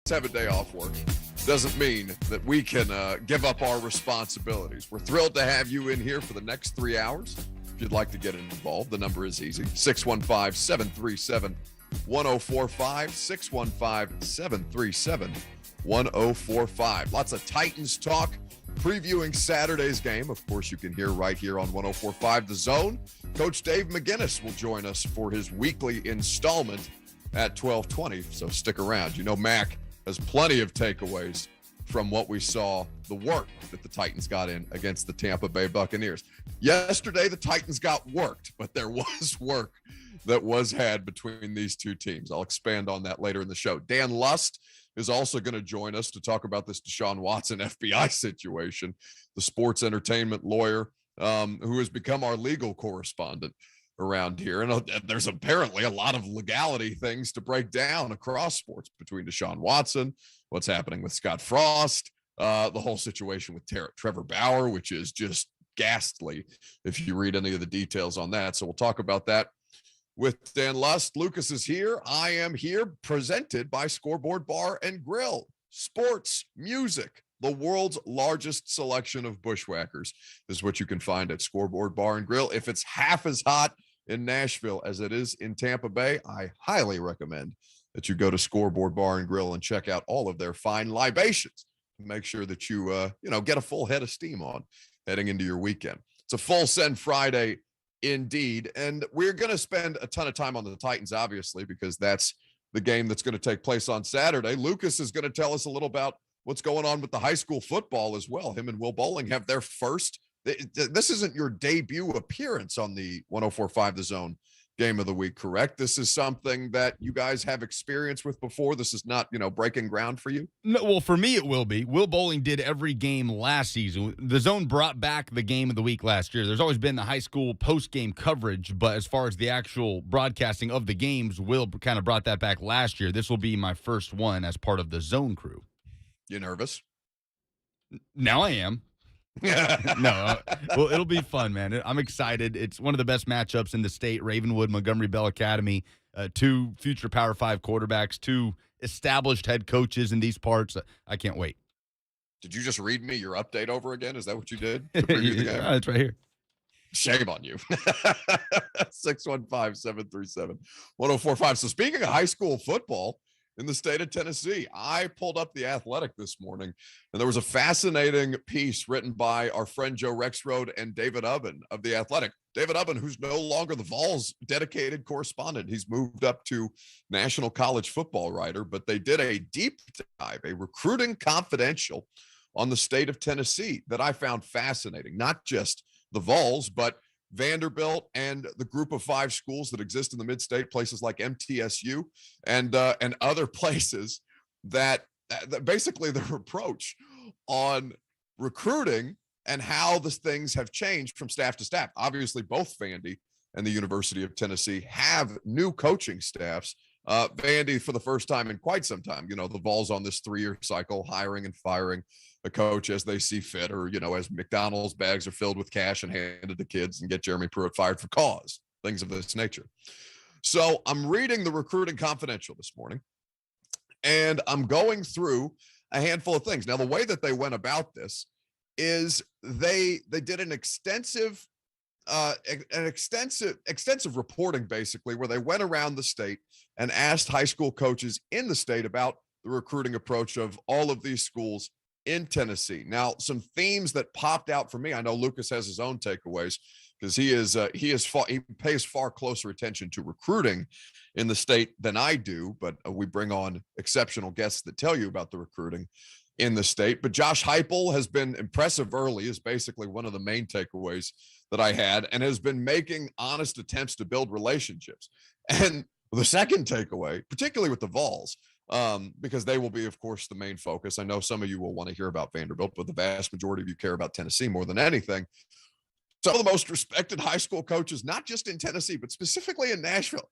have a day off work doesn't mean that we can give up our responsibilities. We're thrilled to have you in here for the next 3 hours. If you'd like to get involved, the number is easy, 615-737-1045, 615-737-1045. Lots of Titans talk, previewing Saturday's game. Of course, you can hear right here on 1045 The Zone. Coach Dave McGinnis will join us for his weekly installment at 12:20, so stick around. You know, Mac has plenty of takeaways from what we saw, the work that the Titans got in against the Tampa Bay Buccaneers. Yesterday, the Titans got worked, but there was work that was had between these two teams. I'll expand on that later in the show. Dan Lust is also going to join us to talk about this Deshaun Watson FBI situation, the sports entertainment lawyer who has become our legal correspondent around here. And there's apparently a lot of legality things to break down across sports between Deshaun Watson, what's happening with Scott Frost, the whole situation with Trevor Bauer, which is just ghastly if you read any of the details on that. So we'll talk about that with Dan Lust. Lucas is here. I am here, presented by Scoreboard Bar and Grill. Sports, music, the world's largest selection of bushwhackers is what you can find at Scoreboard Bar and Grill. If it's half as hot in Nashville as it is in Tampa Bay, I highly recommend that you go to Scoreboard Bar and Grill and check out all of their fine libations to make sure that you get a full head of steam on heading into your weekend. It's a full send Friday indeed, and we're going to spend a ton of time on the Titans, obviously, because that's the game that's going to take place on Saturday. Lucas is going to tell us a little about what's going on with the high school football as well. Him and Will Bowling have their first. This isn't your debut appearance on the 104.5 The Zone Game of the Week, correct? This is something that you guys have experience with before. This is not, breaking ground for you? No, well, for me, it will be. Will Bowling did every game last season. The Zone brought back the Game of the Week last year. There's always been the high school post-game coverage, but as far as the actual broadcasting of the games, Will kind of brought that back last year. This will be my first one as part of the Zone crew. You nervous? Now I am. No, well, it'll be fun, man. I'm excited. It's one of the best matchups in the state. Ravenwood, Montgomery Bell Academy, two future Power 5 quarterbacks, two established head coaches in these parts. I can't wait. Did you just read me your update over again? Is that what you did? To preview the game? It's right here. Shame on you. 615-737-1045. So speaking of high school football in the state of Tennessee, I pulled up The Athletic this morning, and there was a fascinating piece written by our friend Joe Rexroad and David Ubben of The Athletic. David Ubben, who's no longer the Vols dedicated correspondent. He's moved up to national college football writer, but they did a deep dive, a recruiting confidential on the state of Tennessee that I found fascinating. Not just the Vols, but Vanderbilt and the group of 5 schools that exist in the mid-state, places like MTSU and other places that basically their approach on recruiting and how the things have changed from staff to staff. Obviously, both Vandy and the University of Tennessee have new coaching staffs. Vandy, for the first time in quite some time, the Vols on this 3-year cycle, hiring and firing a coach as they see fit, or, as McDonald's bags are filled with cash and handed to kids and get Jeremy Pruitt fired for cause, things of this nature. So I'm reading the Recruiting Confidential this morning, and I'm going through a handful of things. Now, the way that they went about this is they did an extensive reporting, basically, where they went around the state and asked high school coaches in the state about the recruiting approach of all of these schools in Tennessee. Now, some themes that popped out for me. I know Lucas has his own takeaways because he pays far closer attention to recruiting in the state than I do, but we bring on exceptional guests that tell you about the recruiting in the state. But Josh Heupel has been impressive early, is basically one of the main takeaways that I had, and has been making honest attempts to build relationships. And the second takeaway, particularly with the Vols, because they will be, of course, the main focus. I know some of you will want to hear about Vanderbilt, but the vast majority of you care about Tennessee more than anything. Some of the most respected high school coaches, not just in Tennessee, but specifically in Nashville,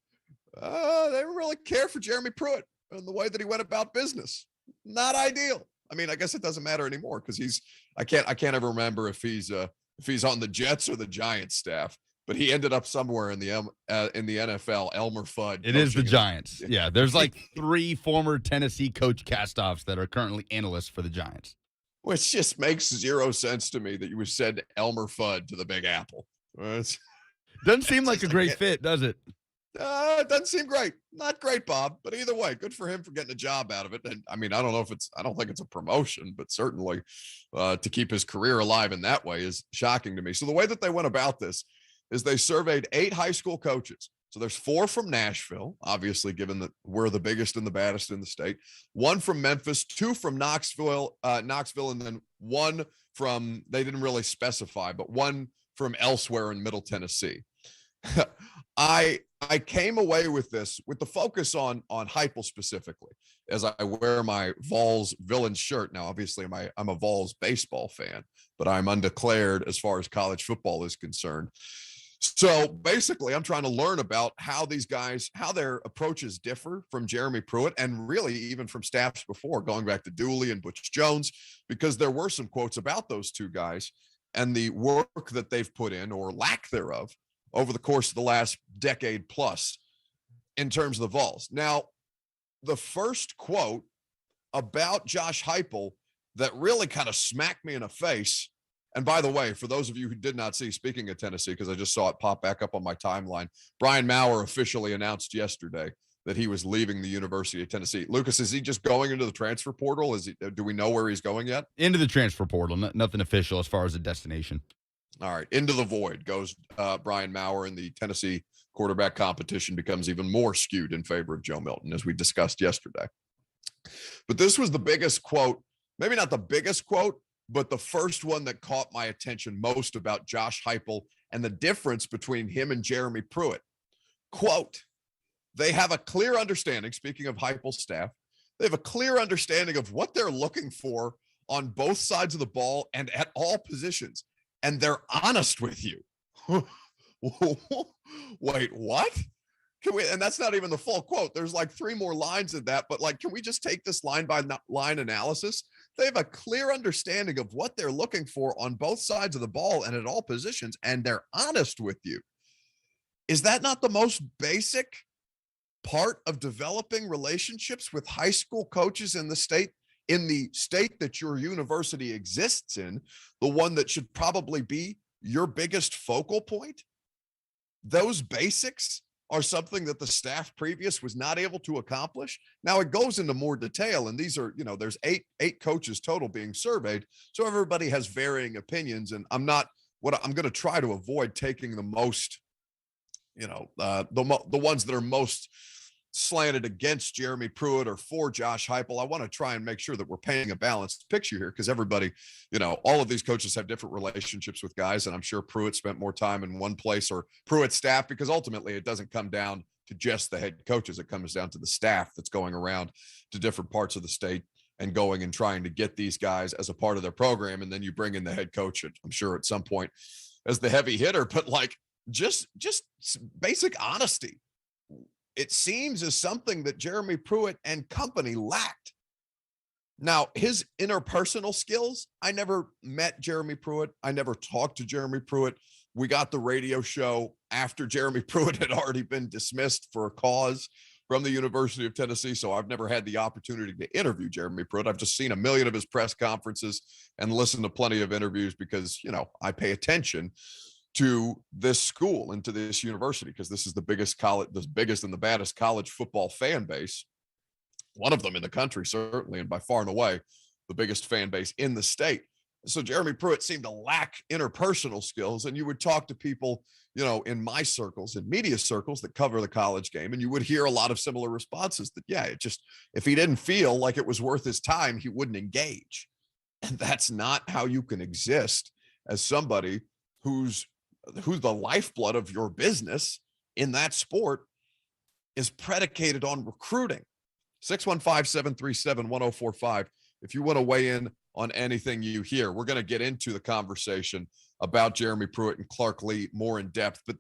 they don't really care for Jeremy Pruitt and the way that he went about business. Not ideal. I mean, I guess it doesn't matter anymore because I can't ever remember if he's on the Jets or the Giants staff. but he ended up somewhere in the NFL. Elmer Fudd. It is the coaching him. Giants. Yeah, there's like 3 former Tennessee coach castoffs that are currently analysts for the Giants. Which just makes zero sense to me that you would send Elmer Fudd to the Big Apple. Doesn't seem like a great fit, does it? It doesn't seem great. Not great, Bob. But either way, good for him for getting a job out of it. And I mean, I don't think it's a promotion, but certainly to keep his career alive in that way is shocking to me. So the way that they went about this is they surveyed 8 high school coaches. So there's 4 from Nashville, obviously, given that we're the biggest and the baddest in the state. 1 from Memphis, 2 from Knoxville, and then 1 from, they didn't really specify, but 1 from elsewhere in Middle Tennessee. I came away with this with the focus on Heupel specifically, as I wear my Vols villain shirt. Now, obviously, I'm a Vols baseball fan, but I'm undeclared as far as college football is concerned. So basically, I'm trying to learn about how these guys, how their approaches differ from Jeremy Pruitt and really even from staffs before, going back to Dooley and Butch Jones, because there were some quotes about those 2 guys and the work that they've put in or lack thereof over the course of the last decade plus in terms of the Vols. Now, the first quote about Josh Heupel that really kind of smacked me in the face. And by the way, for those of you who did not see, speaking of Tennessee, because I just saw it pop back up on my timeline, Brian Maurer officially announced yesterday that he was leaving the University of Tennessee. Lucas, is he just going into the transfer portal? Do we know where he's going yet? Into the transfer portal. Nothing official as far as a destination. All right. Into the void goes Brian Maurer, and the Tennessee quarterback competition becomes even more skewed in favor of Joe Milton, as we discussed yesterday. But this was the biggest quote, maybe not the biggest quote, but the first one that caught my attention most about Josh Heupel and the difference between him and Jeremy Pruitt. Quote, they have a clear understanding, speaking of Heupel's staff, they have a clear understanding of what they're looking for on both sides of the ball and at all positions. And they're honest with you. Wait, what? Can we? And that's not even the full quote. There's like 3 more lines in that, but like, can we just take this line by line analysis? They have a clear understanding of what they're looking for on both sides of the ball and at all positions, and they're honest with you. Is that not the most basic part of developing relationships with high school coaches in the state that your university exists in, the one that should probably be your biggest focal point? Those basics are something that the staff previous was not able to accomplish. Now it goes into more detail, and these are, there's eight coaches total being surveyed. So everybody has varying opinions, and I'm going to try to avoid taking the most, the ones that are most slanted against Jeremy Pruitt or for Josh Heupel. I want to try and make sure that we're painting a balanced picture here, because everybody, all of these coaches have different relationships with guys, and I'm sure Pruitt spent more time in one place, or Pruitt's staff, because ultimately it doesn't come down to just the head coaches. It comes down to the staff that's going around to different parts of the state and going and trying to get these guys as a part of their program. And then you bring in the head coach, I'm sure at some point, as the heavy hitter, but like just basic honesty. It seems is something that Jeremy Pruitt and company lacked. Now, his interpersonal skills, I never met Jeremy Pruitt. I never talked to Jeremy Pruitt. We got the radio show after Jeremy Pruitt had already been dismissed for a cause from the University of Tennessee. So I've never had the opportunity to interview Jeremy Pruitt. I've just seen a million of his press conferences and listened to plenty of interviews because, I pay attention to this school and to this university, because this is the biggest and the baddest college football fan base, one of them in the country, certainly, and by far and away the biggest fan base in the state. So Jeremy Pruitt seemed to lack interpersonal skills, and you would talk to people, in my circles, in media circles that cover the college game, and you would hear a lot of similar responses that, if he didn't feel like it was worth his time, he wouldn't engage. And that's not how you can exist as somebody who's the lifeblood of your business in that sport is predicated on recruiting. 615-737-1045. If you want to weigh in on anything you hear, we're going to get into the conversation about Jeremy Pruitt and Clark Lee more in depth. But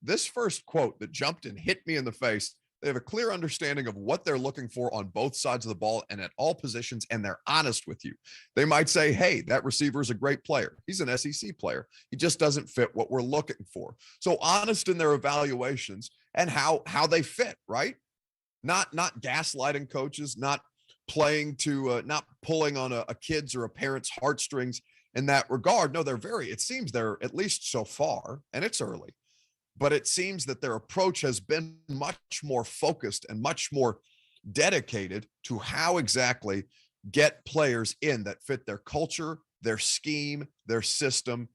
this first quote that jumped and hit me in the face They have a clear understanding of what they're looking for on both sides of the ball and at all positions, and they're honest with you. They might say, hey, that receiver is a great player. He's an SEC player. He just doesn't fit what we're looking for. So honest in their evaluations and how they fit, right? Not gaslighting coaches, not playing to not pulling on a kid's or a parent's heartstrings in that regard. No, it seems they're, at least so far, and it's early, but it seems that their approach has been much more focused and much more dedicated to how exactly get players in that fit their culture, their scheme, their system,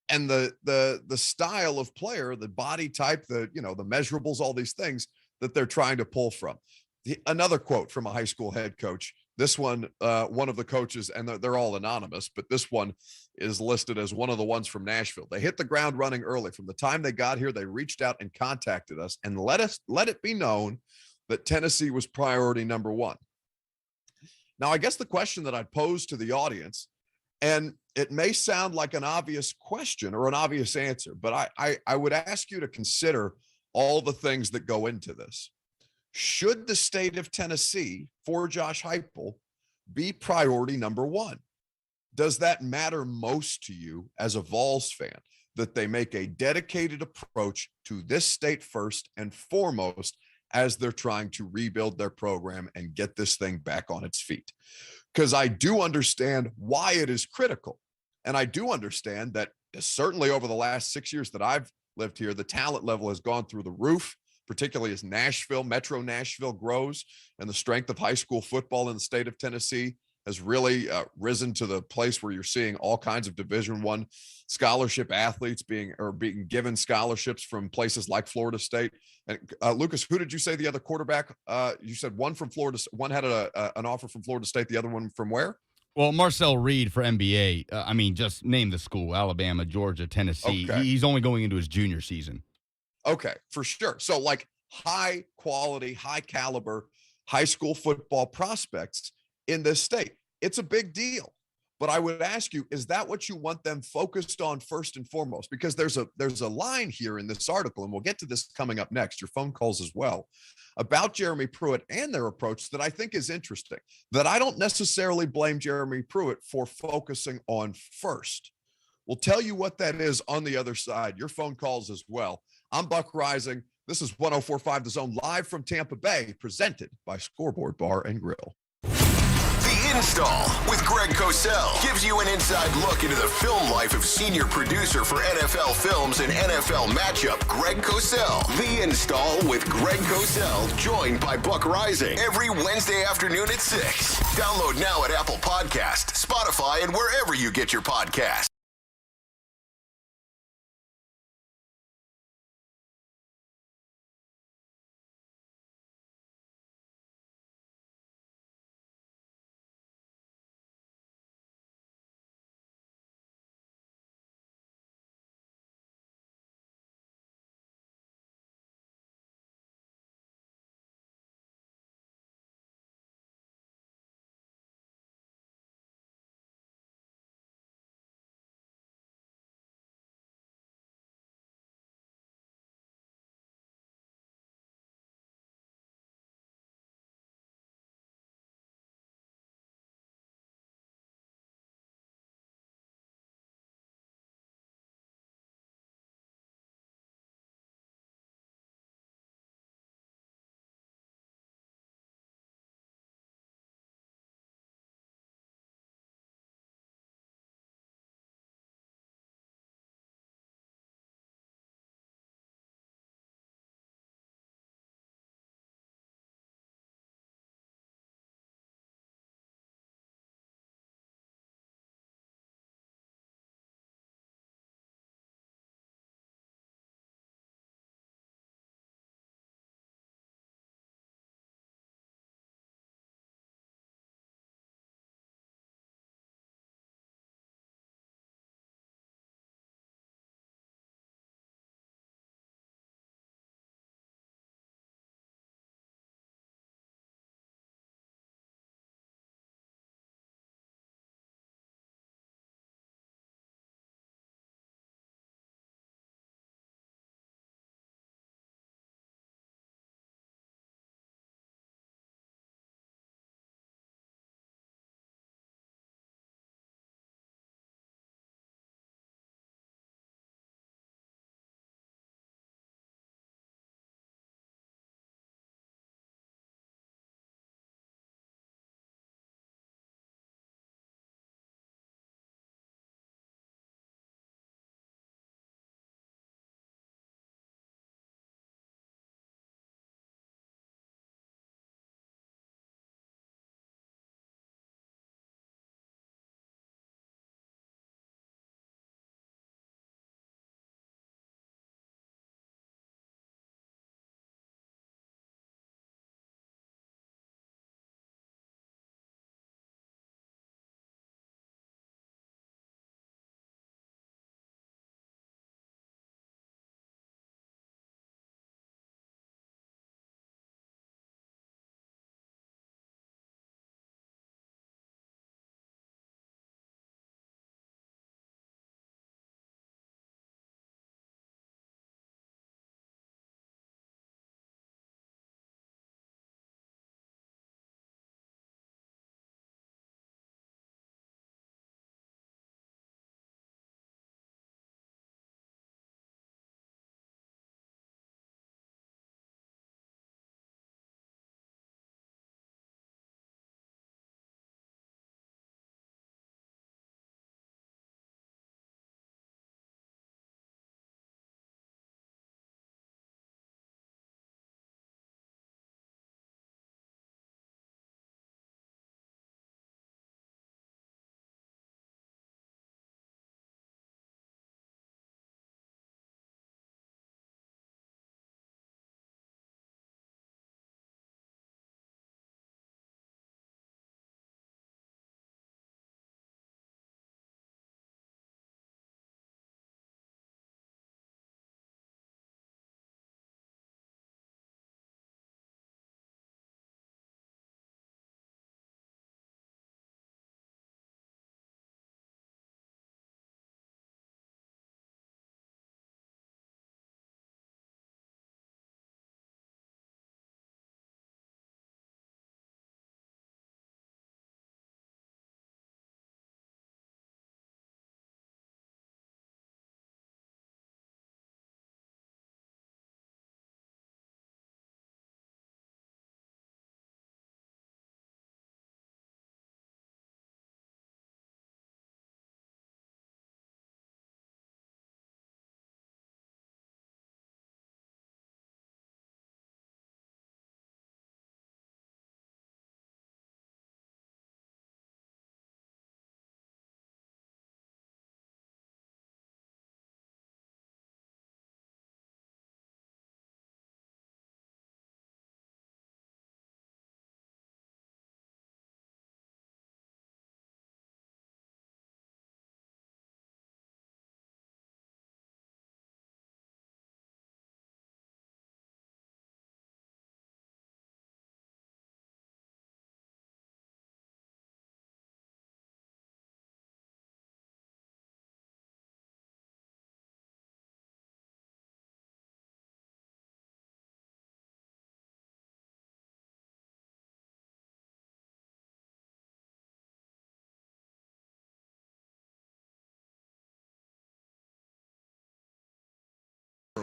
and the style of player, the body type, the measurables, all these things that they're trying to pull from. Another quote from a high school head coach. This one, one of the coaches, and they're all anonymous, but this one is listed as one of the ones from Nashville. They hit the ground running early. From the time they got here, they reached out and contacted us and let it be known that Tennessee was priority number one. Now, I guess the question that I'd pose to the audience, and it may sound like an obvious question or an obvious answer, but I would ask you to consider all the things that go into this. Should the state of Tennessee for Josh Heupel be priority number one? Does that matter most to you as a Vols fan, that they make a dedicated approach to this state first and foremost as they're trying to rebuild their program and get this thing back on its feet? Because I do understand why it is critical. And I do understand that certainly over the last 6 years that I've lived here, the talent level has gone through the roof, particularly as Metro Nashville grows, and the strength of high school football in the state of Tennessee has really risen to the place where you're seeing all kinds of Division I scholarship athletes being given scholarships from places like Florida State. And Lucas, who did you say the other quarterback? You said one from Florida. One had an offer from Florida State. The other one from where? Well, Marcel Reed for NBA. Just name the school: Alabama, Georgia, Tennessee. Okay. He's only going into his junior season. Okay, for sure. So like high quality, high caliber high school football prospects in this state. It's a big deal. But I would ask you, is that what you want them focused on first and foremost? Because there's a line here in this article, and we'll get to this coming up next, your phone calls as well, about Jeremy Pruitt and their approach that I think is interesting, that I don't necessarily blame Jeremy Pruitt for focusing on first. We'll tell you what that is on the other side, your phone calls as well. I'm Buck Reising. This is 104.5 The Zone, live from Tampa Bay, presented by Scoreboard Bar and Grill. The Install with Greg Cosell gives you an inside look into the film life of senior producer for NFL Films and NFL Matchup, Greg Cosell. The Install with Greg Cosell, joined by Buck Reising, every Wednesday afternoon at 6. Download now at Apple Podcast, Spotify, and wherever you get your podcasts.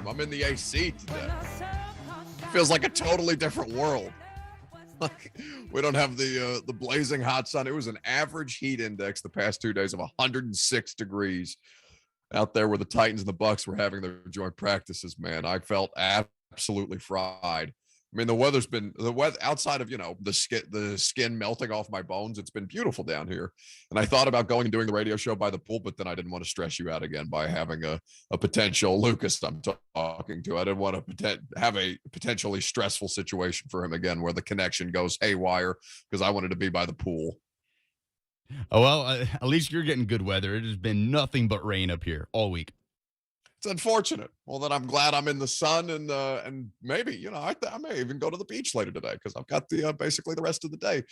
I'm in the AC today. Feels like a totally different world. Like, we don't have the blazing hot sun. It was an average heat index the past 2 days of 106 degrees out there where the Titans and the Bucks were having their joint practices, man. I felt absolutely fried. I mean, the weather outside of, the skin melting off my bones. It's been beautiful down here. And I thought about going and doing the radio show by the pool, but then I didn't want to stress you out again by having a potential Lucas I'm talking to. I didn't want to have a potentially stressful situation for him again, where the connection goes haywire, because I wanted to be by the pool. Oh, well, at least you're getting good weather. It has been nothing but rain up here all week. It's unfortunate. Well, then I'm glad I'm in the sun, and maybe, I may even go to the beach later today, because I've got basically the rest of the day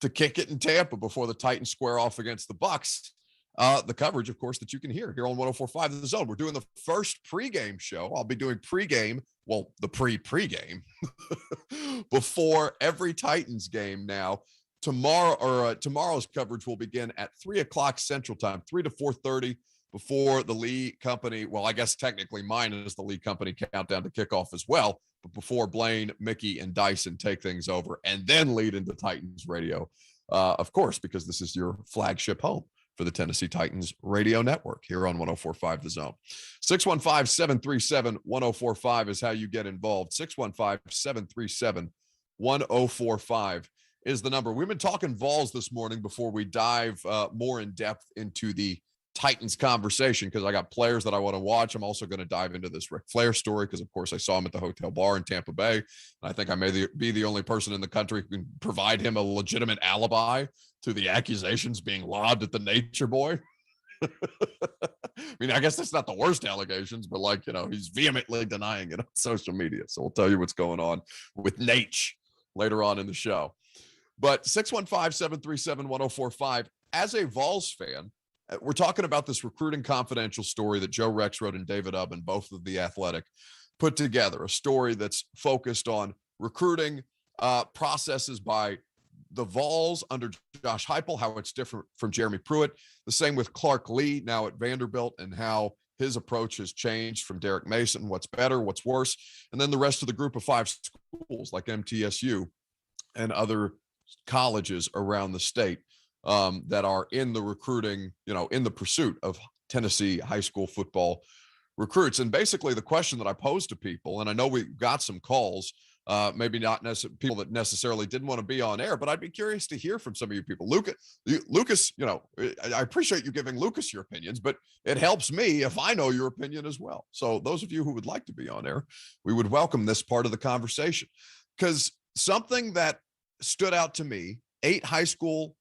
to kick it in Tampa before the Titans square off against the Bucks. The coverage, of course, that you can hear here on 104.5 The Zone. We're doing the first pregame show. I'll be doing the pregame before every Titans game now. Tomorrow's coverage will begin at 3:00 Central Time, 3 to 4:30. Before the Lee Company, well, I guess technically mine is the Lee Company countdown to kickoff as well, but before Blaine, Mickey, and Dyson take things over and then lead into Titans radio, of course, because this is your flagship home for the Tennessee Titans radio network here on 104.5 The Zone. 615-737-1045 is how you get involved. 615-737-1045 is the number. We've been talking Vols this morning before we dive more in depth into the Titans conversation, because I got players that I want to watch. I'm also going to dive into this Ric Flair story, because of course I saw him at the hotel bar in Tampa Bay, and I think I may be the only person in the country who can provide him a legitimate alibi to the accusations being lobbed at the Nature Boy. I mean, I guess that's not the worst allegations, but he's vehemently denying it on social media. So we'll tell you what's going on with Nate later on in the show. But 615-737-1045, as a Vols fan, we're talking about this recruiting confidential story that Joe Rexrode and David Ubben, both of The Athletic, put together. A story that's focused on recruiting processes by the Vols under Josh Heupel, how it's different from Jeremy Pruitt. The same with Clark Lee now at Vanderbilt, and how his approach has changed from Derek Mason. What's better, what's worse. And then the rest of the group of 5 schools like MTSU and other colleges around the state that are in the recruiting, in the pursuit of Tennessee high school football recruits. And basically the question that I posed to people, and I know we got some calls, maybe not people that necessarily didn't want to be on air, but I'd be curious to hear from some of you people. Lucas, I appreciate you giving Lucas your opinions, but it helps me if I know your opinion as well. So those of you who would like to be on air, we would welcome this part of the conversation, because something that stood out to me, 8 high school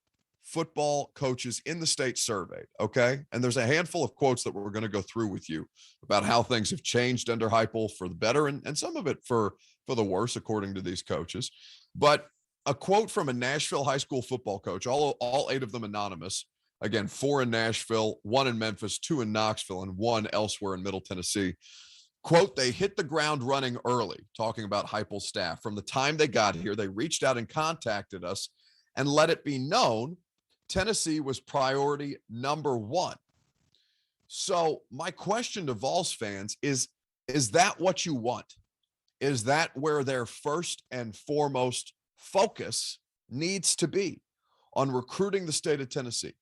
football coaches in the state surveyed, okay? And there's a handful of quotes that we're going to go through with you about how things have changed under Heupel for the better, and some of it for the worse, according to these coaches. But a quote from a Nashville high school football coach, all 8 of them anonymous, again, 4 in Nashville, 1 in Memphis, 2 in Knoxville, and 1 elsewhere in Middle Tennessee. Quote, they hit the ground running early, talking about Heupel's staff. From the time they got here, they reached out and contacted us and let it be known Tennessee was priority number 1. So my question to Vols fans is that what you want? Is that where their first and foremost focus needs to be, on recruiting the state of Tennessee?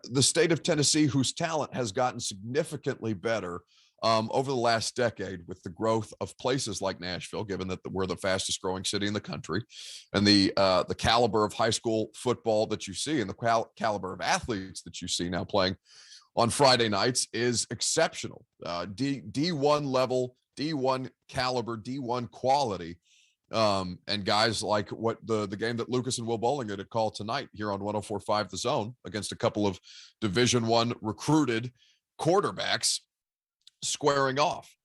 The state of Tennessee, whose talent has gotten significantly better over the last decade with the growth of places like Nashville, given that we're the fastest growing city in the country, and the caliber of high school football that you see, and the caliber of athletes that you see now playing on Friday nights is exceptional. D1 level, D1 caliber, D1 quality. And guys like what the game that Lucas and Will Bowling had called tonight here on 104.5 The Zone against a couple of Division I recruited quarterbacks squaring off.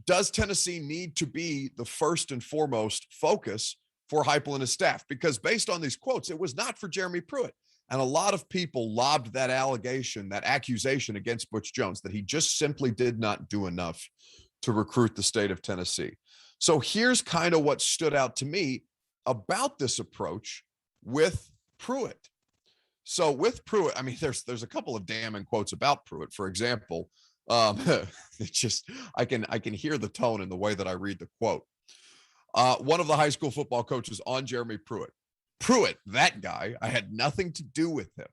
Does Tennessee need to be the first and foremost focus for Heupel and his staff? Because based on these quotes, it was not for Jeremy Pruitt. And a lot of people lobbed that accusation against Butch Jones, that he just simply did not do enough to recruit the state of Tennessee. So here's kind of what stood out to me about this approach with Pruitt. So with Pruitt, I mean, there's a couple of damning quotes about Pruitt. For example, It's just I can hear the tone in the way that I read the quote. One of the high school football coaches on Jeremy Pruitt. Pruitt, that guy, I had nothing to do with him.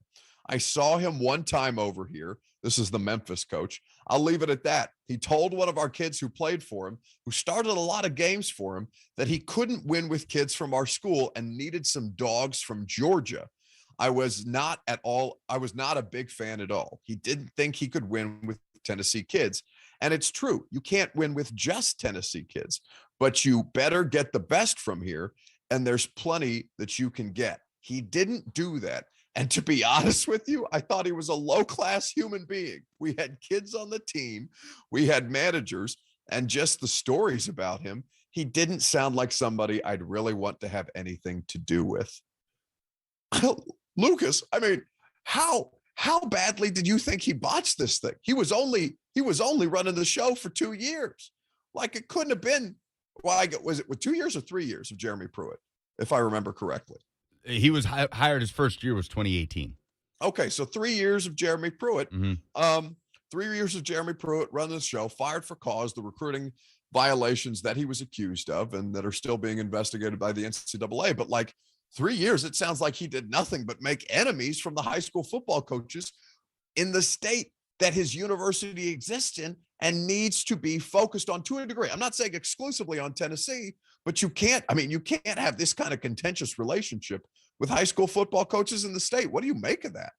I saw him one time over here. This is the Memphis coach. I'll leave it at that. He told one of our kids who played for him, who started a lot of games for him, that he couldn't win with kids from our school and needed some dogs from Georgia. I was not a big fan at all. He didn't think he could win with Tennessee kids. And it's true. You can't win with just Tennessee kids, but you better get the best from here. And there's plenty that you can get. He didn't do that. And to be honest with you, I thought he was a low-class human being. We had kids on the team. We had managers, and just the stories about him, he didn't sound like somebody I'd really want to have anything to do with. Lucas, I mean, how badly did you think he botched this thing? He was only running the show for 2 years. Like, it couldn't have been, was it with 2 years or 3 years of Jeremy Pruitt, if I remember correctly? He was hired, his first year was 2018. Okay, so 3 years of Jeremy Pruitt. 3 years of Jeremy Pruitt running the show, fired for cause, the recruiting violations that he was accused of and that are still being investigated by the NCAA. But like 3 years, it sounds like he did nothing but make enemies from the high school football coaches in the state that his university exists in and needs to be focused on to a degree. I'm not saying exclusively on Tennessee, but you can't have this kind of contentious relationship with high school football coaches in the state. What do you make of that?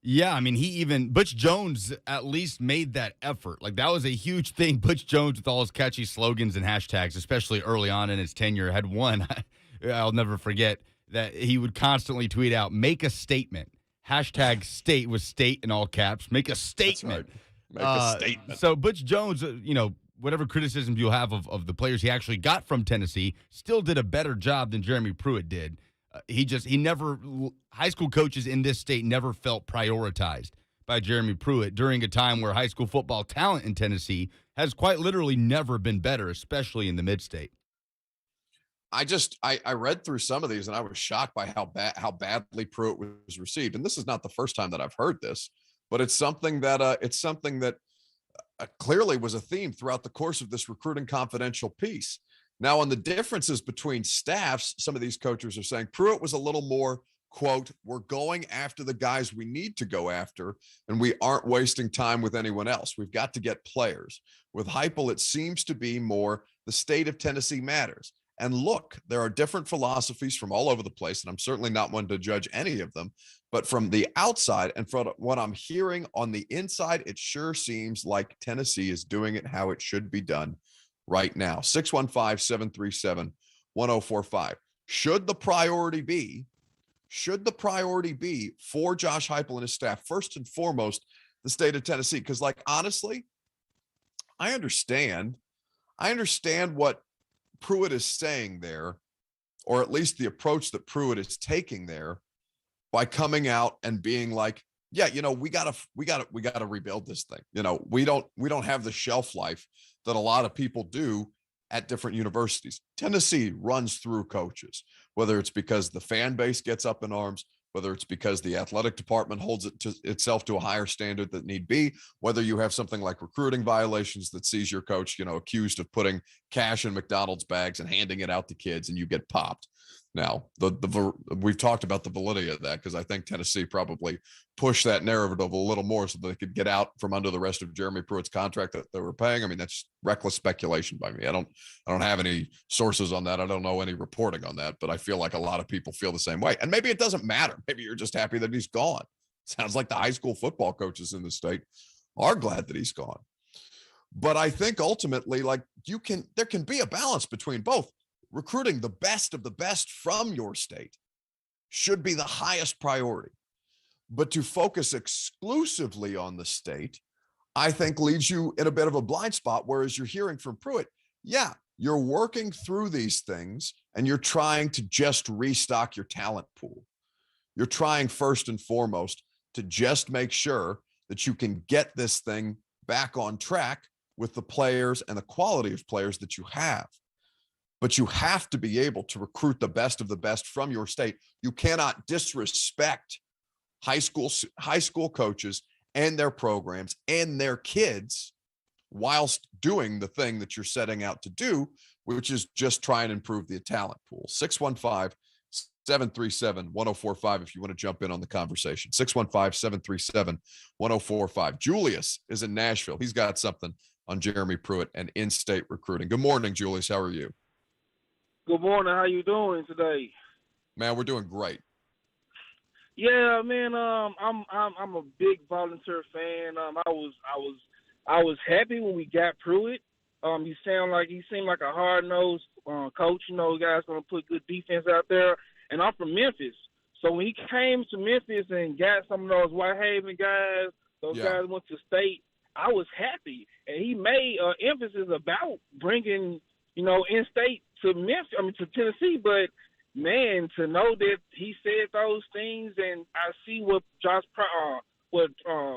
Yeah, I mean, Butch Jones at least made that effort. Like, that was a huge thing. Butch Jones, with all his catchy slogans and hashtags, especially early on in his tenure, had one. I'll never forget that he would constantly tweet out, "Make a statement." Hashtag state was state in all caps. Make a statement. Make a statement. So Butch Jones, whatever criticisms you'll have of the players he actually got from Tennessee, still did a better job than Jeremy Pruitt did. High school coaches in this state never felt prioritized by Jeremy Pruitt during a time where high school football talent in Tennessee has quite literally never been better, especially in the mid-state. I read through some of these and I was shocked by how badly Pruitt was received. And this is not the first time that I've heard this, but it's something that clearly was a theme throughout the course of this Recruiting Confidential piece. Now, on the differences between staffs, some of these coaches are saying Pruitt was a little more, quote, "We're going after the guys we need to go after, and we aren't wasting time with anyone else. We've got to get players." With Heupel, it seems to be more the state of Tennessee matters. And look, there are different philosophies from all over the place, and I'm certainly not one to judge any of them. But from the outside and from what I'm hearing on the inside, it sure seems like Tennessee is doing it how it should be done right now. 615-737-1045. Should the priority be for Josh Heupel and his staff, first and foremost, the state of Tennessee? Because, like, honestly, I understand what Pruitt is saying there, or at least the approach that Pruitt is taking there, by coming out and being like, yeah, we gotta rebuild this thing. We don't have the shelf life that a lot of people do at different universities. Tennessee runs through coaches, whether it's because the fan base gets up in arms, whether it's because the athletic department holds itself to a higher standard that need be, whether you have something like recruiting violations that sees your coach, accused of putting cash in McDonald's bags and handing it out to kids and you get popped. Now, we've talked about the validity of that because I think Tennessee probably pushed that narrative a little more so that they could get out from under the rest of Jeremy Pruitt's contract that they were paying. I mean, that's reckless speculation by me. I don't have any sources on that. I don't know any reporting on that, but I feel like a lot of people feel the same way. And maybe it doesn't matter. Maybe you're just happy that he's gone. Sounds like the high school football coaches in the state are glad that he's gone. But I think ultimately, there can be a balance between both. Recruiting the best of the best from your state should be the highest priority. But to focus exclusively on the state, I think leaves you in a bit of a blind spot, whereas you're hearing from Pruitt, yeah, you're working through these things and you're trying to just restock your talent pool. You're trying first and foremost to just make sure that you can get this thing back on track with the players and the quality of players that you have. But you have to be able to recruit the best of the best from your state. You cannot disrespect high school coaches and their programs and their kids whilst doing the thing that you're setting out to do, which is just try and improve the talent pool. 615-737-1045 if you want to jump in on the conversation. 615-737-1045. Julius is in Nashville. He's got something on Jeremy Pruitt and in-state recruiting. Good morning, Julius. How are you? Good morning. How you doing today? Man, we're doing great. Yeah, man. I'm a big volunteer fan. I was happy when we got Pruitt. He seemed like a hard-nosed coach. You know, guys gonna put good defense out there. And I'm from Memphis, so when he came to Memphis and got some of those Whitehaven guys, guys went to state, I was happy. And he made emphasis about bringing, in-state to Memphis. To Tennessee. But man, to know that he said those things, and I see what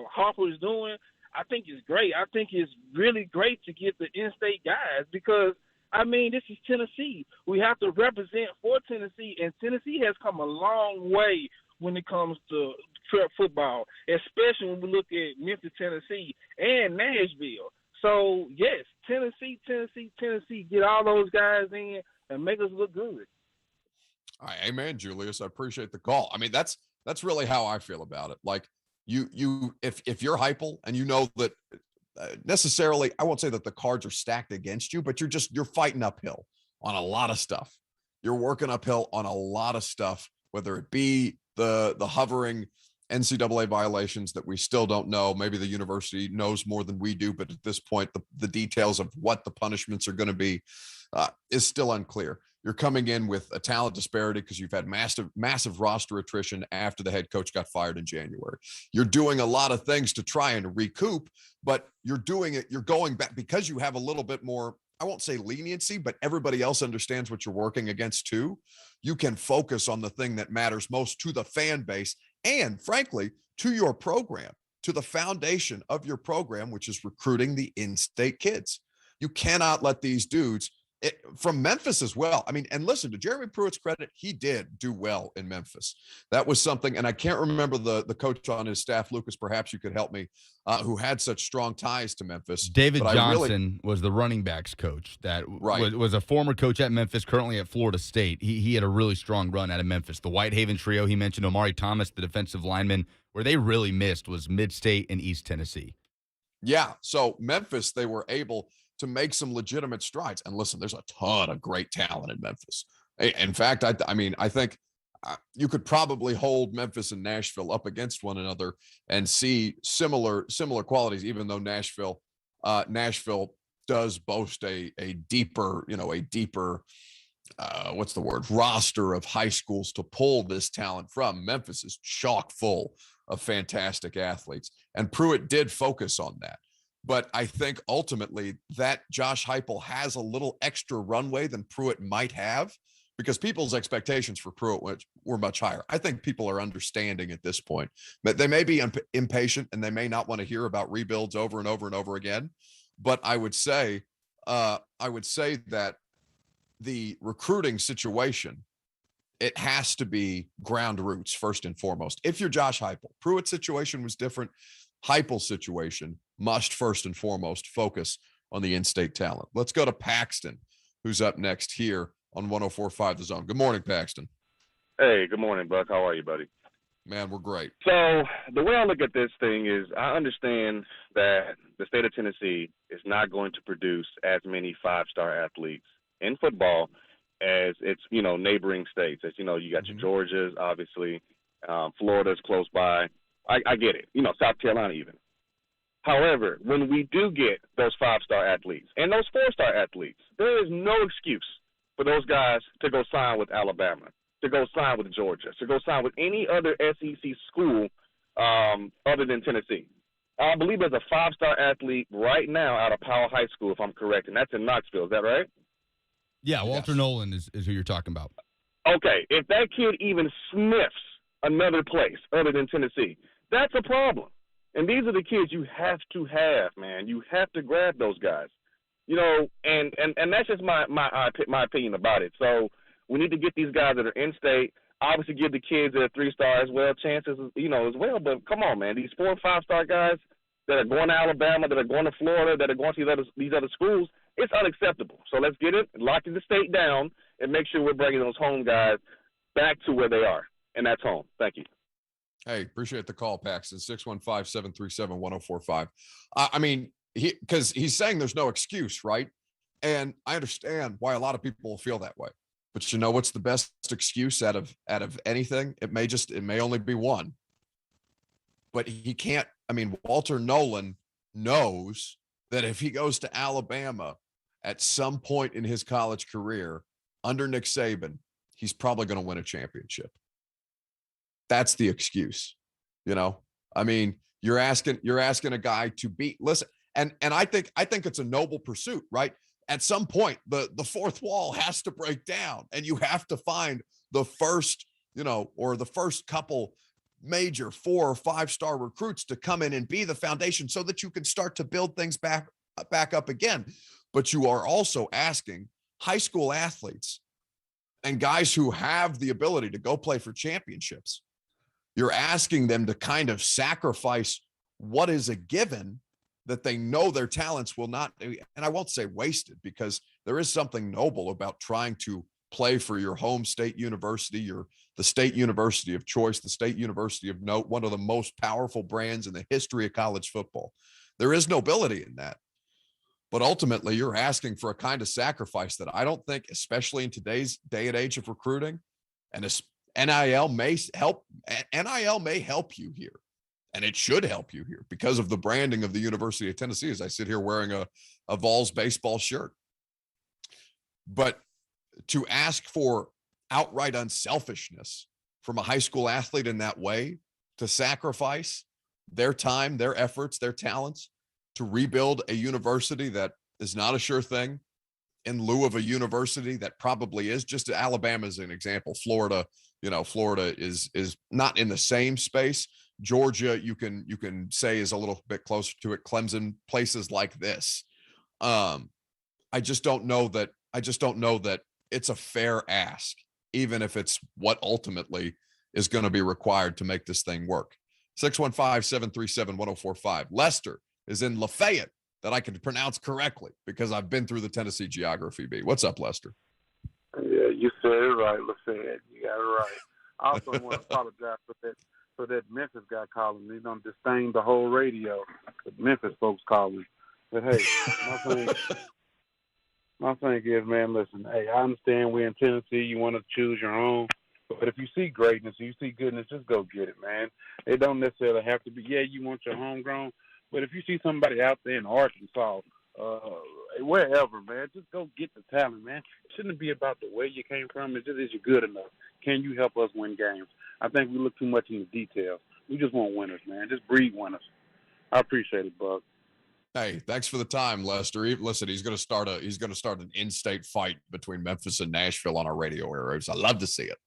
Harper is doing, I think it's great. I think it's really great to get the in-state guys because, this is Tennessee. We have to represent for Tennessee, and Tennessee has come a long way when it comes to trap football, especially when we look at Memphis, Tennessee, and Nashville. So, yes, Tennessee, get all those guys in and make us look good. All right, amen, Julius. I appreciate the call. That's really how I feel about it. Like if you're Heupel and you know that necessarily, I won't say that the cards are stacked against you, but you're fighting uphill on a lot of stuff. You're working uphill on a lot of stuff, whether it be the hovering NCAA violations that we still don't know. Maybe the university knows more than we do, but at this point, the details of what the punishments are going to be is still unclear. You're coming in with a talent disparity because you've had massive roster attrition after the head coach got fired in January. You're doing a lot of things to try and recoup, but you're doing it. You're going back because you have a little bit more, I won't say leniency, but everybody else understands what you're working against too. You can focus on the thing that matters most to the fan base and, frankly, to your program, to the foundation of your program, which is recruiting the in-state kids. You cannot let these dudes from Memphis as well. And listen, to Jeremy Pruitt's credit, he did do well in Memphis. That was something, and I can't remember the coach on his staff, Lucas, perhaps you could help me, who had such strong ties to Memphis. David Johnson was the running backs coach that was a former coach at Memphis, currently at Florida State. He had a really strong run out of Memphis. The Whitehaven trio, he mentioned Omari Thomas, the defensive lineman, where they really missed was Mid-State and East Tennessee. Yeah, so Memphis, they were able to make some legitimate strides. And listen, there's a ton of great talent in Memphis. In fact, I think you could probably hold Memphis and Nashville up against one another and see similar qualities, even though Nashville does boast a deeper roster of high schools to pull this talent from. Memphis is chock full of fantastic athletes, and Pruitt did focus on that. But I think ultimately that Josh Heupel has a little extra runway than Pruitt might have because people's expectations for Pruitt were much higher. I think people are understanding at this point, but they may be impatient and they may not want to hear about rebuilds over and over and over again. But I would say that the recruiting situation, it has to be ground roots first and foremost. If you're Josh Heupel, Pruitt's situation was different. Heupel's situation must first and foremost focus on the in-state talent. Let's go to Paxton, who's up next here on 104.5 The Zone. Good morning, Paxton. Hey, good morning, Buck. How are you, buddy? Man, we're great. So the way I look at this thing is I understand that the state of Tennessee is not going to produce as many five-star athletes in football as its, neighboring states. As you got your Georgias, obviously. Florida's close by. I get it. South Carolina even. However, when we do get those five-star athletes and those four-star athletes, there is no excuse for those guys to go sign with Alabama, to go sign with Georgia, to go sign with any other SEC school other than Tennessee. I believe there's a five-star athlete right now out of Powell High School, if I'm correct, and that's in Knoxville. Is that right? Yeah, Walter Nolan is who you're talking about. Okay, if that kid even sniffs another place other than Tennessee, that's a problem. And these are the kids you have to have, man. You have to grab those guys. And that's just my opinion about it. So we need to get these guys that are in-state. obviously give the kids that are 3-star as well chances, as well. But come on, man, these 4 and 5-star guys that are going to Alabama, that are going to Florida, that are going to these other schools, it's unacceptable. So let's get it, locking the state down, and make sure we're bringing those home guys back to where they are, and that's home. Thank you. Hey, appreciate the call, Paxton. 615-737-1045. I mean, because he's saying there's no excuse, right? And I understand why a lot of people will feel that way. But you know what's the best excuse out of anything? It may only be one. But he can't. I mean, Walter Nolan knows that if he goes to Alabama at some point in his college career under Nick Saban, he's probably going to win a championship. That's the excuse. I mean, you're asking a guy to beat. Listen, and I think it's a noble pursuit, right? At some point, the fourth wall has to break down, and you have to find the first, or the first couple major 4 or 5-star recruits to come in and be the foundation so that you can start to build things back up again. But you are also asking high school athletes and guys who have the ability to go play for championships. You're asking them to kind of sacrifice what is a given that they know their talents will not, and I won't say wasted, because there is something noble about trying to play for your home state university, the state university of choice, the state university of note, one of the most powerful brands in the history of college football. There is nobility in that. But ultimately, you're asking for a kind of sacrifice that I don't think, especially in today's day and age of recruiting, and NIL may help you here. And it should help you here because of the branding of the University of Tennessee, as I sit here wearing a Vols baseball shirt. But to ask for outright unselfishness from a high school athlete in that way, to sacrifice their time, their efforts, their talents to rebuild a university that is not a sure thing in lieu of a university that probably is, just Alabama as an example. Florida is not in the same space. Georgia, you can say, is a little bit closer to it. Clemson, places like this. I just don't know that it's a fair ask, even if it's what ultimately is going to be required to make this thing work. 615-737-1045. Lester is in Lafayette, that I can pronounce correctly because I've been through the Tennessee geography bee. What's up, Lester? Yeah, you said it right, Lafayette. You got it right. I also want to apologize for that Memphis guy calling me. Don't disdain the whole radio. The Memphis folks calling. But hey, my thing is, man, listen. Hey, I understand we're in Tennessee. You want to choose your own. But if you see greatness, you see goodness, just go get it, man. It don't necessarily have to be. Yeah, you want your homegrown. But if you see somebody out there in Arkansas, wherever, man, just go get the talent, man. It shouldn't be about the way you came from. It's just, is you good enough? Can you help us win games? I think we look too much into details. We just want winners, man. Just breed winners. I appreciate it, Buck. Hey, thanks for the time, Lester. Listen, he's going to start an in-state fight between Memphis and Nashville on our radio airwaves. I love to see it.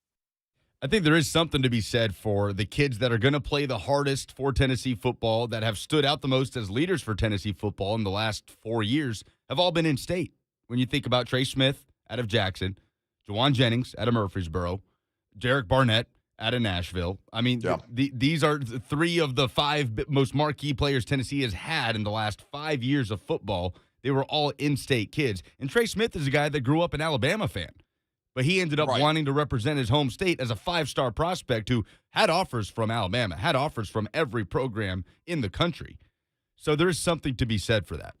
I think there is something to be said for the kids that are going to play the hardest for Tennessee football, that have stood out the most as leaders for Tennessee football in the last 4 years, have all been in state. When you think about Trey Smith out of Jackson, Juwan Jennings out of Murfreesboro, Jarek Barnett out of Nashville. I mean, yeah. These are 3 of the 5 most marquee players Tennessee has had in the last 5 years of football. They were all in-state kids. And Trey Smith is a guy that grew up an Alabama fan. But he ended up wanting to represent his home state as a 5-star prospect who had offers from Alabama, had offers from every program in the country. So there is something to be said for that.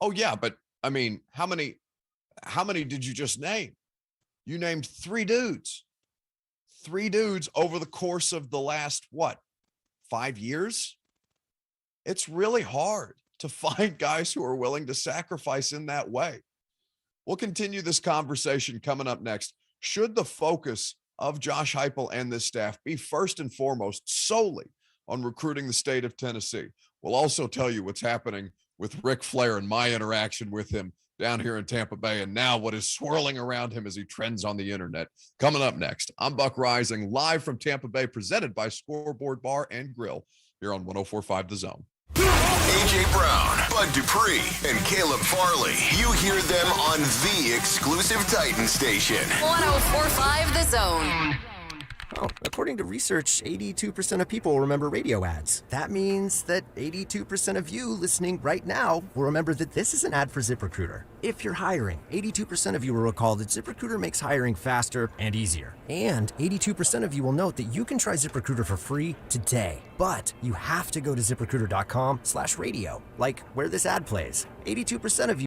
Oh, yeah. But, I mean, how many did you just name? You named 3 dudes. 3 dudes over the course of the last, 5 years? It's really hard to find guys who are willing to sacrifice in that way. We'll continue this conversation coming up next. Should the focus of Josh Heupel and this staff be first and foremost solely on recruiting the state of Tennessee? We'll also tell you what's happening with Ric Flair and my interaction with him down here in Tampa Bay, and now what is swirling around him as he trends on the internet. Coming up next, I'm Buck Reising, live from Tampa Bay, presented by Scoreboard Bar and Grill here on 104.5 The Zone. A.J. Brown, Bud Dupree, and Caleb Farley. You hear them on the exclusive Titan station. 104.5 The Zone. Oh, according to research, 82% of people remember radio ads. That means that 82% of you listening right now will remember that this is an ad for ZipRecruiter. If you're hiring, 82% of you will recall that ZipRecruiter makes hiring faster and easier. And 82% of you will note that you can try ZipRecruiter for free today. But you have to go to ZipRecruiter.com/radio, like where this ad plays. 82% of you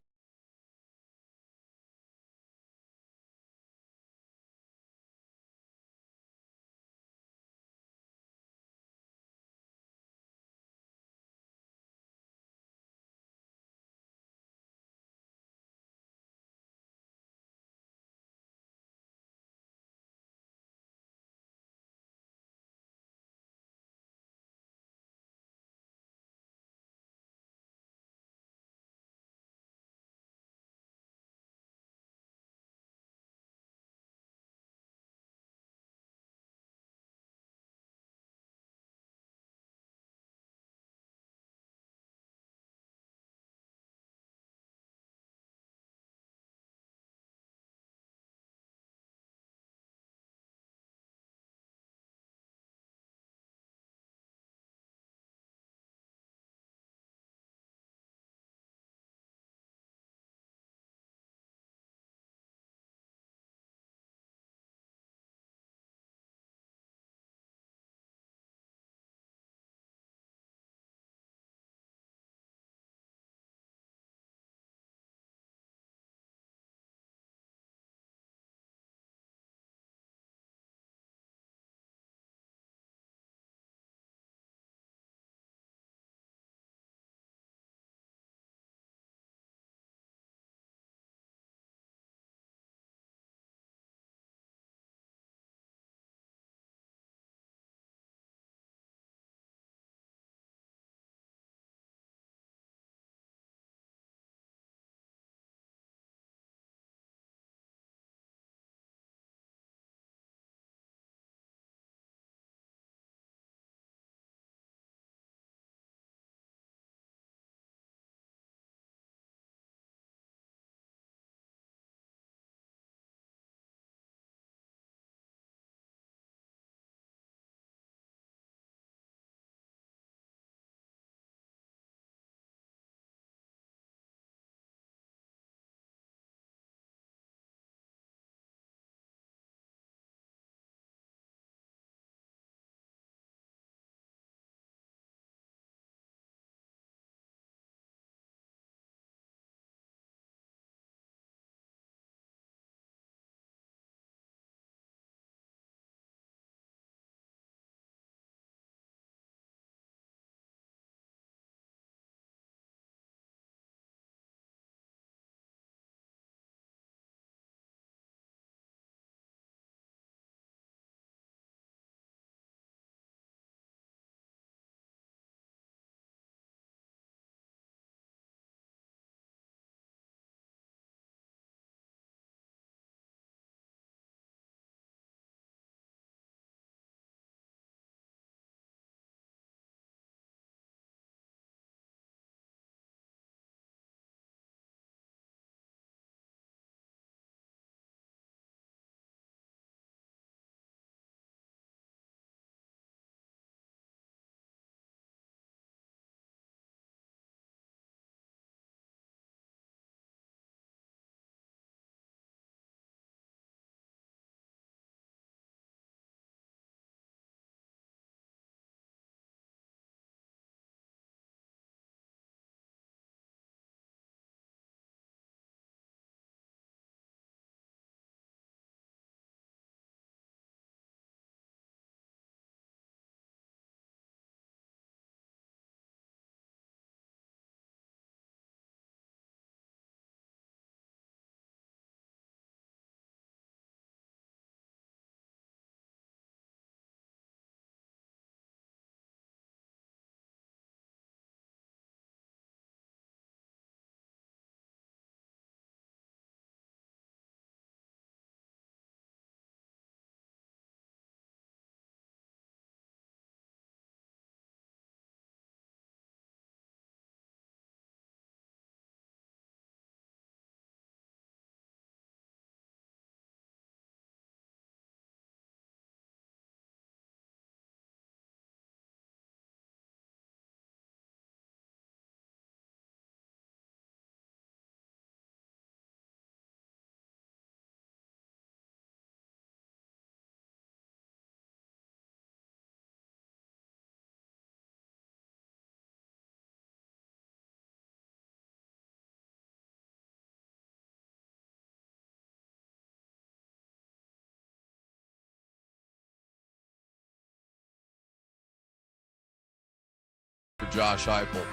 Josh Heupel.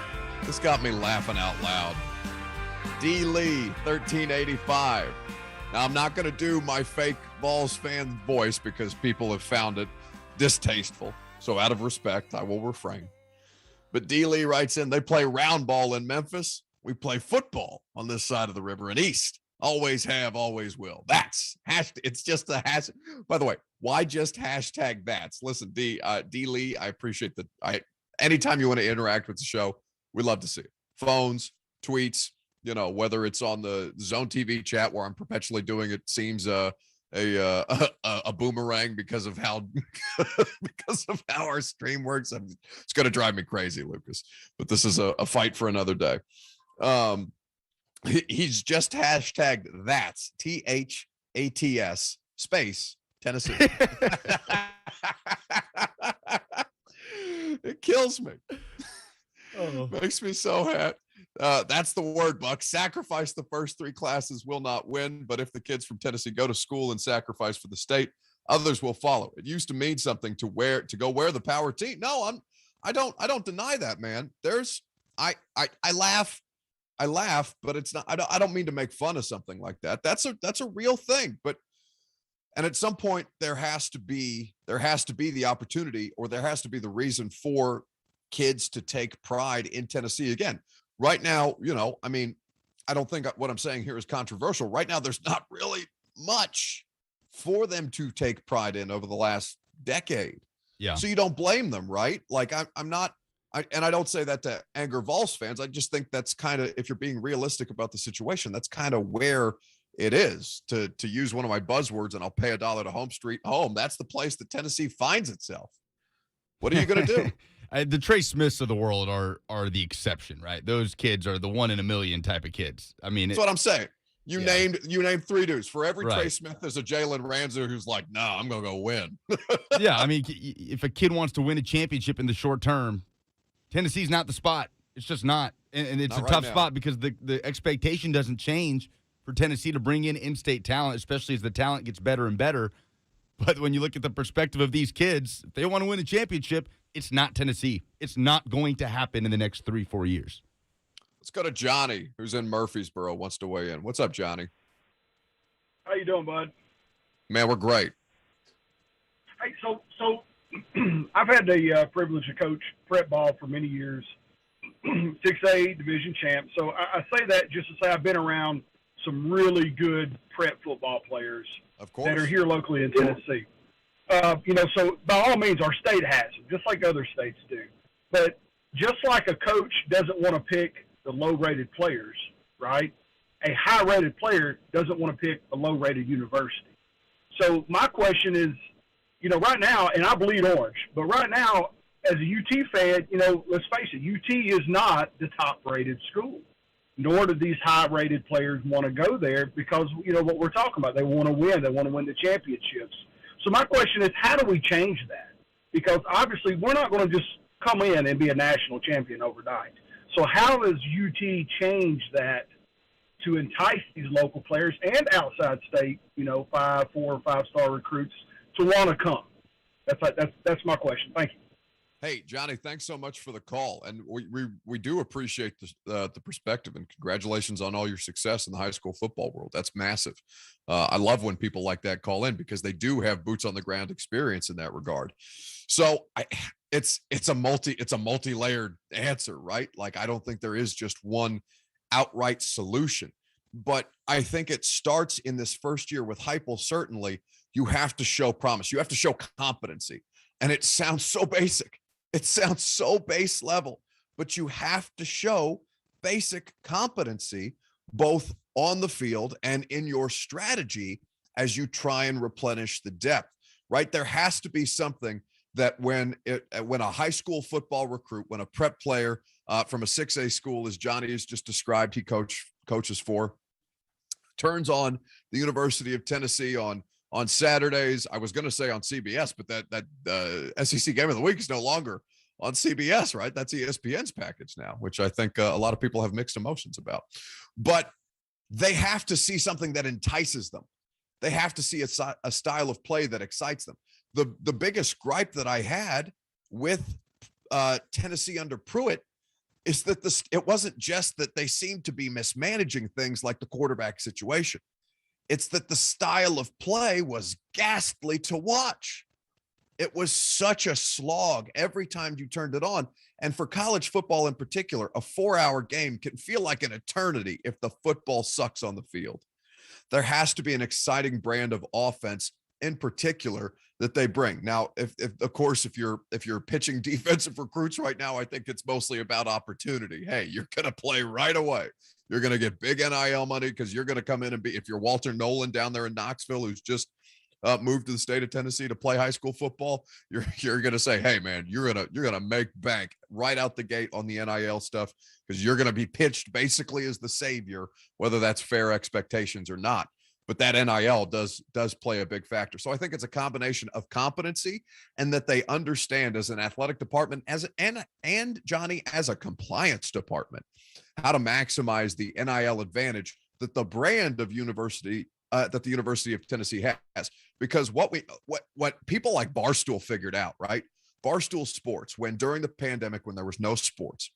This got me laughing out loud. D. Lee, 1385. Now, I'm not going to do my fake Vols fan voice because people have found it distasteful. So out of respect, I will refrain. But D. Lee writes in, they play round ball in Memphis. We play football on this side of the river in East. Always have, always will. That's it's just a hash. By the way, why just hashtag that's? Listen, D. Lee, I appreciate that. Anytime you want to interact with the show, we love to see it. Phones, tweets, whether it's on the Zone TV chat where I'm perpetually doing it seems a boomerang because of how our stream works. It's going to drive me crazy, Lucas. But this is a fight for another day. He's just hashtagged that's THATS space Tennessee. It kills me. Makes me so happy. That's the word, Buck. Sacrifice the first three classes will not win, but if the kids from Tennessee go to school and sacrifice for the state, others will follow. It used to mean something to go wear the power team. No, I don't deny that, man. I laugh, but it's not. I don't mean to make fun of something like that. That's a real thing. And at some point there has to be the opportunity, or there has to be the reason for kids to take pride in Tennessee again. Right now, I don't think what I'm saying here is controversial. Right now, there's not really much for them to take pride in over the last decade. Yeah. So you don't blame them, right? Like I'm not. And I don't say that to anger Vols fans. I just think that's kind of, if you're being realistic about the situation, that's kind of where it is. To use one of my buzzwords, and I'll pay $1 to Home Street home. That's the place that Tennessee finds itself. What are you going to do? The Trey Smiths of the world are the exception, right? Those kids are the 1 in a million type of kids. I mean, that's what I'm saying. You named 3 dudes. For every Trey Smith, there's a Jalen Ramsey who's like, no, I'm going to go win. Yeah, I mean, if a kid wants to win a championship in the short term, Tennessee's not the spot. It's just not. And it's a tough spot because the expectation doesn't change for Tennessee to bring in-state talent, especially as the talent gets better and better. But when you look at the perspective of these kids, if they want to win a championship, it's not Tennessee. It's not going to happen in the next 3-4 years. Let's go to Johnny, who's in Murfreesboro, wants to weigh in. What's up, Johnny? How you doing, bud? Man, we're great. Hey, so I've had the privilege to coach prep ball for many years, 6A division champ. So I say that just to say I've been around some really good prep football players that are here locally in Tennessee. So by all means, our state has them, just like other states do. But just like a coach doesn't want to pick the low-rated players, right? A high-rated player doesn't want to pick a low-rated university. So my question is, right now, and I bleed orange, but right now, as a UT fan, let's face it, UT is not the top-rated school. Nor do these high-rated players want to go there because, what we're talking about. They want to win. They want to win the championships. So my question is, how do we change that? Because obviously we're not going to just come in and be a national champion overnight. So how does UT change that to entice these local players and outside state, 4 or 5-star recruits to want to come? That's my question. Thank you. Hey, Johnny, thanks so much for the call. And we do appreciate the perspective, and congratulations on all your success in the high school football world. That's massive. I love when people like that call in because they do have boots on the ground experience in that regard. So it's a multi-layered answer, right? Like, I don't think there is just one outright solution, but I think it starts in this first year with Heupel. Certainly, you have to show promise. You have to show competency. And it sounds so basic. It sounds so base level, but you have to show basic competency both on the field and in your strategy as you try and replenish the depth, right? There has to be something that when a high school football recruit, when a prep player from a 6A school, as Johnny has just described, he coaches for, turns on the University of Tennessee on Saturdays. I was going to say on CBS, but that SEC game of the week is no longer on CBS, right? That's ESPN's package now, which I think a lot of people have mixed emotions about. But they have to see something that entices them. They have to see a style of play that excites them. The biggest gripe that I had with Tennessee under Pruitt is that it wasn't just that they seemed to be mismanaging things like the quarterback situation. It's that the style of play was ghastly to watch. It was such a slog every time you turned it on. And for college football in particular, a 4-hour game can feel like an eternity if the football sucks on the field. There has to be an exciting brand of offense in particular that they bring. Now, if of course, if you're pitching defensive recruits right now, I think it's mostly about opportunity. Hey, you're going to play right away. You're going to get big NIL money because you're going to come in and if you're Walter Nolan down there in Knoxville, who's just moved to the state of Tennessee to play high school football, you're going to say, hey man, you're going to make bank right out the gate on the NIL stuff because you're going to be pitched basically as the savior, whether that's fair expectations or not. But that NIL does play a big factor. So I think it's a combination of competency and that they understand as an athletic department and Johnny, as a compliance department, how to maximize the NIL advantage that the brand of university that the University of Tennessee has. Because what people like Barstool figured out, right? Barstool Sports, when during the pandemic, when there was no sports,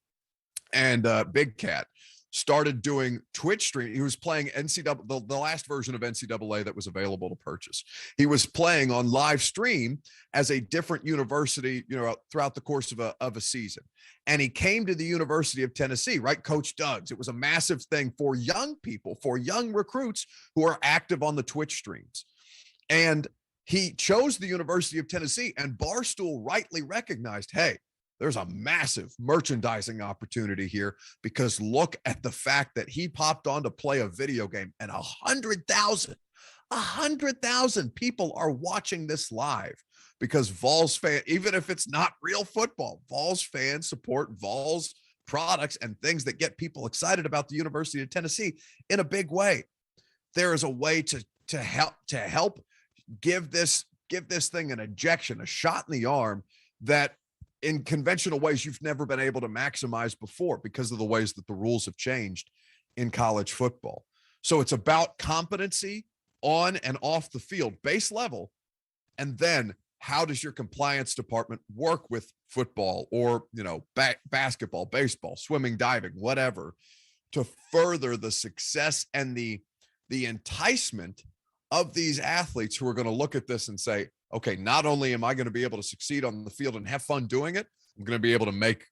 and Big Cat started doing Twitch stream. He was playing NCAA, the last version of NCAA that was available to purchase. He was playing on live stream as a different university, throughout the course of a season. And he came to the University of Tennessee, right? Coach Doug's. It was a massive thing for young people, for young recruits who are active on the Twitch streams. And he chose the University of Tennessee, and Barstool rightly recognized, hey, there's a massive merchandising opportunity here, because look at the fact that he popped on to play a video game and 100,000 people are watching this live because Vols fan, even if it's not real football, Vols fans support Vols products and things that get people excited about the University of Tennessee in a big way. There is a way to help give this thing an injection, a shot in the arm that in conventional ways you've never been able to maximize before because of the ways that the rules have changed in college football. So it's about competency on and off the field, base level. And then how does your compliance department work with football or, basketball, baseball, swimming, diving, whatever, to further the success and the enticement of these athletes who are going to look at this and say, okay, not only am I going to be able to succeed on the field and have fun doing it, I'm going to be able to make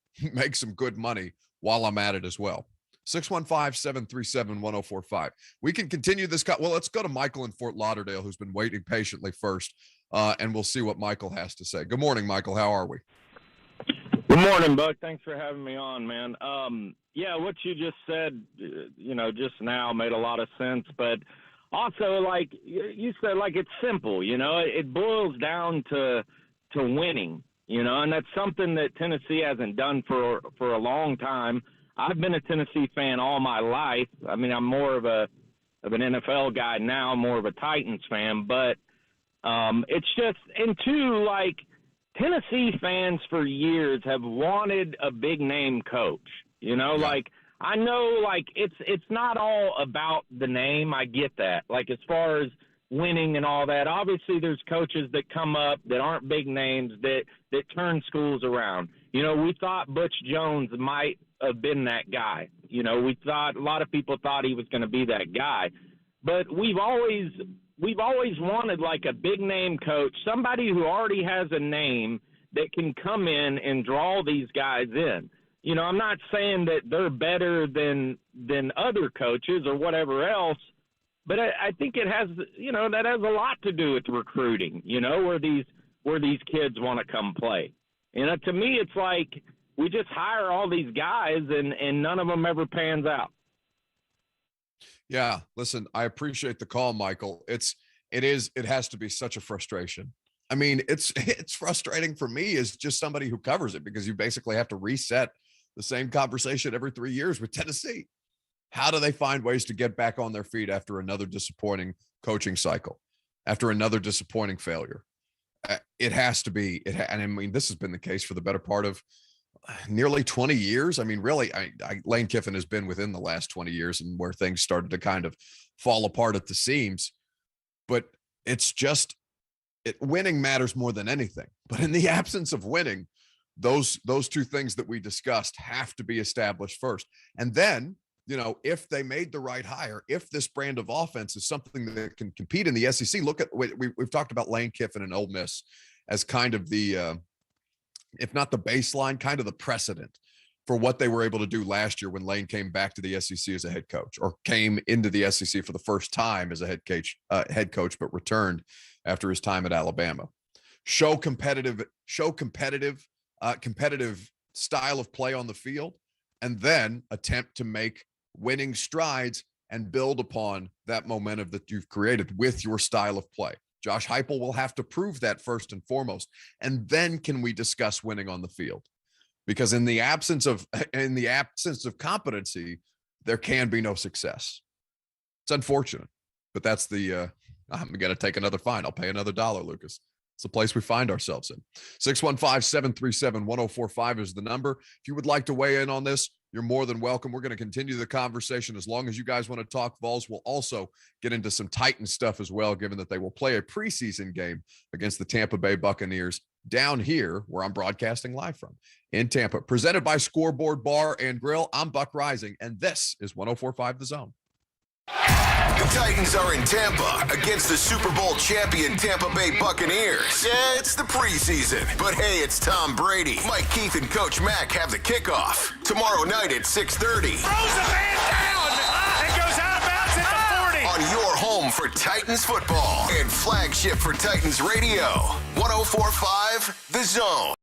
some good money while I'm at it as well. 615-737-1045. We can continue this. Well, let's go to Michael in Fort Lauderdale, who's been waiting patiently first, and we'll see what Michael has to say. Good morning, Michael. How are we? Good morning, Buck. Thanks for having me on, man. Yeah, what you just said, just now made a lot of sense, but also, like you said, like it's simple, it boils down to winning, and that's something that Tennessee hasn't done for a long time. I've been a Tennessee fan all my life. I mean, I'm more of an NFL guy now, more of a Titans fan, but it's just, and two, like Tennessee fans for years have wanted a big name coach, like I know, like, it's not all about the name. I get that. Like, as far as winning and all that, obviously there's coaches that come up that aren't big names that turn schools around. We thought Butch Jones might have been that guy. A lot of people thought he was going to be that guy. But we've always wanted, like, a big name coach, somebody who already has a name that can come in and draw these guys in. I'm not saying that they're better than other coaches or whatever else, but I think it has, that has a lot to do with recruiting, where these kids want to come play. To me, it's like we just hire all these guys and none of them ever pans out. Yeah, listen, I appreciate the call, Michael. It has to be such a frustration. I mean, it's frustrating for me as just somebody who covers it, because you basically have to reset the same conversation every 3 years with Tennessee. How do they find ways to get back on their feet after another disappointing coaching cycle, after another disappointing failure? It has to be, and I mean, this has been the case for the better part of nearly 20 years. I mean, really, Lane Kiffin has been within the last 20 years and where things started to kind of fall apart at the seams. But it's just, winning matters more than anything. But in the absence of winning, those two things that we discussed have to be established first. And then, if they made the right hire, if this brand of offense is something that can compete in the SEC, look at we've talked about Lane Kiffin and Ole Miss as kind of the if not the baseline, kind of the precedent for what they were able to do last year when Lane came back to the SEC as a head coach, or came into the SEC for the first time as a head coach, but returned after his time at Alabama. Show competitive style of play on the field, and then attempt to make winning strides and build upon that momentum that you've created with your style of play. Josh Heupel will have to prove that first and foremost, and then can we discuss winning on the field? Because in the absence of competency, there can be no success. It's unfortunate, but that's I'm going to take another fine. I'll pay another $1, Lucas. It's the place we find ourselves in. 615-737-1045 is the number. If you would like to weigh in on this, you're more than welcome. We're going to continue the conversation as long as you guys want to talk Vols. We'll also get into some Titans stuff as well, given that they will play a preseason game against the Tampa Bay Buccaneers down here where I'm broadcasting live from in Tampa. Presented by Scoreboard Bar and Grill. I'm Buck Reising, and this is 104.5 The Zone. The Titans are in Tampa against the Super Bowl champion Tampa Bay Buccaneers. Yeah, it's the preseason, but hey, it's Tom Brady. Mike Keith and Coach Mack have the kickoff tomorrow night at 6:30. Throws a man down and goes out of bounds at the 40. On your home for Titans football and flagship for Titans radio, 104.5 The Zone.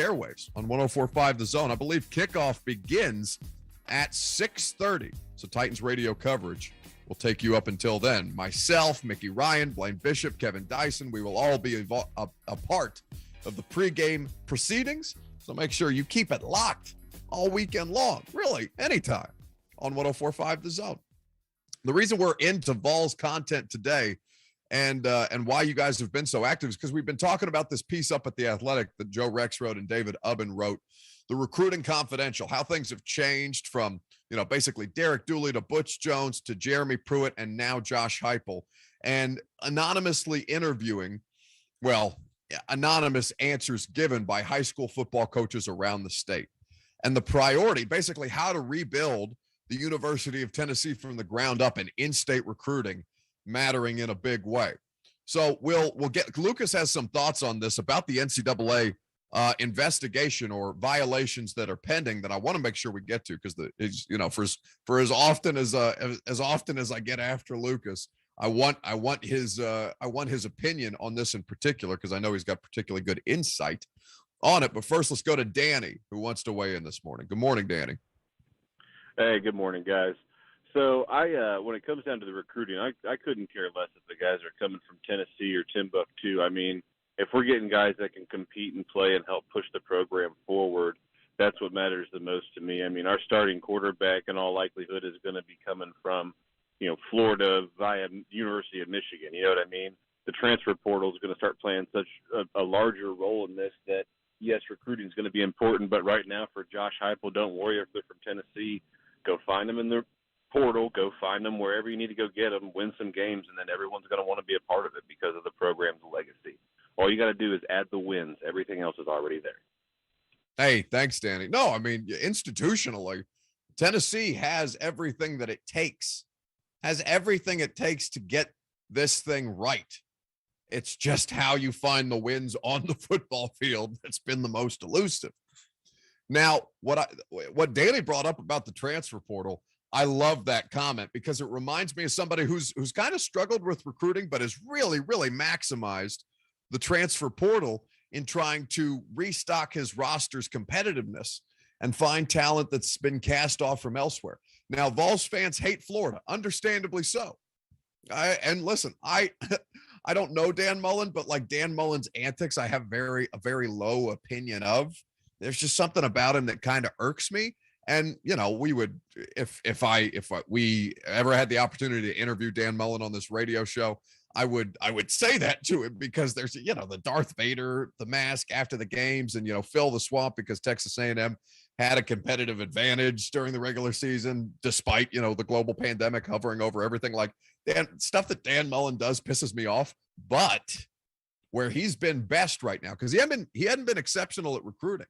airwaves on 104.5 The Zone. I believe kickoff begins at 6:30. So Titans radio coverage will take you up until then. Myself, Mickey Ryan, Blaine Bishop, Kevin Dyson, we will all be a part of the pregame proceedings. So make sure you keep it locked all weekend long, really, anytime on 104.5 The Zone. The reason we're into Vols content today and why you guys have been so active is because we've been talking about this piece up at The Athletic that Joe Rex wrote and David Ubben wrote, the Recruiting Confidential, how things have changed from, basically Derek Dooley to Butch Jones to Jeremy Pruitt and now Josh Heupel, and anonymously interviewing, anonymous answers given by high school football coaches around the state. And the priority, basically how to rebuild the University of Tennessee from the ground up and in-state recruiting mattering in a big way. So we'll get, Lucas has some thoughts on this about the NCAA investigation or violations that are pending that I want to make sure we get to, because for as often as I get after Lucas, I want his opinion on this in particular, because I know he's got particularly good insight on it. But first, let's go to Danny, who wants to weigh in this morning. Good morning, Danny. Hey, good morning, guys. So when it comes down to the recruiting, I couldn't care less if the guys are coming from Tennessee or Timbuktu. I mean, if we're getting guys that can compete and play and help push the program forward, that's what matters the most to me. I mean, our starting quarterback in all likelihood is going to be coming from, Florida via University of Michigan. You know what I mean? The transfer portal is going to start playing such a larger role in this that, yes, recruiting is going to be important, but right now for Josh Heupel, don't worry if they're from Tennessee. Go find them in the portal, go find them wherever you need to go get them, win some games, and then everyone's going to want to be a part of it because of the program's legacy. All you got to do is add the wins. Everything else is already there. Hey, thanks, Danny. No, I mean, institutionally, Tennessee has everything that it takes, to get this thing right. It's just how you find the wins on the football field that's been the most elusive. Now, what Danny brought up about the transfer portal, I love that comment because it reminds me of somebody who's kind of struggled with recruiting, but has really, really maximized the transfer portal in trying to restock his roster's competitiveness and find talent that's been cast off from elsewhere. Now, Vols fans hate Florida, understandably so. And listen, I don't know Dan Mullen, but like Dan Mullen's antics, I have a very low opinion of. There's just something about him that kind of irks me. And, we would, if we ever had the opportunity to interview Dan Mullen on this radio show, I would say that to him because there's, the Darth Vader, the mask after the games and, fill the swamp because Texas A&M had a competitive advantage during the regular season, despite, the global pandemic hovering over everything. Like stuff that Dan Mullen does pisses me off, but where he's been best right now, because he hadn't been exceptional at recruiting.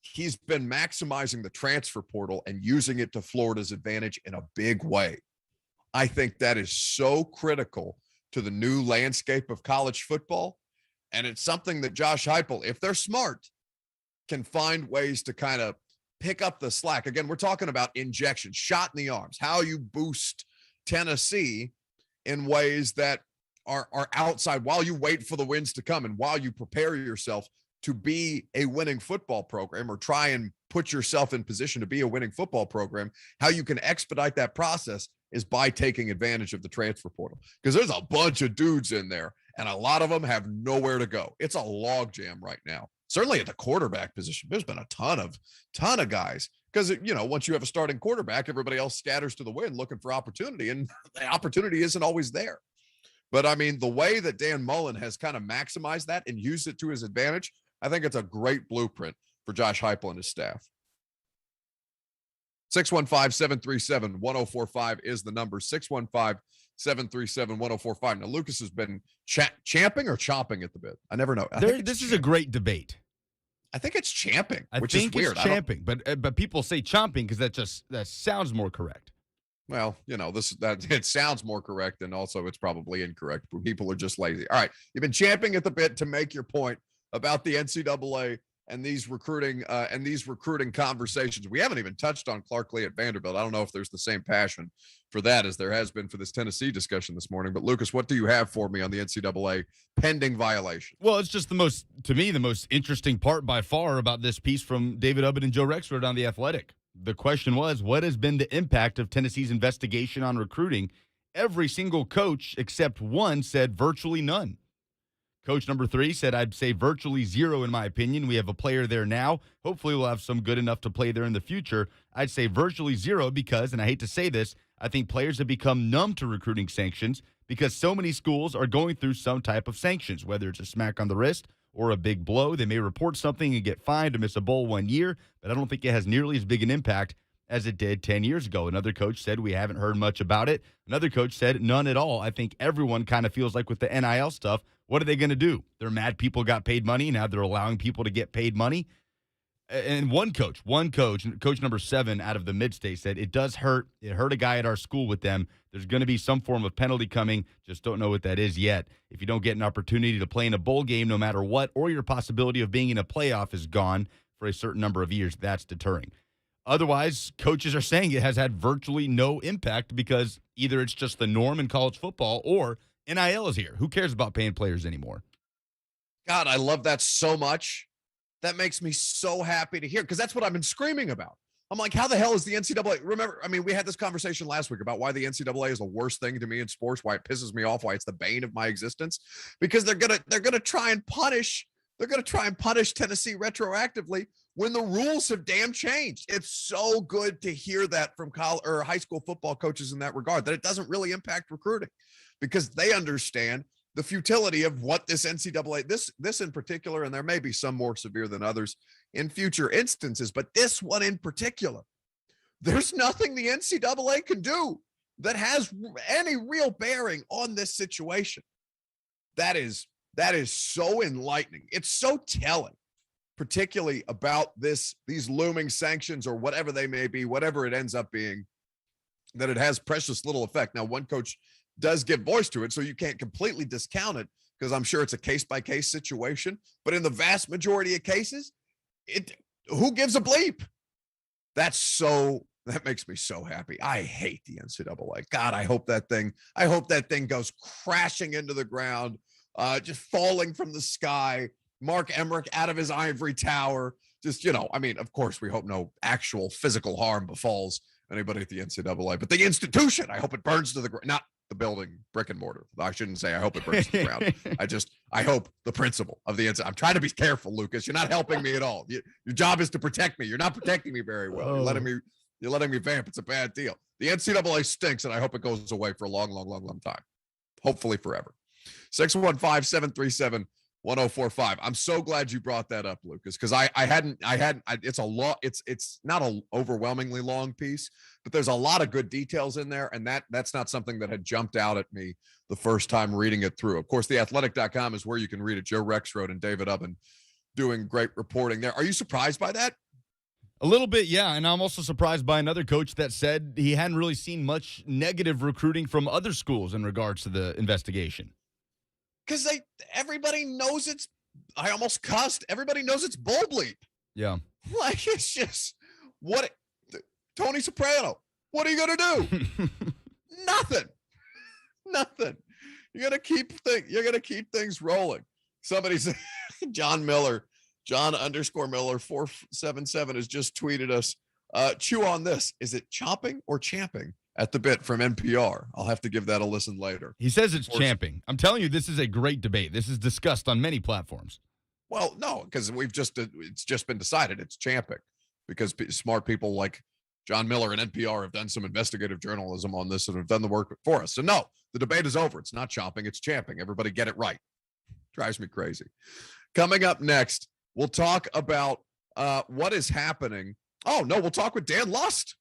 He's been maximizing the transfer portal and using it to Florida's advantage in a big way. I think that is so critical to the new landscape of college football. And it's something that Josh Heupel, if they're smart, can find ways to kind of pick up the slack. Again, we're talking about injection, shot in the arms, how you boost Tennessee in ways that are outside while you wait for the wins to come and while you prepare yourself to be a winning football program or try and put yourself in position to be a winning football program. How you can expedite that process is by taking advantage of the transfer portal, because there's a bunch of dudes in there and a lot of them have nowhere to go. It's a logjam right now. Certainly at the quarterback position, there's been a ton of guys because, once you have a starting quarterback, everybody else scatters to the wind looking for opportunity, and the opportunity isn't always there. But I mean, the way that Dan Mullen has kind of maximized that and used it to his advantage, I think it's a great blueprint for Josh Heupel and his staff. 615-737-1045 is the number. 615-737-1045. Now, Lucas has been champing or chopping at the bit. I never know. This is a great debate. I think it's champing, which is weird. It's champing, but people say chomping because that sounds more correct. Well, it sounds more correct, and also it's probably incorrect. People are just lazy. All right, you've been champing at the bit to make your point about the NCAA and these recruiting conversations. We haven't even touched on Clark Lee at Vanderbilt. I don't know if there's the same passion for that as there has been for this Tennessee discussion this morning. But Lucas, what do you have for me on the NCAA pending violation? Well, it's just the most interesting part by far about this piece from David Ubbett and Joe Rexrode on The Athletic. The question was, what has been the impact of Tennessee's investigation on recruiting? Every single coach except one said virtually none. Coach number 3 said, I'd say virtually zero in my opinion. We have a player there now. Hopefully we'll have some good enough to play there in the future. I'd say virtually zero because, and I hate to say this, I think players have become numb to recruiting sanctions because so many schools are going through some type of sanctions, whether it's a smack on the wrist or a big blow. They may report something and get fined or miss a bowl 1 year, but I don't think it has nearly as big an impact as it did 10 years ago. Another coach said we haven't heard much about it. Another coach said none at all. I think everyone kind of feels like with the NIL stuff, what are they going to do? They're mad people got paid money. Now they're allowing people to get paid money. And one coach, coach number 7 out of the mid-state said it does hurt. It hurt a guy at our school with them. There's going to be some form of penalty coming. Just don't know what that is yet. If you don't get an opportunity to play in a bowl game no matter what, or your possibility of being in a playoff is gone for a certain number of years, that's deterring. Otherwise, coaches are saying it has had virtually no impact because either it's just the norm in college football or NIL is here. Who cares about paying players anymore? God, I love that so much. That makes me so happy to hear because that's what I've been screaming about. I'm like, how the hell is the NCAA? Remember, I mean, we had this conversation last week about why the NCAA is the worst thing to me in sports, why it pisses me off, why it's the bane of my existence, because they're gonna try and punish Tennessee retroactively when the rules have damn changed. It's so good to hear that from college or high school football coaches in that regard, that it doesn't really impact recruiting because they understand the futility of what this NCAA, this in particular, and there may be some more severe than others in future instances, but this one in particular, there's nothing the NCAA can do that has any real bearing on this situation. That is so enlightening. It's so telling, particularly about these looming sanctions or whatever they may be, whatever it ends up being, that it has precious little effect. Now, one coach does give voice to it, so you can't completely discount it because I'm sure it's a case-by-case situation. But in the vast majority of cases, who gives a bleep? That makes me so happy. I hate the NCAA. God, I hope that thing goes crashing into the ground, just falling from the sky. Mark Emmert out of his ivory tower. Just, I mean, of course, we hope no actual physical harm befalls anybody at the NCAA, but the institution, I hope it burns to the ground. Not the building, brick and mortar. I shouldn't say I hope it burns to the ground. I hope the principle of the NCAA. I'm trying to be careful, Lucas. You're not helping me at all. Your job is to protect me. You're not protecting me very well. You're letting me vamp. It's a bad deal. The NCAA stinks, and I hope it goes away for a long, long, long, long time. Hopefully forever. 615-737-1045. I'm so glad you brought that up, Lucas, because I hadn't, it's a lot. It's not an overwhelmingly long piece, but there's a lot of good details in there. And that's not something that had jumped out at me the first time reading it through. Of course, theathletic.com is where you can read it. Joe Rexrode and David Ubbett doing great reporting there. Are you surprised by that? A little bit, yeah. And I'm also surprised by another coach that said he hadn't really seen much negative recruiting from other schools in regards to the investigation. Because everybody knows I almost cussed. Everybody knows it's bull bleep. Yeah. Like, it's just, Tony Soprano, what are you going to do? Nothing. You're going to keep things rolling. Somebody said, John _Miller 477 has just tweeted us, chew on this. Is it chopping or champing at the bit from NPR? I'll have to give that a listen later. He says it's champing. I'm telling you, this is a great debate. This is discussed on many platforms. Well, no, because it's just been decided it's champing because smart people like John Miller and NPR have done some investigative journalism on this and have done the work for us. So no, the debate is over. It's not chomping, it's champing. Everybody get it right. Drives me crazy. Coming up next, we'll talk about what is happening. Oh, no, we'll talk with Dan Lust.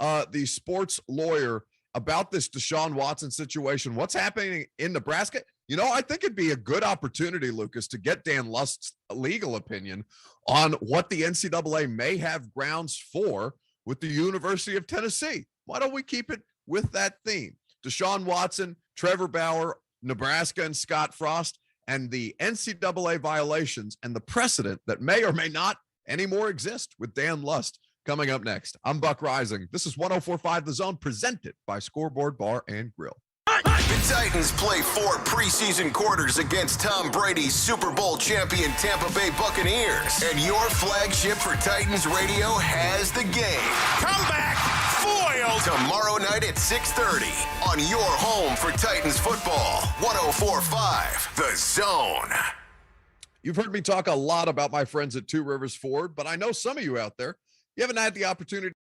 The sports lawyer, about this Deshaun Watson situation. What's happening in Nebraska? I think it'd be a good opportunity, Lucas, to get Dan Lust's legal opinion on what the NCAA may have grounds for with the University of Tennessee. Why don't we keep it with that theme? Deshaun Watson, Trevor Bauer, Nebraska, and Scott Frost, and the NCAA violations and the precedent that may or may not anymore exist with Dan Lust coming up next. I'm Buck Reising. This is 104.5 The Zone, presented by Scoreboard Bar and Grill. The Titans play 4 preseason quarters against Tom Brady's Super Bowl champion Tampa Bay Buccaneers. And your flagship for Titans radio has the game. Comeback foiled. Tomorrow night at 6:30 on your home for Titans football. 104.5 The Zone. You've heard me talk a lot about my friends at Two Rivers Ford, but I know some of you out there, you haven't had the opportunity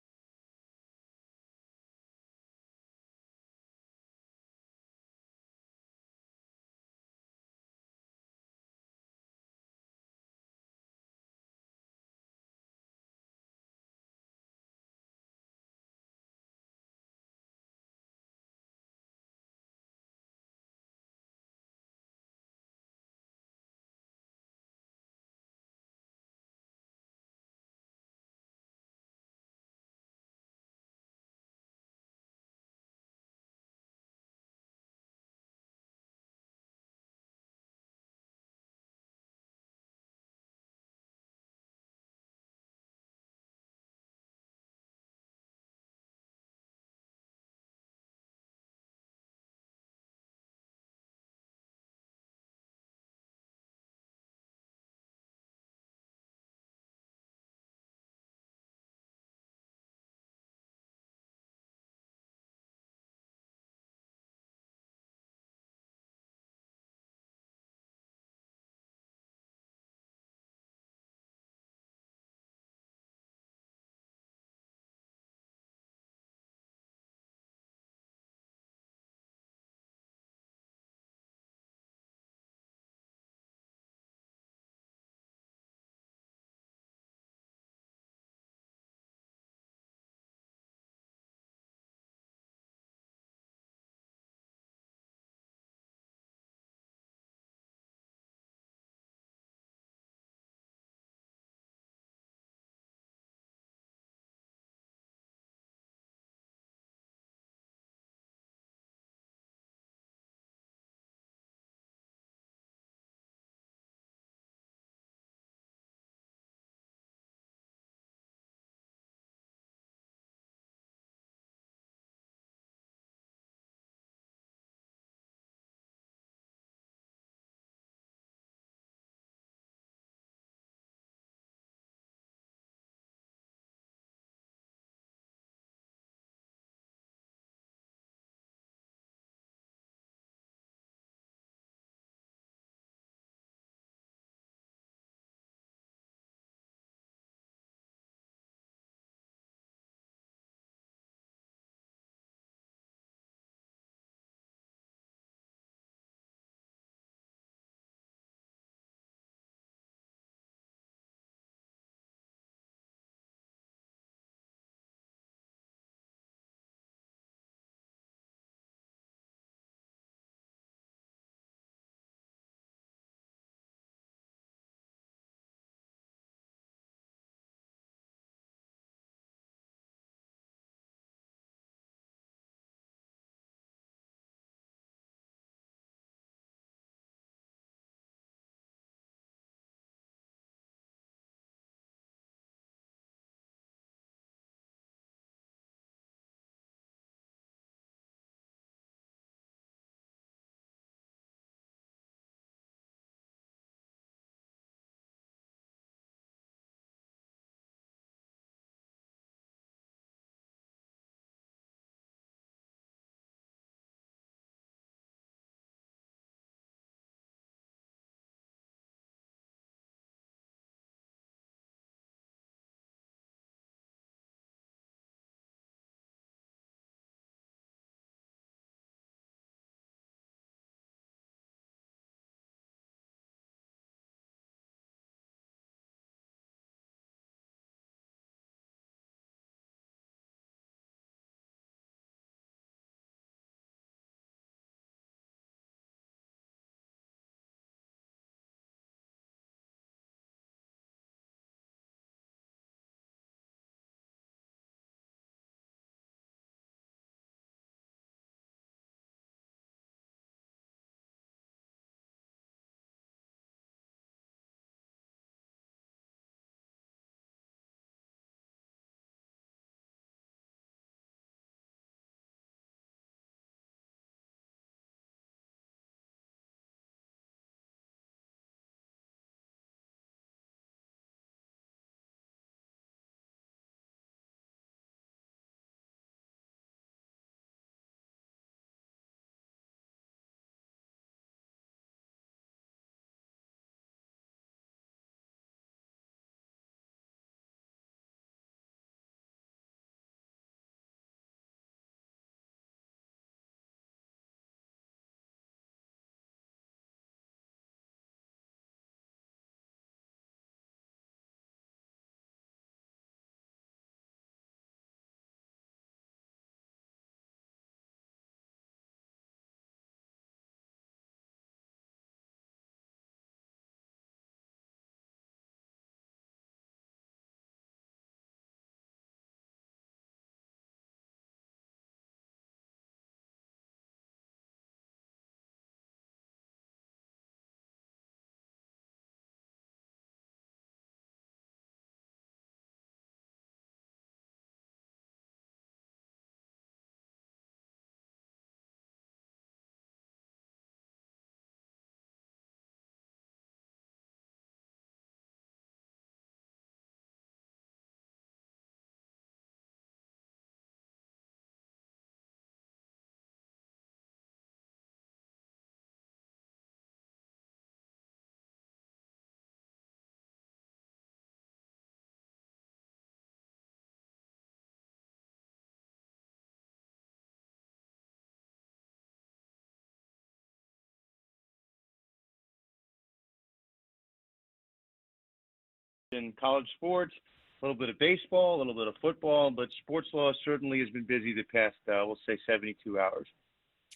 in college sports, a little bit of baseball, a little bit of football, but sports law certainly has been busy the past, we'll say 72 hours.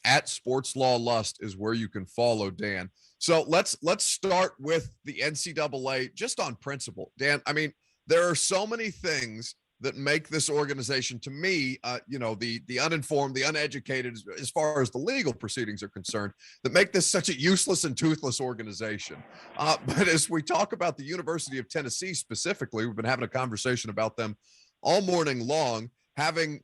At Sports Law Lust is where you can follow Dan. So let's start with the NCAA just on principle. Dan, I mean, there are so many things that make this organization, to me, the uninformed, the uneducated, as far as the legal proceedings are concerned, that make this such a useless and toothless organization. But as we talk about the University of Tennessee specifically, we've been having a conversation about them all morning long, having,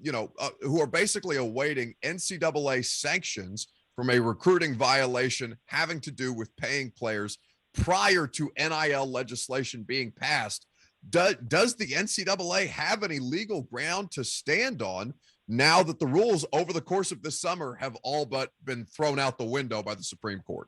who are basically awaiting NCAA sanctions from a recruiting violation having to do with paying players prior to NIL legislation being passed. Does the NCAA have any legal ground to stand on now that the rules over the course of this summer have all but been thrown out the window by the Supreme Court?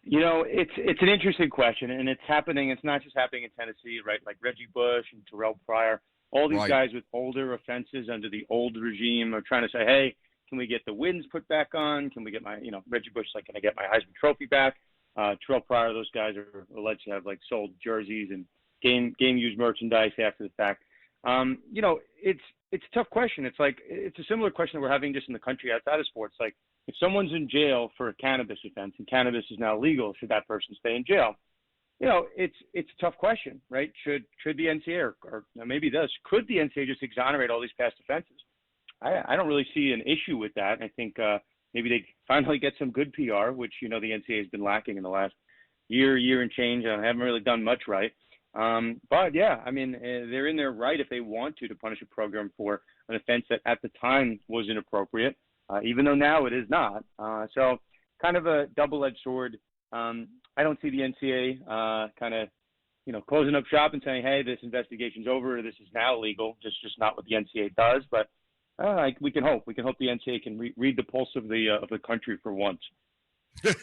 It's an interesting question, and it's happening. It's not just happening in Tennessee, right? Like Reggie Bush and Terrell Pryor, all these guys with older offenses under the old regime are trying to say, hey, can we get the wins put back on? Can we get my, Reggie Bush's like, can I get my Heisman Trophy back? Terrell Pryor, those guys are alleged to have like sold jerseys and game used merchandise after the fact. It's a tough question. It's a similar question that we're having just in the country outside of sports. Like, if someone's in jail for a cannabis offense and cannabis is now legal, should that person stay in jail? It's a tough question, right? Should the NCAA or maybe it does? Could the NCAA just exonerate all these past offenses? I don't really see an issue with that. I think maybe they finally get some good PR, which the NCAA has been lacking in the last year and change. I haven't really done much right. But yeah, I mean, they're in their right if they want to punish a program for an offense that at the time was inappropriate, even though now it is not. So kind of a double-edged sword. I don't see the NCAA closing up shop and saying, hey, this investigation's over, this is now legal. Just not what the NCAA does. But we can hope. We can hope the NCAA can read the pulse of the country for once.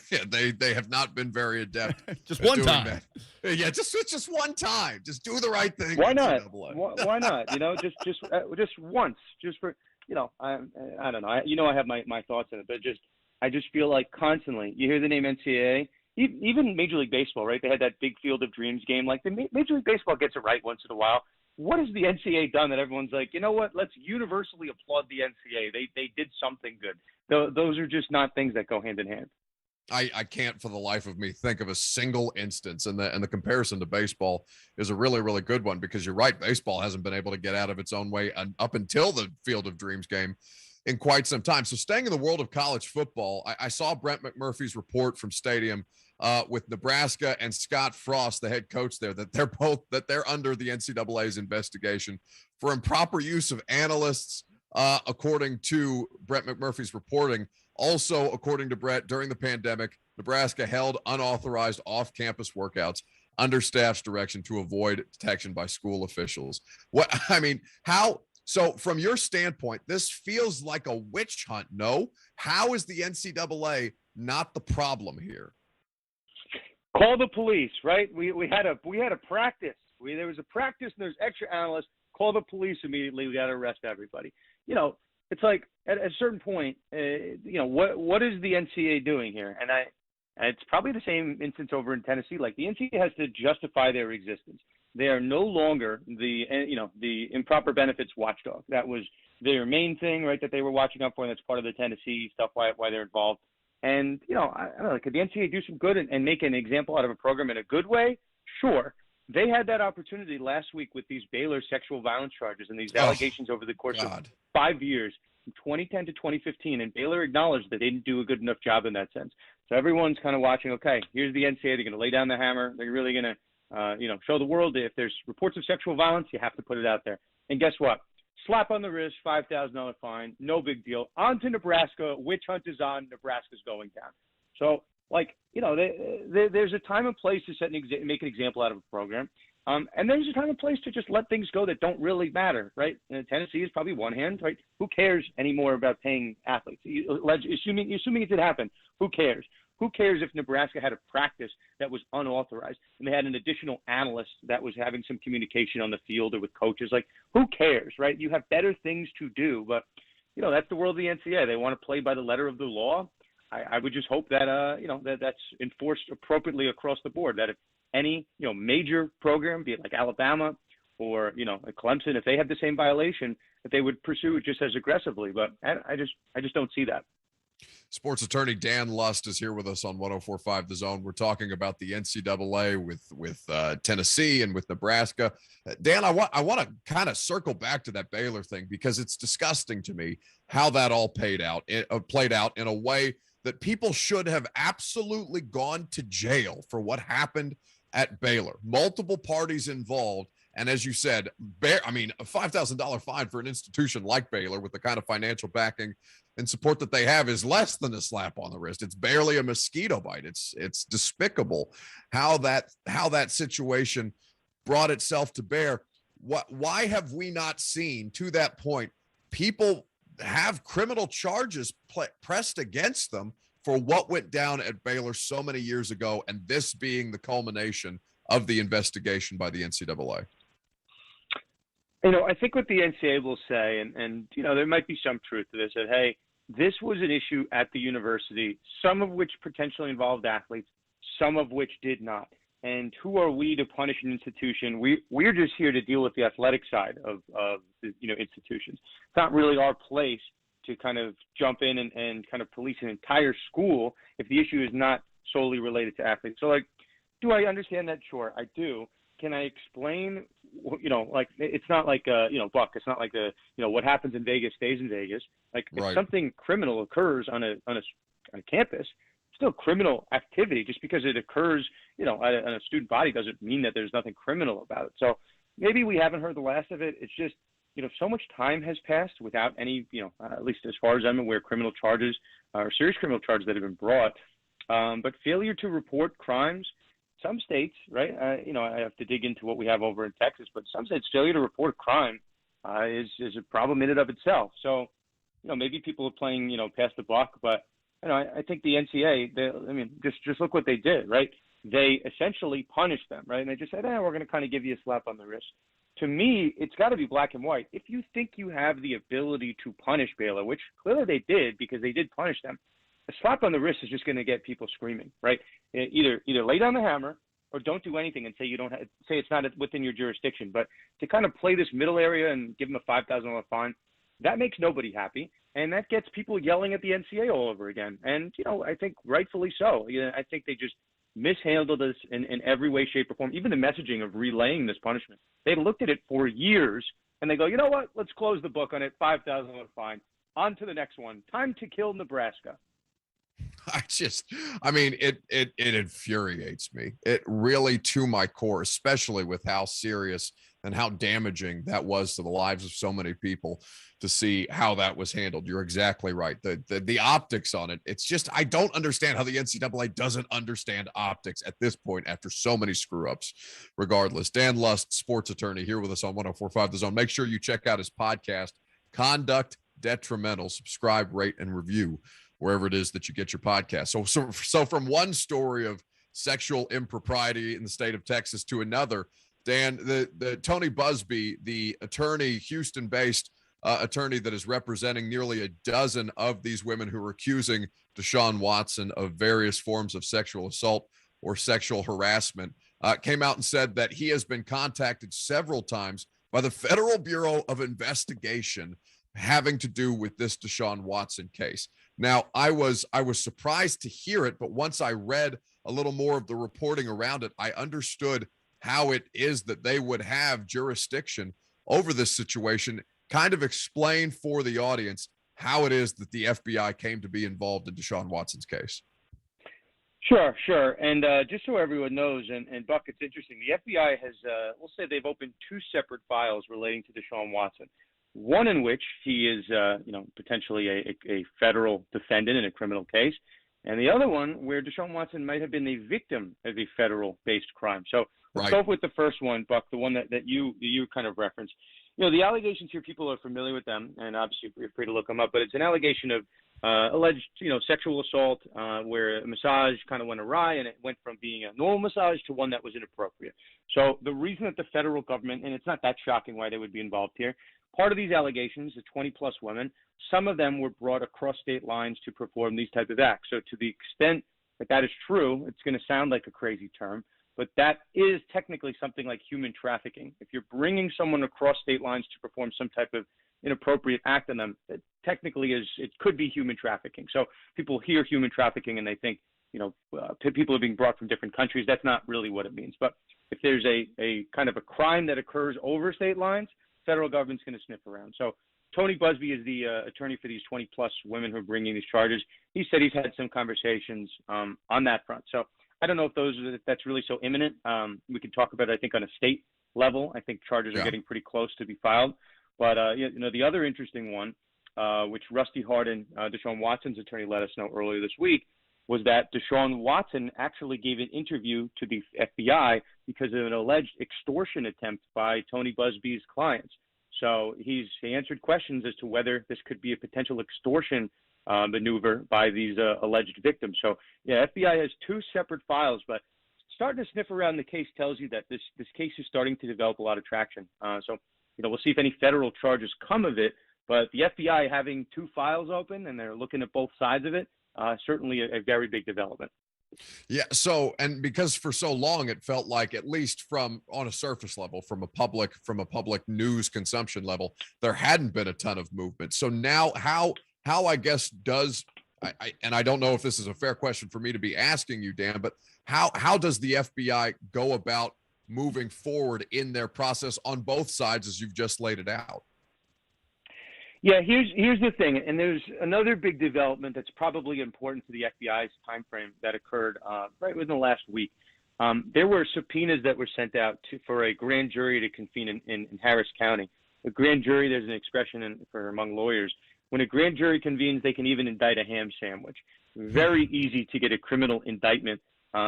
Yeah, they have not been very adept. Just one time. That. Yeah, just one time. Just do the right thing. Why not? Why not? Just once. Just for I don't know. I have my thoughts on it, but I just feel like constantly you hear the name NCAA, even Major League Baseball, right? They had that big Field of Dreams game. Like the Major League Baseball gets it right once in a while. What has the NCAA done that everyone's like, you know what? Let's universally applaud the NCAA. They did something good. Those are just not things that go hand in hand. I can't for the life of me think of a single instance, and the comparison to baseball is a really, really good one, because you're right, baseball hasn't been able to get out of its own way up until the Field of Dreams game in quite some time. So staying in the world of college football, I saw Brent McMurphy's report from Stadium with Nebraska and Scott Frost, the head coach there, that they're under the NCAA's investigation for improper use of analysts, according to Brent McMurphy's reporting. Also, according to Brett, during the pandemic, Nebraska held unauthorized off-campus workouts under staff's direction to avoid detection by school officials. So from your standpoint, this feels like a witch hunt, no? How is the NCAA not the problem here? Call the police, right? We had a practice. There was a practice and there's extra analysts. Call the police immediately. We got to arrest everybody. It's like at a certain point, what is the NCAA doing here? And it's probably the same instance over in Tennessee. Like, the NCAA has to justify their existence. They are no longer the improper benefits watchdog. That was their main thing, right? That they were watching out for, and that's part of the Tennessee stuff. Why they're involved. And I don't know. Could the NCAA do some good and make an example out of a program in a good way? Sure. They had that opportunity last week with these Baylor sexual violence charges and these allegations over the course of 5 years, from 2010 to 2015, and Baylor acknowledged that they didn't do a good enough job in that sense. So everyone's kind of watching, okay, here's the NCAA. They're going to lay down the hammer. They're really going to, show the world if there's reports of sexual violence, you have to put it out there. And guess what? Slap on the wrist, $5,000 fine, no big deal. On to Nebraska. Witch hunt is on. Nebraska's going down. So, there's a time and place to make an example out of a program. And there's a time and place to just let things go that don't really matter, right? Tennessee is probably one hand, right? Who cares anymore about paying athletes? Assuming it did happen, who cares? Who cares if Nebraska had a practice that was unauthorized and they had an additional analyst that was having some communication on the field or with coaches? Like, who cares, right? You have better things to do. But, that's the world of the NCAA. They want to play by the letter of the law. I would just hope that, that's enforced appropriately across the board, that any, major program, be it like Alabama or, like Clemson, if they have the same violation, that they would pursue it just as aggressively. But I just don't see that. Sports attorney Dan Lust is here with us on 104.5 The Zone. We're talking about the NCAA with Tennessee and with Nebraska. Dan, I want to kind of circle back to that Baylor thing because it's disgusting to me how that all played out in a way that people should have absolutely gone to jail for what happened at Baylor. Multiple parties involved. And as you said, a $5,000 fine for an institution like Baylor with the kind of financial backing and support that they have is less than a slap on the wrist. It's barely a mosquito bite. It's despicable how that situation brought itself to bear. Why have we not seen, to that point, people have criminal charges pressed against them for what went down at Baylor so many years ago, and this being the culmination of the investigation by the NCAA? I think what the NCAA will say, and there might be some truth to this, that, hey, this was an issue at the university, some of which potentially involved athletes, some of which did not. And who are we to punish an institution? We're just here to deal with the athletic side of the institutions. It's not really our place to kind of jump in and kind of police an entire school if the issue is not solely related to athletes. So, do I understand that? Sure, I do. Can I explain, it's not like, Buck, it's not like what happens in Vegas stays in Vegas. If something criminal occurs on a campus, it's still criminal activity. Just because it occurs, on a student body doesn't mean that there's nothing criminal about it. So maybe we haven't heard the last of it. It's just, so much time has passed without any, at least as far as I'm aware, criminal charges or serious criminal charges that have been brought. But failure to report crimes, some states, right? I have to dig into what we have over in Texas, but some states failure to report crime is a problem in and of itself. So, maybe people are playing, pass the buck, but I think the NCAA, just look what they did, right? They essentially punished them, right? And they just said, we're going to kind of give you a slap on the wrist. To me, it's got to be black and white. If you think you have the ability to punish Baylor, which clearly they did because they did punish them, a slap on the wrist is just going to get people screaming, right? Either lay down the hammer or don't do anything and say say it's not within your jurisdiction. But to kind of play this middle area and give them a $5,000 fine, that makes nobody happy, and that gets people yelling at the NCAA all over again. And I think rightfully so. I think they just mishandled this in every way, shape, or form. Even the messaging of relaying this punishment, they looked at it for years and they go, you know what? Let's close the book on it. $5,000 fine. On to the next one. Time to kill Nebraska. It infuriates me. It really, to my core, especially with how serious and how damaging that was to the lives of so many people to see how that was handled. You're exactly right. The optics on it, it's just, I don't understand how the NCAA doesn't understand optics at this point after so many screw ups. Regardless, Dan Lust, sports attorney, here with us on 104.5 The Zone. Make sure you check out his podcast, Conduct Detrimental. Subscribe, rate, and review wherever it is that you get your podcast. So from one story of sexual impropriety in the state of Texas to another, Dan, the Tony Busby, the attorney, Houston-based attorney that is representing nearly a dozen of these women who are accusing Deshaun Watson of various forms of sexual assault or sexual harassment, came out and said that he has been contacted several times by the Federal Bureau of Investigation having to do with this Deshaun Watson case. Now, I was surprised to hear it, but once I read a little more of the reporting around it, I understood how it is that they would have jurisdiction over this situation. Kind of explain for the audience how it is that the FBI came to be involved in Deshaun Watson's case. Sure. And just so everyone knows, and Buck, it's interesting, the FBI has, we'll say they've opened two separate files relating to Deshaun Watson. One in which he is, potentially a federal defendant in a criminal case, and the other one where Deshaun Watson might have been the victim of a federal-based crime. So let's go with the first one, Buck, the one that you kind of referenced. The allegations here, people are familiar with them, and obviously you're free to look them up, but it's an allegation of alleged, sexual assault where a massage kind of went awry, and it went from being a normal massage to one that was inappropriate. So the reason that the federal government, and it's not that shocking why they would be involved here, part of these allegations, the 20-plus women, some of them were brought across state lines to perform these type of acts. So to the extent that is true, it's going to sound like a crazy term, but that is technically something like human trafficking. If you're bringing someone across state lines to perform some type of inappropriate act on them, it technically it could be human trafficking. So people hear human trafficking and they think, people are being brought from different countries. That's not really what it means. But if there's a kind of a crime that occurs over state lines, federal government's going to sniff around. So Tony Busby is the attorney for these 20-plus women who are bringing these charges. He said he's had some conversations on that front. So I don't know if that's really so imminent. We can talk about it, I think, on a state level. I think charges are getting pretty close to be filed. But, the other interesting one, which Rusty Hardin, Deshaun Watson's attorney, let us know earlier this week, was that Deshaun Watson actually gave an interview to the FBI because of an alleged extortion attempt by Tony Busby's clients. So he answered questions as to whether this could be a potential extortion maneuver by these alleged victims. So, FBI has two separate files, but starting to sniff around the case tells you that this case is starting to develop a lot of traction. So, we'll see if any federal charges come of it. But the FBI having two files open and they're looking at both sides of it, certainly a very big development. Yeah. So, and because for so long it felt like, at least on a surface level, from a public news consumption level, there hadn't been a ton of movement. So now, how I guess and I don't know if this is a fair question for me to be asking you, Dan, but how does the FBI go about moving forward in their process on both sides as you've just laid it out? Yeah, here's the thing, and there's another big development that's probably important to the FBI's timeframe that occurred right within the last week. There were subpoenas that were sent out for a grand jury to convene in Harris County. A grand jury, there's an expression for among lawyers. When a grand jury convenes, they can even indict a ham sandwich. Very easy to get a criminal indictment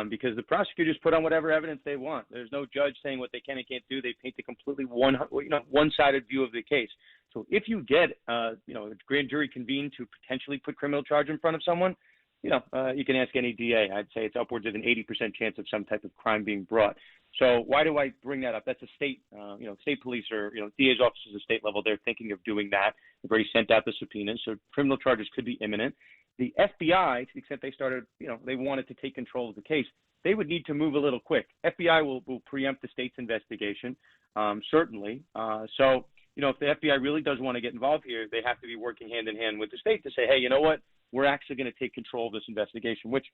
because the prosecutors put on whatever evidence they want. There's no judge saying what they can and can't do. They paint a completely one-sided view of the case. So if you get a grand jury convened to potentially put criminal charge in front of someone, you can ask any DA. I'd say it's upwards of an 80% chance of some type of crime being brought. So why do I bring that up? That's a state, state police or, DA's offices at state level. They're thinking of doing that. They've already sent out the subpoenas. So criminal charges could be imminent. The FBI, to the extent they started, they wanted to take control of the case, they would need to move a little quick. FBI will preempt the state's investigation, certainly. So, if the FBI really does want to get involved here, they have to be working hand in hand with the state to say, hey, you know what? We're actually going to take control of this investigation, which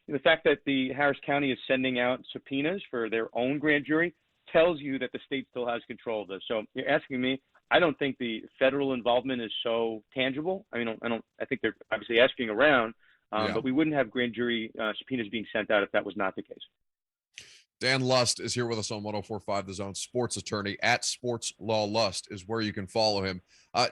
the fact that the Harris County is sending out subpoenas for their own grand jury tells you that the state still has control of this. So you're asking me, I don't think the federal involvement is so tangible. I think they're obviously asking around, but we wouldn't have grand jury subpoenas being sent out if that was not the case. Dan Lust is here with us on 104.5 The Zone. Sports attorney at Sports Law Lust is where you can follow him.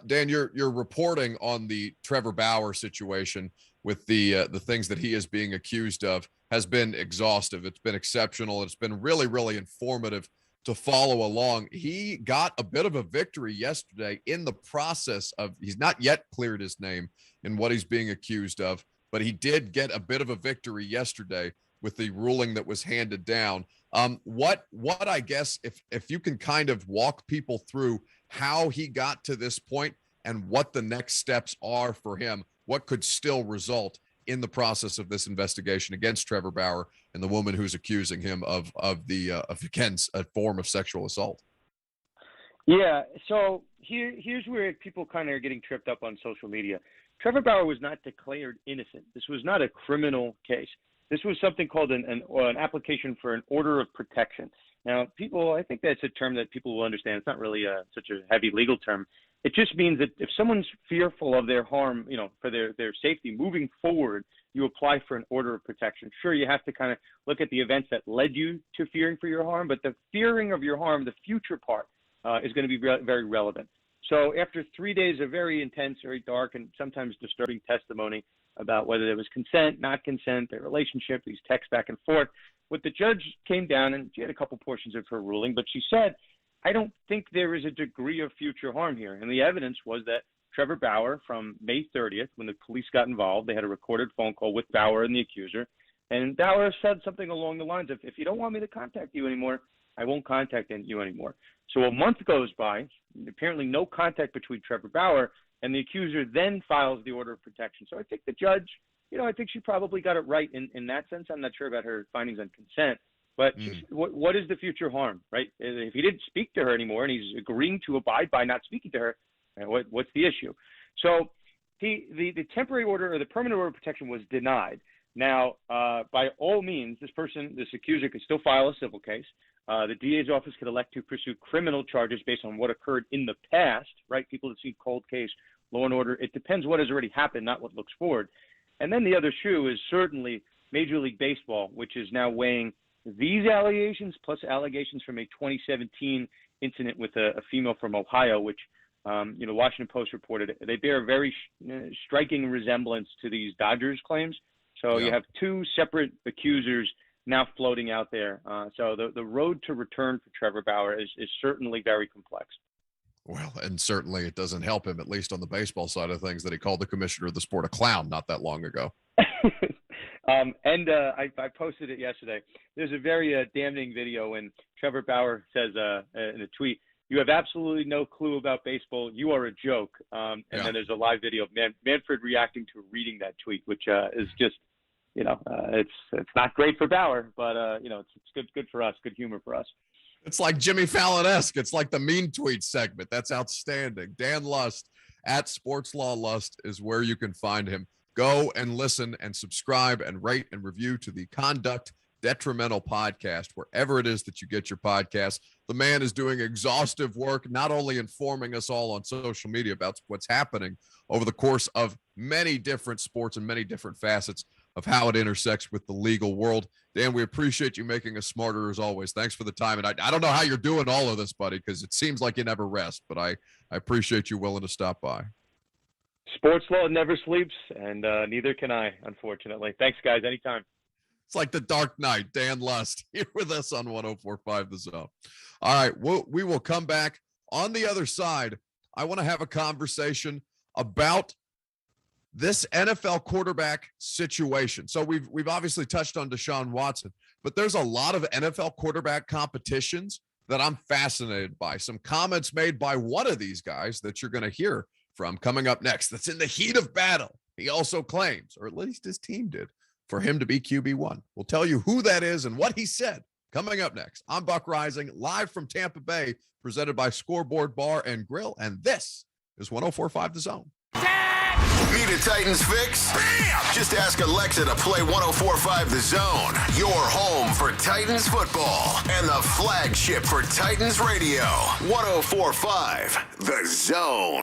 Dan, your reporting on the Trevor Bauer situation with the things that he is being accused of has been exhaustive. It's been exceptional. It's been really, really informative to follow along. He got a bit of a victory yesterday in the process of, he's not yet cleared his name in what he's being accused of, but he did get a bit of a victory yesterday with the ruling that was handed down. What I guess, if you can kind of walk people through how he got to this point and what the next steps are for him, what could still result in the process of this investigation against Trevor Bauer and the woman who's accusing him of against a form of sexual assault. Yeah, so here's where people kind of are getting tripped up on social media. Trevor Bauer was not declared innocent. This was not a criminal case. This was something called an application for an order of protection. Now, I think that's a term that people will understand. It's not really such a heavy legal term. It just means that if someone's fearful of their harm, for their safety moving forward, you apply for an order of protection. Sure, you have to kind of look at the events that led you to fearing for your harm, but the fearing of your harm, the future part, is going to be very relevant. So after 3 days of very intense, very dark, and sometimes disturbing testimony about whether there was consent, not consent, their relationship, these texts back and forth, what the judge came down, and she had a couple portions of her ruling, but she said, I don't think there is a degree of future harm here. And the evidence was that Trevor Bauer, from May 30th, when the police got involved, they had a recorded phone call with Bauer and the accuser, and Bauer said something along the lines of, if you don't want me to contact you anymore, I won't contact you anymore. So a month goes by, apparently no contact between Trevor Bauer, and the accuser then files the order of protection. So I think the judge, I think she probably got it right in that sense. I'm not sure about her findings on consent. But what is the future harm, right? If he didn't speak to her anymore and he's agreeing to abide by not speaking to her, what's the issue? So the temporary order or the permanent order of protection was denied. Now, by all means, this accuser, could still file a civil case. The DA's office could elect to pursue criminal charges based on what occurred in the past, right? People that see cold case, law and order. It depends what has already happened, not what looks forward. And then the other shoe is certainly Major League Baseball, which is now weighing these allegations plus allegations from a 2017 incident with a female from Ohio, which Washington Post reported. They bear a very striking resemblance to these Dodgers claims. So you have two separate accusers now floating out there. So the road to return for Trevor Bauer is certainly very complex. Well, and certainly it doesn't help him, at least on the baseball side of things, that he called the commissioner of the sport a clown not that long ago. I posted it yesterday. There's a very damning video when Trevor Bauer says in a tweet, "You have absolutely no clue about baseball. You are a joke." And then there's a live video of Manfred reacting to reading that tweet, which is just, it's not great for Bauer, but it's good for us, good humor for us. It's like Jimmy Fallon-esque. It's like the mean tweet segment. That's outstanding. Dan Lust at Sports Law Lust is where you can find him. Go and listen and subscribe and rate and review to the Conduct Detrimental podcast, wherever it is that you get your podcasts. The man is doing exhaustive work, not only informing us all on social media about what's happening over the course of many different sports and many different facets of how it intersects with the legal world. Dan, we appreciate you making us smarter as always. Thanks for the time. And I don't know how you're doing all of this, buddy, because it seems like you never rest, but I appreciate you willing to stop by. Sports law never sleeps, and neither can I, unfortunately. Thanks, guys. Anytime. It's like the Dark Knight. Dan Lust here with us on 104.5 The Zone. All right, we will come back. On the other side, I want to have a conversation about this NFL quarterback situation. So we've obviously touched on Deshaun Watson, but there's a lot of NFL quarterback competitions that I'm fascinated by. Some comments made by one of these guys that you're going to hear from coming up next. That's in the heat of battle. He also claims, or at least his team did, for him to be QB1. We'll tell you who that is and what he said coming up next. I'm Buck Reising, live from Tampa Bay, presented by Scoreboard Bar and Grill, and this is 104.5 The Zone. Need a Titans fix? Bam! Just ask Alexa to play 104.5 The Zone, your home for Titans football and the flagship for Titans radio. 104.5 The Zone.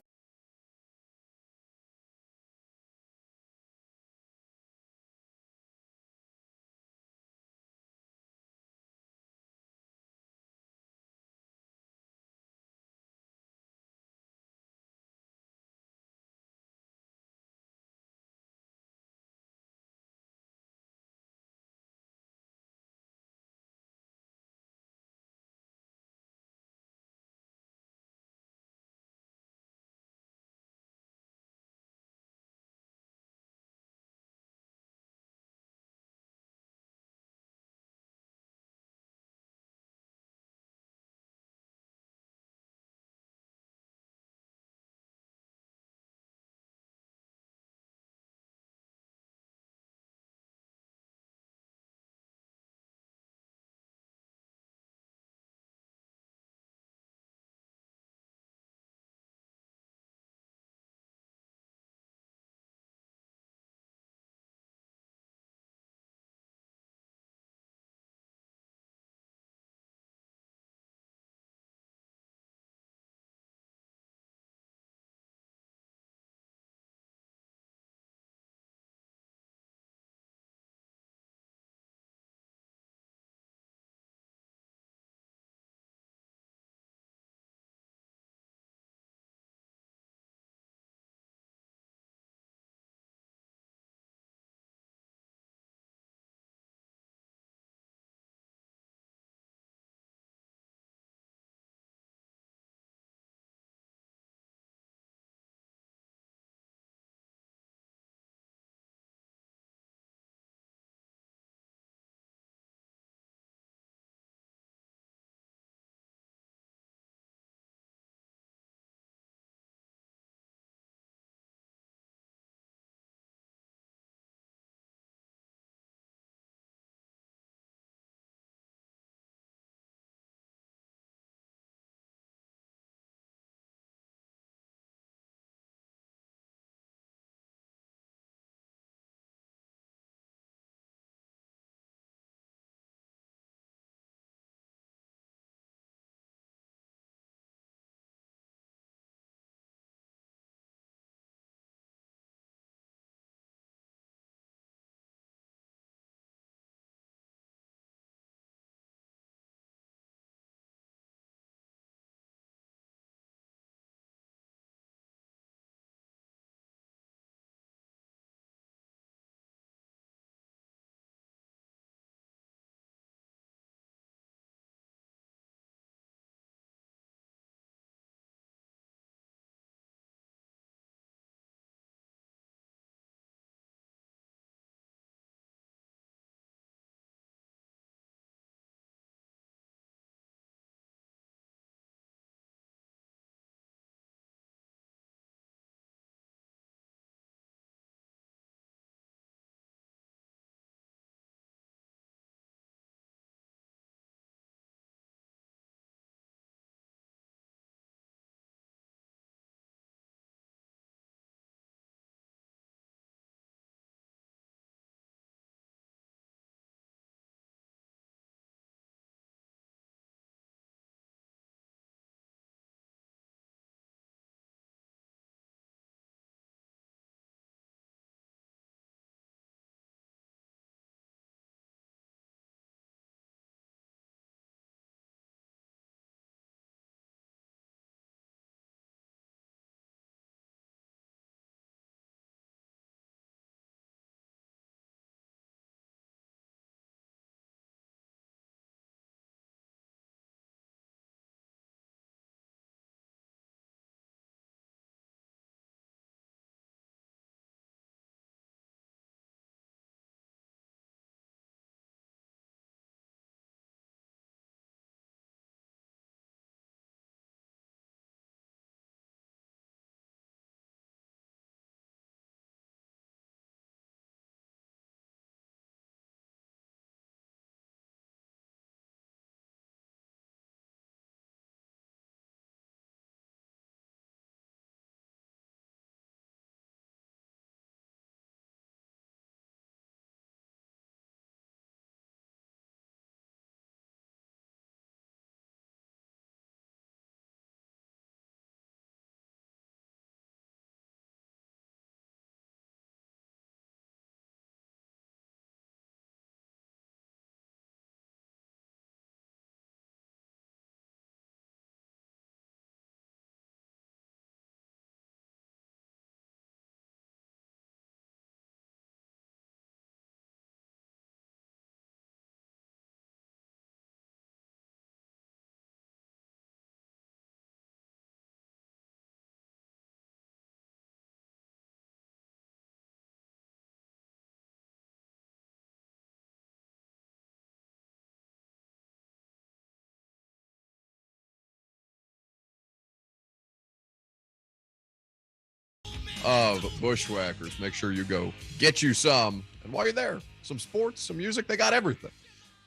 of Bushwhackers. Make sure you go get you some. And while you're there, some sports, some music, they got everything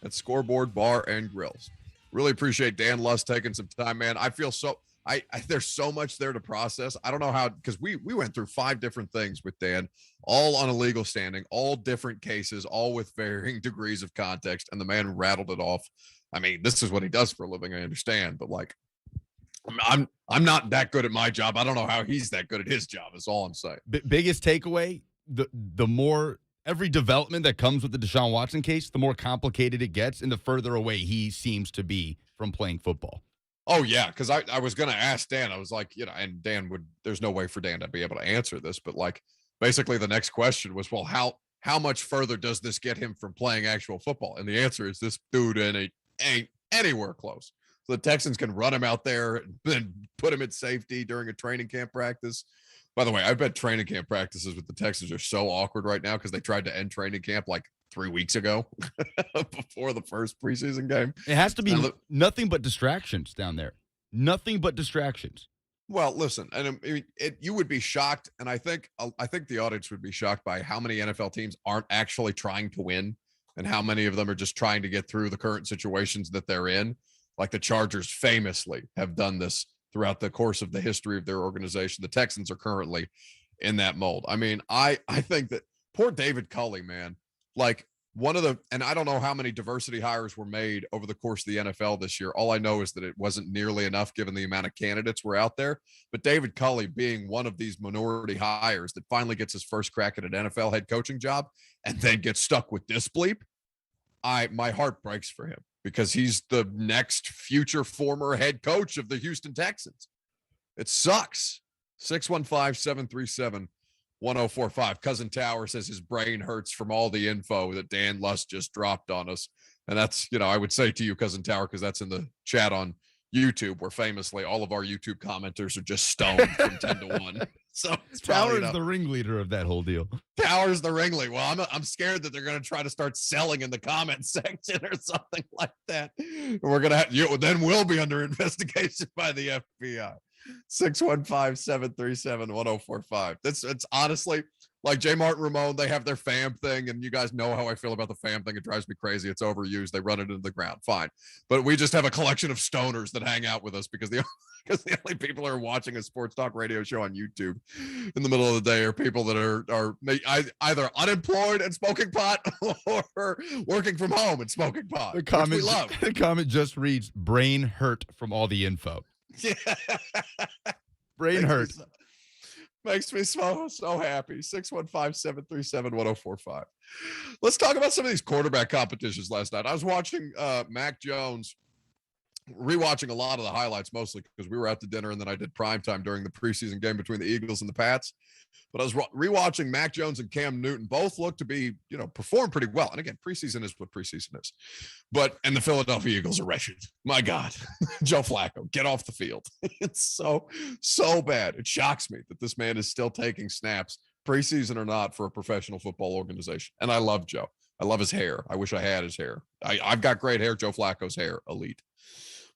at Scoreboard Bar and Grills. Really appreciate Dan Lust taking some time, man. I feel so there's so much there to process. I don't know how, because we went through 5 different things with Dan, all on a legal standing, all different cases, all with varying degrees of context, and the man rattled it off. I mean, this is what he does for a living, I understand, but like, I'm not that good at my job. I don't know how he's that good at his job. Is all I'm saying. Biggest takeaway: the more every development that comes with the Deshaun Watson case, the more complicated it gets, and the further away he seems to be from playing football. Oh, yeah, because I was going to ask Dan. I was like, and Dan there's no way for Dan to be able to answer this, but like basically the next question was, well, how much further does this get him from playing actual football? And the answer is this dude ain't anywhere close. So the Texans can run him out there and put him at safety during a training camp practice. By the way, I bet training camp practices with the Texans are so awkward right now because they tried to end training camp like 3 weeks ago before the first preseason game. It has to be nothing but distractions down there. Nothing but distractions. Well, listen, and I mean, you would be shocked, and I think the audience would be shocked by how many NFL teams aren't actually trying to win, and how many of them are just trying to get through the current situations that they're in. Like the Chargers famously have done this throughout the course of the history of their organization. The Texans are currently in that mold. I mean, I think that poor David Culley, man, like and I don't know how many diversity hires were made over the course of the NFL this year. All I know is that it wasn't nearly enough given the amount of candidates were out there. But David Culley being one of these minority hires that finally gets his first crack at an NFL head coaching job and then gets stuck with this bleep, my heart breaks for him because he's the next future former head coach of the Houston Texans. It sucks. 615-737-1045. Cousin Tower says his brain hurts from all the info that Dan Lust just dropped on us. And that's, I would say to you, Cousin Tower, because that's in the chat on YouTube, where famously all of our YouTube commenters are just stoned from 10 to 1. So Tower's the ringleader of that whole deal. Tower's the ringleader. Well, I'm scared that they're going to try to start selling in the comment section or something like that. We're going to then we'll be under investigation by the FBI. 615-737-1045. It's honestly like J. Martin Ramon. They have their fam thing, and you guys know how I feel about the fam thing. It drives me crazy. It's overused. They run it into the ground. Fine. But we just have a collection of stoners that hang out with us because the only people who are watching a sports talk radio show on YouTube in the middle of the day are people that are either unemployed and smoking pot or working from home and smoking pot. The comment just reads, brain hurt from all the info. Yeah. Brain hurt. Makes me so happy. 615-737-1045. Let's talk about some of these quarterback competitions last night. I was watching Mac Jones, rewatching a lot of the highlights, mostly because we were out to dinner and then I did primetime during the preseason game between the Eagles and the Pats. But I was rewatching Mac Jones and Cam Newton. Both look to be, perform pretty well. And again, preseason is what preseason is. And the Philadelphia Eagles are wretched. My God, Joe Flacco, get off the field. It's so bad. It shocks me that this man is still taking snaps, preseason or not, for a professional football organization. And I love Joe. I love his hair. I wish I had his hair. I've got great hair. Joe Flacco's hair, elite.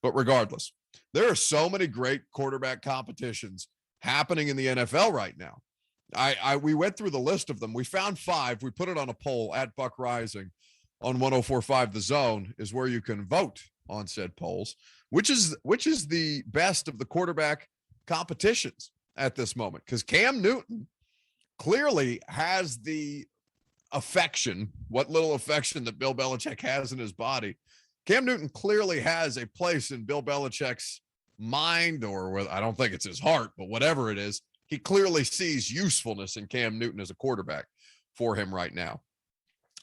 But regardless, there are so many great quarterback competitions happening in the NFL right now. We went through the list of them. We found 5. We put it on a poll at Buck Reising on 104.5 The Zone is where you can vote on said polls, which is the best of the quarterback competitions at this moment. Because Cam Newton clearly has the affection, what little affection that Bill Belichick has in his body. Cam Newton clearly has a place in Bill Belichick's mind, or I don't think it's his heart, but whatever it is, he clearly sees usefulness in Cam Newton as a quarterback for him right now.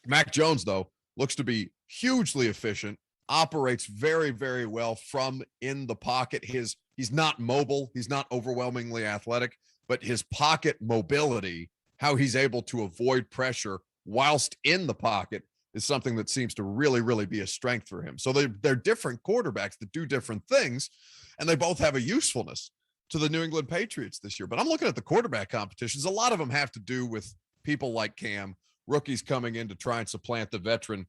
Mac Jones, though, looks to be hugely efficient, operates very, very well from in the pocket. He's not mobile. He's not overwhelmingly athletic, but his pocket mobility, how he's able to avoid pressure whilst in the pocket, is something that seems to really, really be a strength for him. So they're different quarterbacks that do different things, and they both have a usefulness to the New England Patriots this year. But I'm looking at the quarterback competitions. A lot of them have to do with people like Cam, rookies coming in to try and supplant the veteran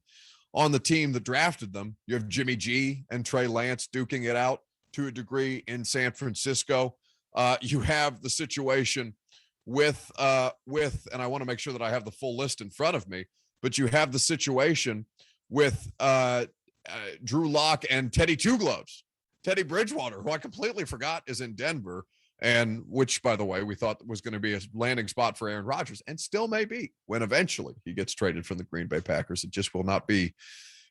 on the team that drafted them. You have Jimmy G and Trey Lance duking it out to a degree in San Francisco. You have the situation with, and I want to make sure that I have the full list in front of me, but you have the situation with Drew Lock and Teddy Two Gloves, Teddy Bridgewater, who I completely forgot is in Denver, and which, by the way, we thought was going to be a landing spot for Aaron Rodgers, and still may be when eventually he gets traded from the Green Bay Packers. It just will not be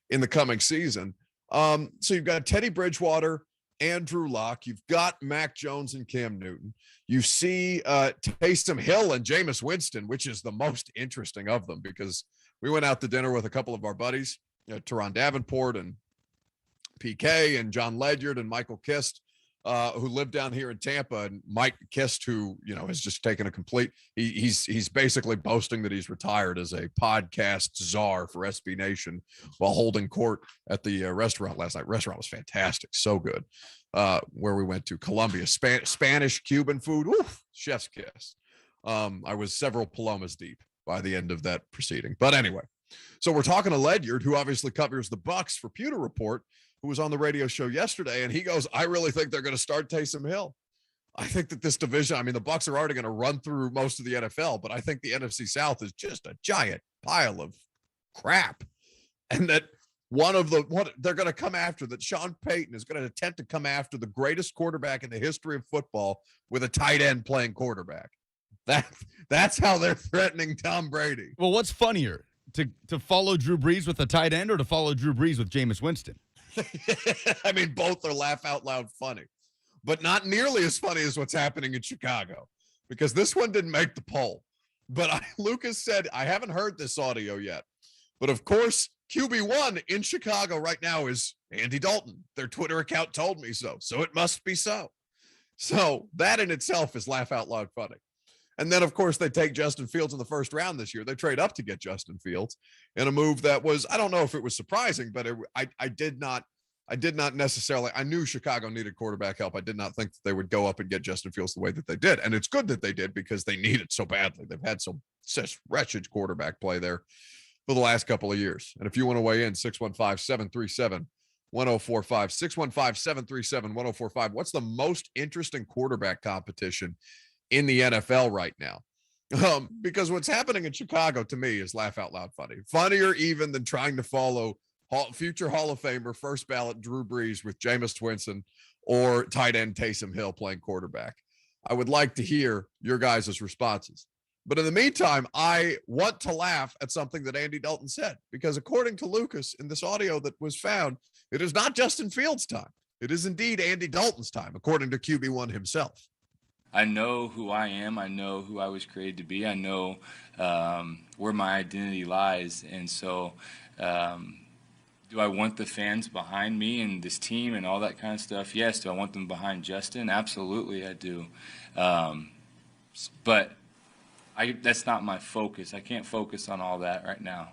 in the coming season. So you've got Teddy Bridgewater and Drew Lock. You've got Mac Jones and Cam Newton. You see Taysom Hill and Jameis Winston, which is the most interesting of them, because we went out to dinner with a couple of our buddies, Teron Davenport and PK and John Ledyard and Michael Kist, who live down here in Tampa, and Mike Kist, who, has just taken a complete, he's basically boasting that he's retired as a podcast czar for SB Nation while holding court at the restaurant last night. Restaurant was fantastic. So good. Where we went to Colombia, Spanish, Cuban food. Oof, chef's kiss. I was several palomas deep by the end of that proceeding. But anyway, so we're talking to Ledyard, who obviously covers the Bucs for Pewter Report, who was on the radio show yesterday, and he goes, I really think they're going to start Taysom Hill. I think that this division, I mean, the Bucs are already going to run through most of the NFL, but I think the NFC South is just a giant pile of crap. And that they're going to come after, that Sean Payton is going to attempt to come after the greatest quarterback in the history of football with a tight end playing quarterback. That's how they're threatening Tom Brady. Well, what's funnier, to follow Drew Brees with a tight end or to follow Drew Brees with Jameis Winston? I mean, both are laugh out loud funny, but not nearly as funny as what's happening in Chicago, because this one didn't make the poll. But Lucas said, I haven't heard this audio yet, but of course, QB1 in Chicago right now is Andy Dalton. Their Twitter account told me so. So it must be so. So that in itself is laugh out loud funny. And then, of course, they take Justin Fields in the first round this year. They trade up to get Justin Fields in a move that was, I don't know if it was surprising, but I did not necessarily, I knew Chicago needed quarterback help. I did not think that they would go up and get Justin Fields the way that they did. And it's good that they did, because they need it so badly. They've had such wretched quarterback play there for the last couple of years. And if you want to weigh in, 615-737-1045, 615-737-1045. What's the most interesting quarterback competition in the NFL right now? Because what's happening in Chicago to me is laugh out loud funny. Funnier even than trying to follow future Hall of Famer, first ballot Drew Brees with Jameis Winston or tight end Taysom Hill playing quarterback. I would like to hear your guys' responses. But in the meantime, I want to laugh at something that Andy Dalton said, because according to Lucas in this audio that was found, it is not Justin Fields' time. It is indeed Andy Dalton's time, according to QB1 himself. I know who I am. I know who I was created to be. I know where my identity lies. And so do I want the fans behind me and this team and all that kind of stuff? Yes. Do I want them behind Justin? Absolutely, I do. But that's not my focus. I can't focus on all that right now.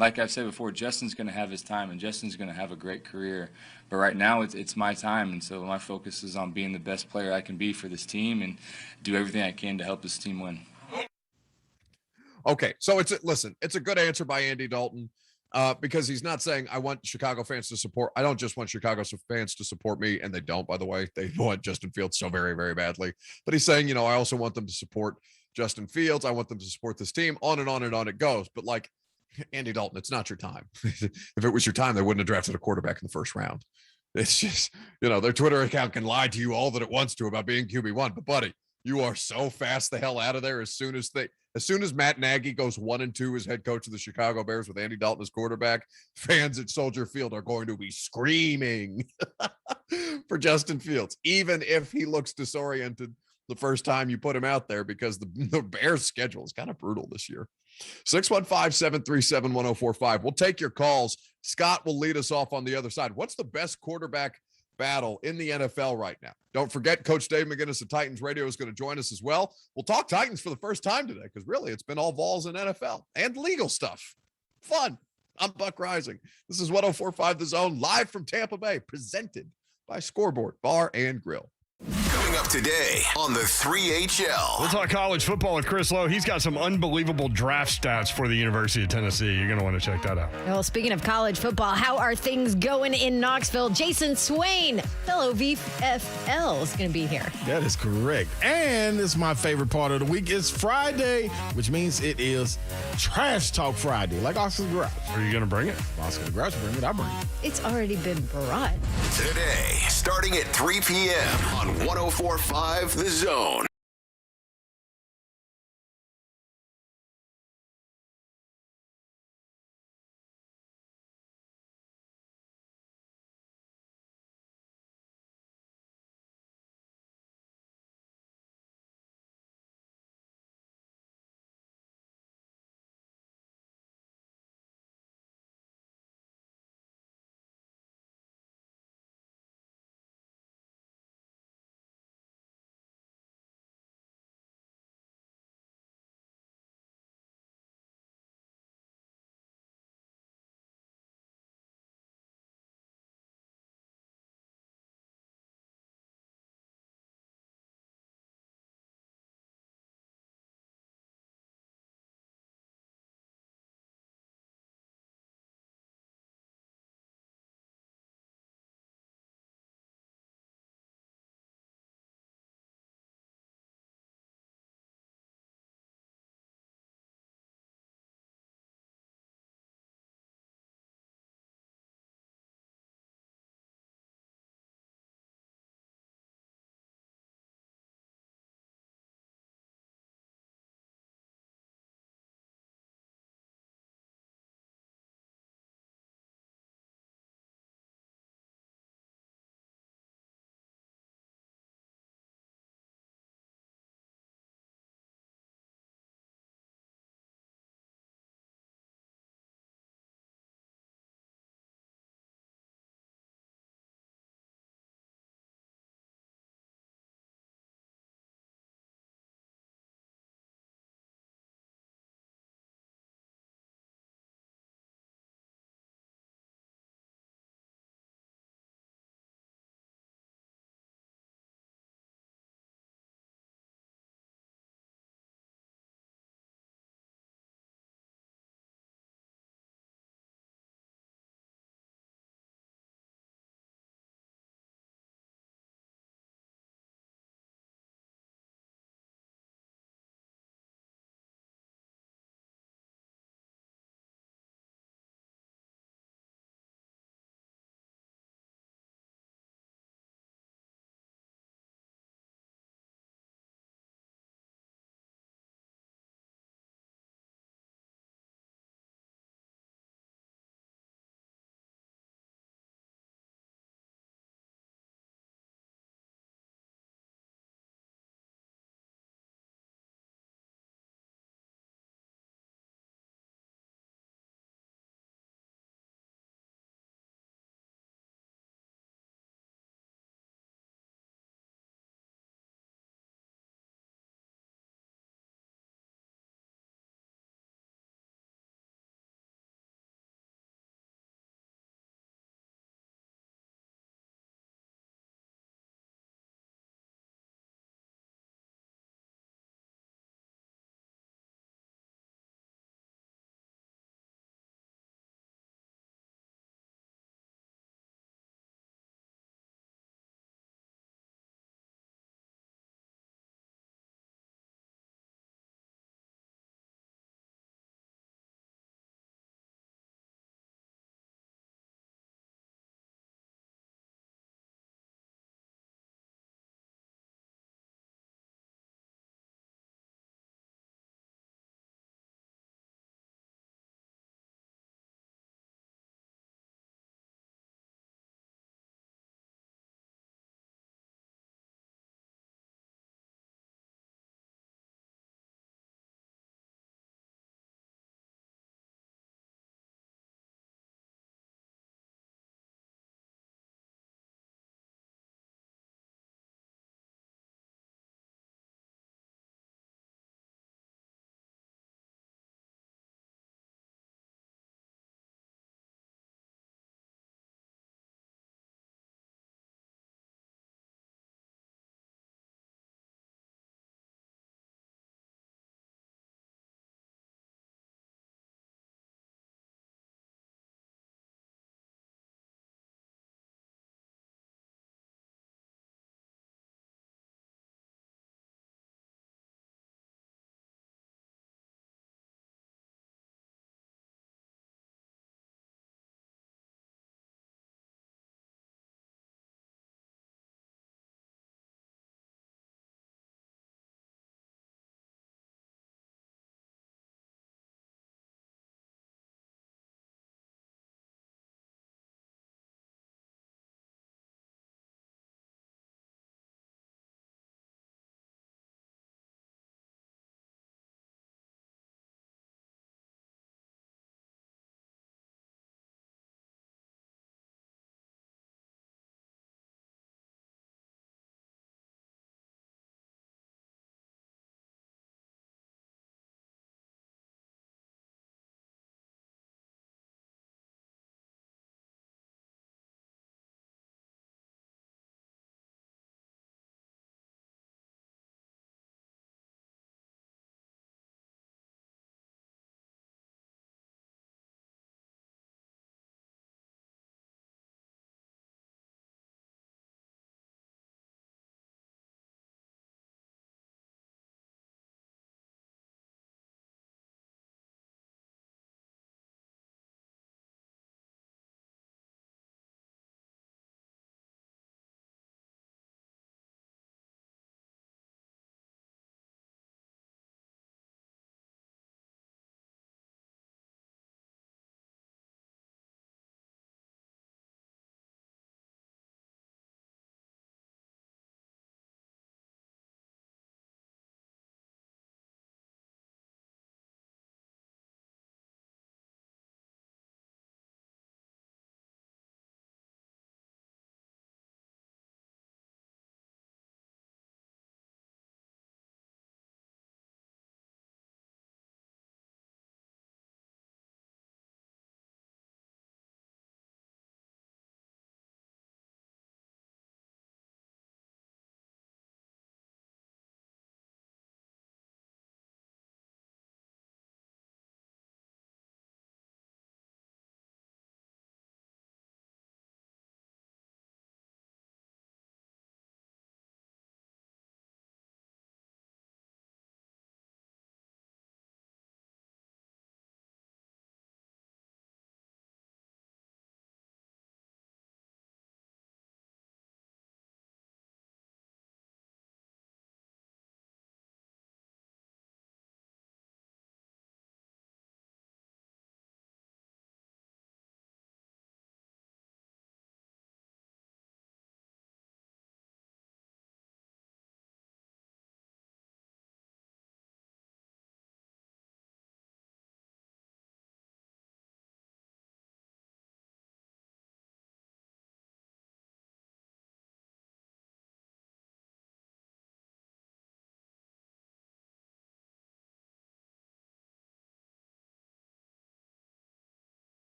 Like I've said before, Justin's going to have his time, and Justin's going to have a great career. But right now, it's my time, and so my focus is on being the best player I can be for this team and do everything I can to help this team win. Okay, so it's a good answer by Andy Dalton, because he's not saying I want Chicago fans to support. I don't just want Chicago fans to support me, and they don't, by the way. They want Justin Fields so very, very badly. But he's saying, I also want them to support Justin Fields. I want them to support this team. On and on and on it goes. But like, Andy Dalton, it's not your time. If it was your time, they wouldn't have drafted a quarterback in the first round. It's just, their Twitter account can lie to you all that it wants to about being QB1. But buddy, you are so fast the hell out of there as soon as Matt Nagy goes 1-2 as head coach of the Chicago Bears with Andy Dalton as quarterback. Fans at Soldier Field are going to be screaming for Justin Fields, even if he looks disoriented the first time you put him out there, because the Bears' schedule is kind of brutal this year. 615-737-1045. We'll take your calls. Scott will lead us off on the other side. What's the best quarterback battle in the NFL right now? Don't forget, Coach Dave McGinnis of Titans Radio is going to join us as well. We'll talk Titans for the first time today, because really it's been all Vols and NFL and legal stuff. Fun. I'm Buck Reising. This is 104.5 The Zone, live from Tampa Bay, presented by Scoreboard Bar and Grill. Coming Coming up today on the 3HL. We'll talk college football with Chris Lowe. He's got some unbelievable draft stats for the University of Tennessee. You're going to want to check that out. Well, speaking of college football, how are things going in Knoxville? Jason Swain, fellow VFL, is going to be here. That is correct. And it's my favorite part of the week. It's Friday, which means it is Trash Talk Friday, like Oscar's Garage. Are you going to bring it? Oscar's Garage, bring it. I bring it. It's already been brought. Today, starting at 3 p.m. on 104.5 The Zone.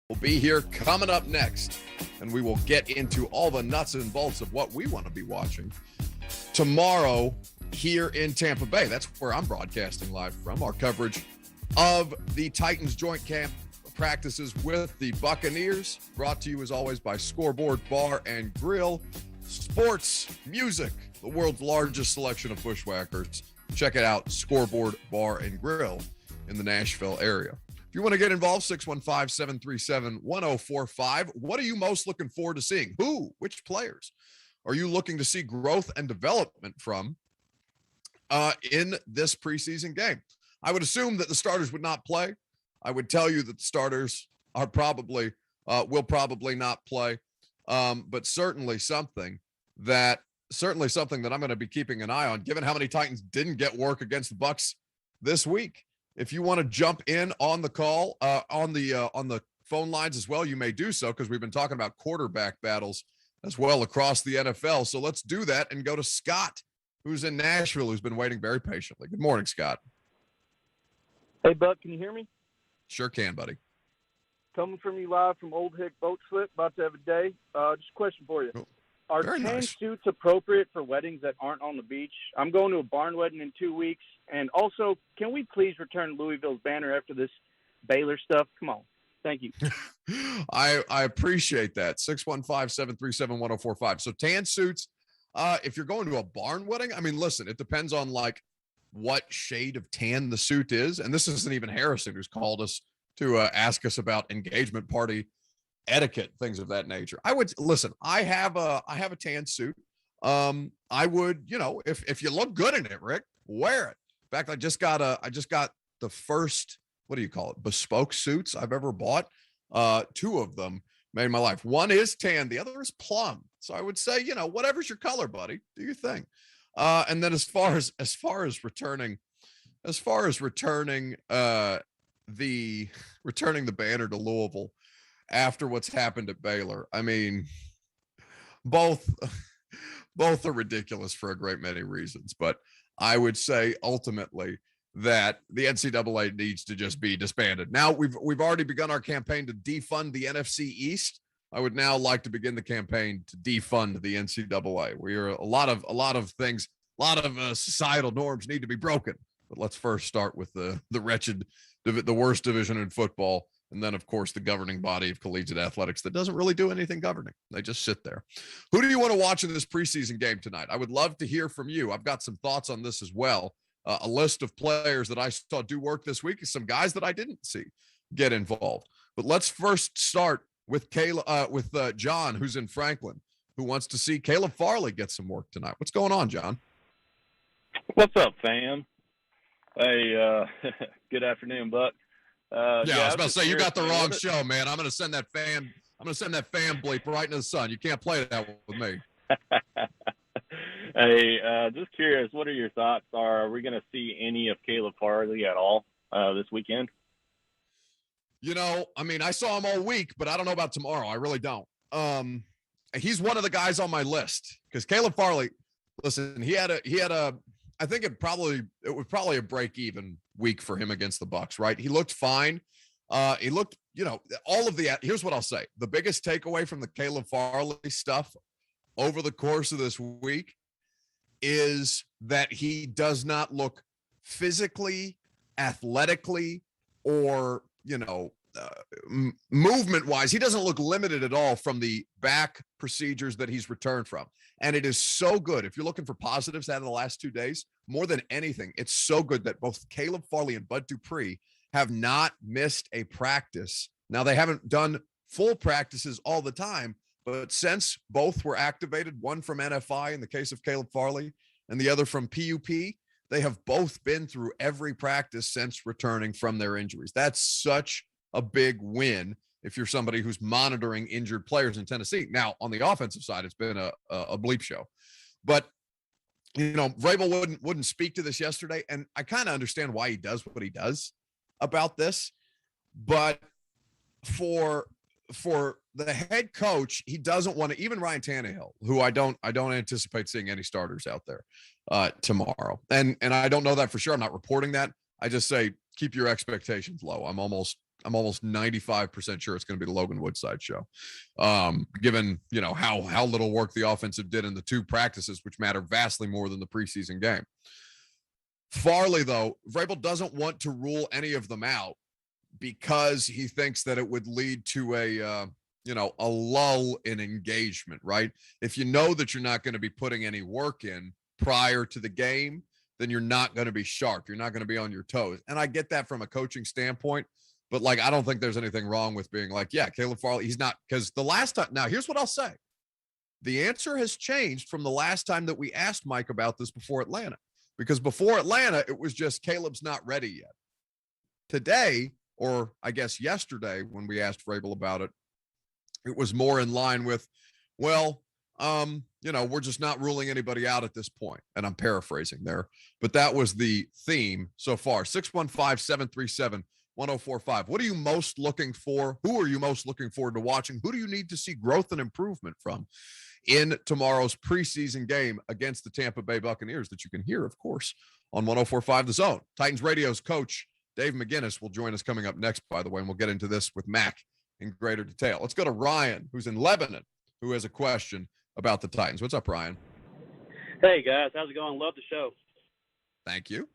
will be here coming up next, and we will get into all the nuts and bolts of what we want to be watching tomorrow here in Tampa Bay. That's where I'm broadcasting live from. Our coverage of the Titans joint camp practices with the Buccaneers, brought to you as always by Scoreboard Bar and Grill. Sports, music, the world's largest selection of bushwhackers. Check it out, Scoreboard Bar and Grill in the Nashville area. If you want to get involved, 615-737-1045. What are you most looking forward to seeing? Which players are you looking to see growth and development from in this preseason game? I would assume that the starters would not play. I would tell you that the starters are will probably not play, but certainly something that I'm going to be keeping an eye on, given how many Titans didn't get work against the Bucs this week. If you want to jump in on the call, on the phone lines as well, you may do so, because we've been talking about quarterback battles as well across the NFL. So let's do that and go to Scott, who's in Nashville, who's been waiting very patiently. Good morning, Scott. Hey, Buck, can you hear me? Sure can, buddy. Coming from you live from Old Hick Boat Slip, about to have a day. Just a question for you. Are tan suits appropriate for weddings that aren't on the beach? I'm going to a barn wedding in 2 weeks. And also, can we please return Louisville's banner after this Baylor stuff? Come on. Thank you. I appreciate that. 615-737-1045. So tan suits, if you're going to a barn wedding, I mean, listen, it depends on like what shade of tan the suit is. And this isn't even Harrison who's called us to ask us about engagement party etiquette, things of that nature. I would listen. I have a tan suit. I would, if you look good in it, Rick, wear it. In fact, I just got the first, what do you call it, bespoke suits I've ever bought. 2 of them made in my life. One is tan, the other is plum. So I would say, whatever's your color, buddy, do your thing. And then as far as returning the banner to Louisville after what's happened at Baylor, I mean, both are ridiculous for a great many reasons, but I would say ultimately that the NCAA needs to just be disbanded. Now we've already begun our campaign to defund the NFC East. I would now like to begin the campaign to defund the NCAA. We are a lot of things, a lot of societal norms need to be broken. But let's first start with the worst division in football, and then of course the governing body of collegiate athletics that doesn't really do anything governing. They just sit there. Who do you want to watch in this preseason game tonight? I would love to hear from you. I've got some thoughts on this as well. A list of players that I saw do work this week, some guys that I didn't see get involved. But let's first start with John, who's in Franklin, who wants to see Caleb Farley get some work tonight. What's going on, John? What's up, fam? Hey, good afternoon, Buck. I was about to say, you got the wrong show, man. I'm going to send that fan bleep right into the sun. You can't play that with me. Hey, just curious, what are your thoughts? Are we going to see any of Caleb Farley at all this weekend? I mean, I saw him all week, but I don't know about tomorrow. I really don't. He's one of the guys on my list because Caleb Farley, listen, he had a, I think it was probably a break-even week for him against the Bucs, right? He looked fine. He looked, here's what I'll say. The biggest takeaway from the Caleb Farley stuff over the course of this week is that he does not look physically, athletically, or, movement-wise. He doesn't look limited at all from the back procedures that he's returned from. And it is so good. If you're looking for positives out of the last 2 days, more than anything, it's so good that both Caleb Farley and Bud Dupree have not missed a practice. Now, they haven't done full practices all the time, but since both were activated, one from NFI in the case of Caleb Farley and the other from PUP, they have both been through every practice since returning from their injuries. That's such a big win if you're somebody who's monitoring injured players in Tennessee. Now, on the offensive side, it's been a bleep show. But, Vrabel wouldn't speak to this yesterday, and I kind of understand why he does what he does about this. But for the head coach, he doesn't want to, even Ryan Tannehill, who I don't anticipate seeing any starters out there tomorrow. And I don't know that for sure. I'm not reporting that. I just say keep your expectations low. I'm almost I'm almost 95% sure it's going to be the Logan Woodside show. Given, how little work the offensive did in the 2 practices, which matter vastly more than the preseason game. Farley, though, Vrabel doesn't want to rule any of them out because he thinks that it would lead to a lull in engagement, right? If you know that you're not going to be putting any work in prior to the game, then you're not going to be sharp. You're not going to be on your toes. And I get that from a coaching standpoint, but I don't think there's anything wrong with being yeah, Caleb Farley, he's not, because the last time, now here's what I'll say. The answer has changed from the last time that we asked Mike about this before Atlanta, because before Atlanta, it was just Caleb's not ready yet. Today, or I guess yesterday when we asked Vrabel about it, it was more in line with, we're just not ruling anybody out at this point. And I'm paraphrasing there, but that was the theme so far. 615-737-1045. What are you most looking for? Who are you most looking forward to watching? Who do you need to see growth and improvement from in tomorrow's preseason game against the Tampa Bay Buccaneers that you can hear, of course, on 104.5 The Zone? Titans Radio's coach, Dave McGinnis, will join us coming up next, by the way, and we'll get into this with Mac in greater detail. Let's go to Ryan, who's in Lebanon, who has a question about the Titans. What's up, Ryan? Hey, guys. How's it going? Love the show. Thank you.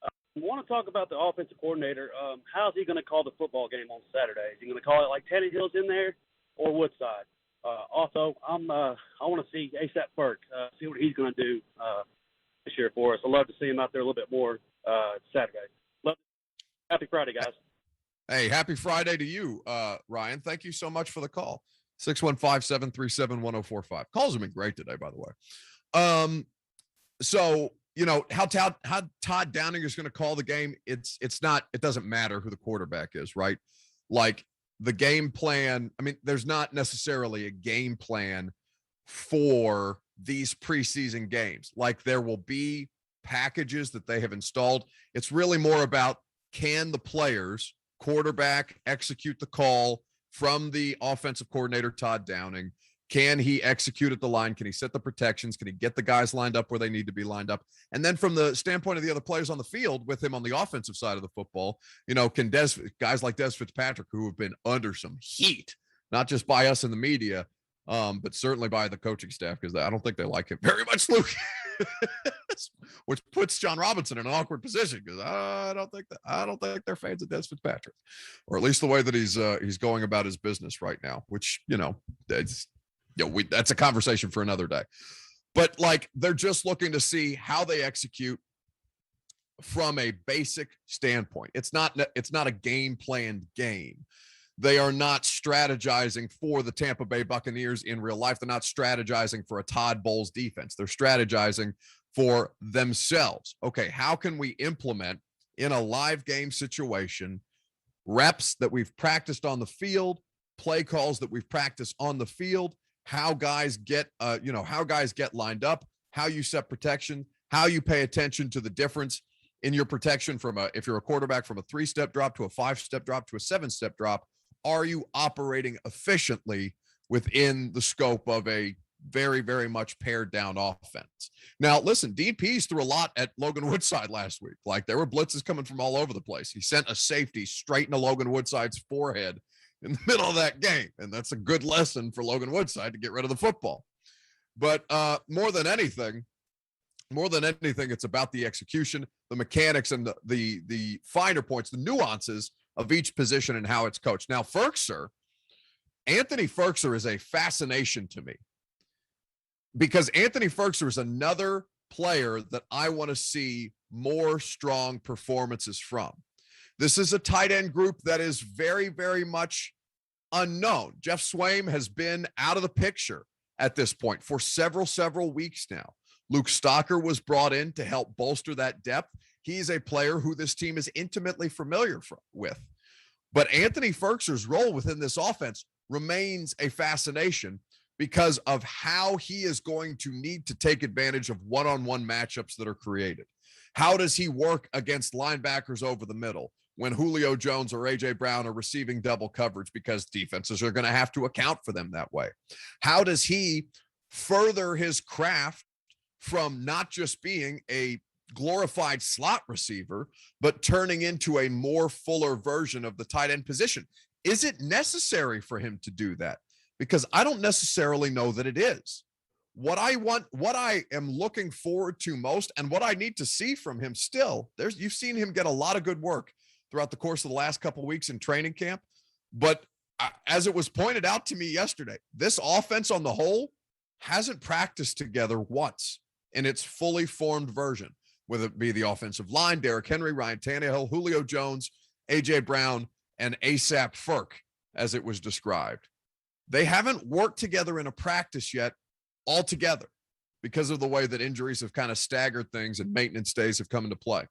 I want to talk about the offensive coordinator. How's he going to call the football game on Saturday? Is he going to call it like Teddy Hill's in there or Woodside? Also, I want to see A$AP Ferg, see what he's going to do this year for us. I'd love to see him out there a little bit more Saturday. Happy Friday, guys. Hey, happy Friday to you, Ryan. Thank you so much for the call. 615-737-1045. Calls have been great today, by the way. So, how Todd Downing is going to call the game, it doesn't matter who the quarterback is, right? The game plan, there's not necessarily a game plan for these preseason games. There will be packages that they have installed. It's really more about, can the players, quarterback, execute the call from the offensive coordinator, Todd Downing? Can he execute at the line? Can he set the protections? Can he get the guys lined up where they need to be lined up? And then from the standpoint of the other players on the field with him on the offensive side of the football, can guys like Des Fitzpatrick, who have been under some heat, not just by us in the media, but certainly by the coaching staff, because I don't think they like him very much, Luke, which puts John Robinson in an awkward position, because I don't think they're fans of Des Fitzpatrick, or at least the way that he's going about his business right now, which, that's a conversation for another day. But they're just looking to see how they execute from a basic standpoint. It's not a game planned game. They are not strategizing for the Tampa Bay Buccaneers in real life. They're not strategizing for a Todd Bowles defense. They're strategizing for themselves. Okay, how can we implement in a live game situation reps that we've practiced on the field, play calls that we've practiced on the field, how guys get lined up, how you set protection, how you pay attention to the difference in your protection if you're a quarterback, from a 3-step drop to a 5-step drop to a 7-step drop. Are you operating efficiently within the scope of a very, very much pared down offense? Now, listen, Dean Pease threw a lot at Logan Woodside last week. There were blitzes coming from all over the place. He sent a safety straight into Logan Woodside's forehead in the middle of that game. And that's a good lesson for Logan Woodside to get rid of the football. But more than anything, it's about the execution, the mechanics, and the finer points, the nuances of each position and how it's coached. Now, Anthony Ferkser is a fascination to me, because Anthony Ferkser is another player that I want to see more strong performances from. This is a tight end group that is very, very much unknown. Jeff Swaim has been out of the picture at this point for several weeks now. Luke Stocker was brought in to help bolster that depth. He's a player who this team is intimately familiar with. But Anthony Ferkser's role within this offense remains a fascination because of how he is going to need to take advantage of one-on-one matchups that are created. How does he work against linebackers over the middle when Julio Jones or A.J. Brown are receiving double coverage, because defenses are going to have to account for them that way? How does he further his craft from not just being a glorified slot receiver, but turning into a more fuller version of the tight end position. Is it necessary for him to do that? Because I don't necessarily know that it is. What I am looking forward to most, and what I need to see from him still, you've seen him get a lot of good work throughout the course of the last couple of weeks in training camp. But as it was pointed out to me yesterday, this offense on the whole hasn't practiced together once in its fully formed version, whether it be the offensive line, Derrick Henry, Ryan Tannehill, Julio Jones, A.J. Brown, and ASAP Ferk, as it was described. They haven't worked together in a practice yet altogether because of the way that injuries have kind of staggered things and maintenance days have come into play.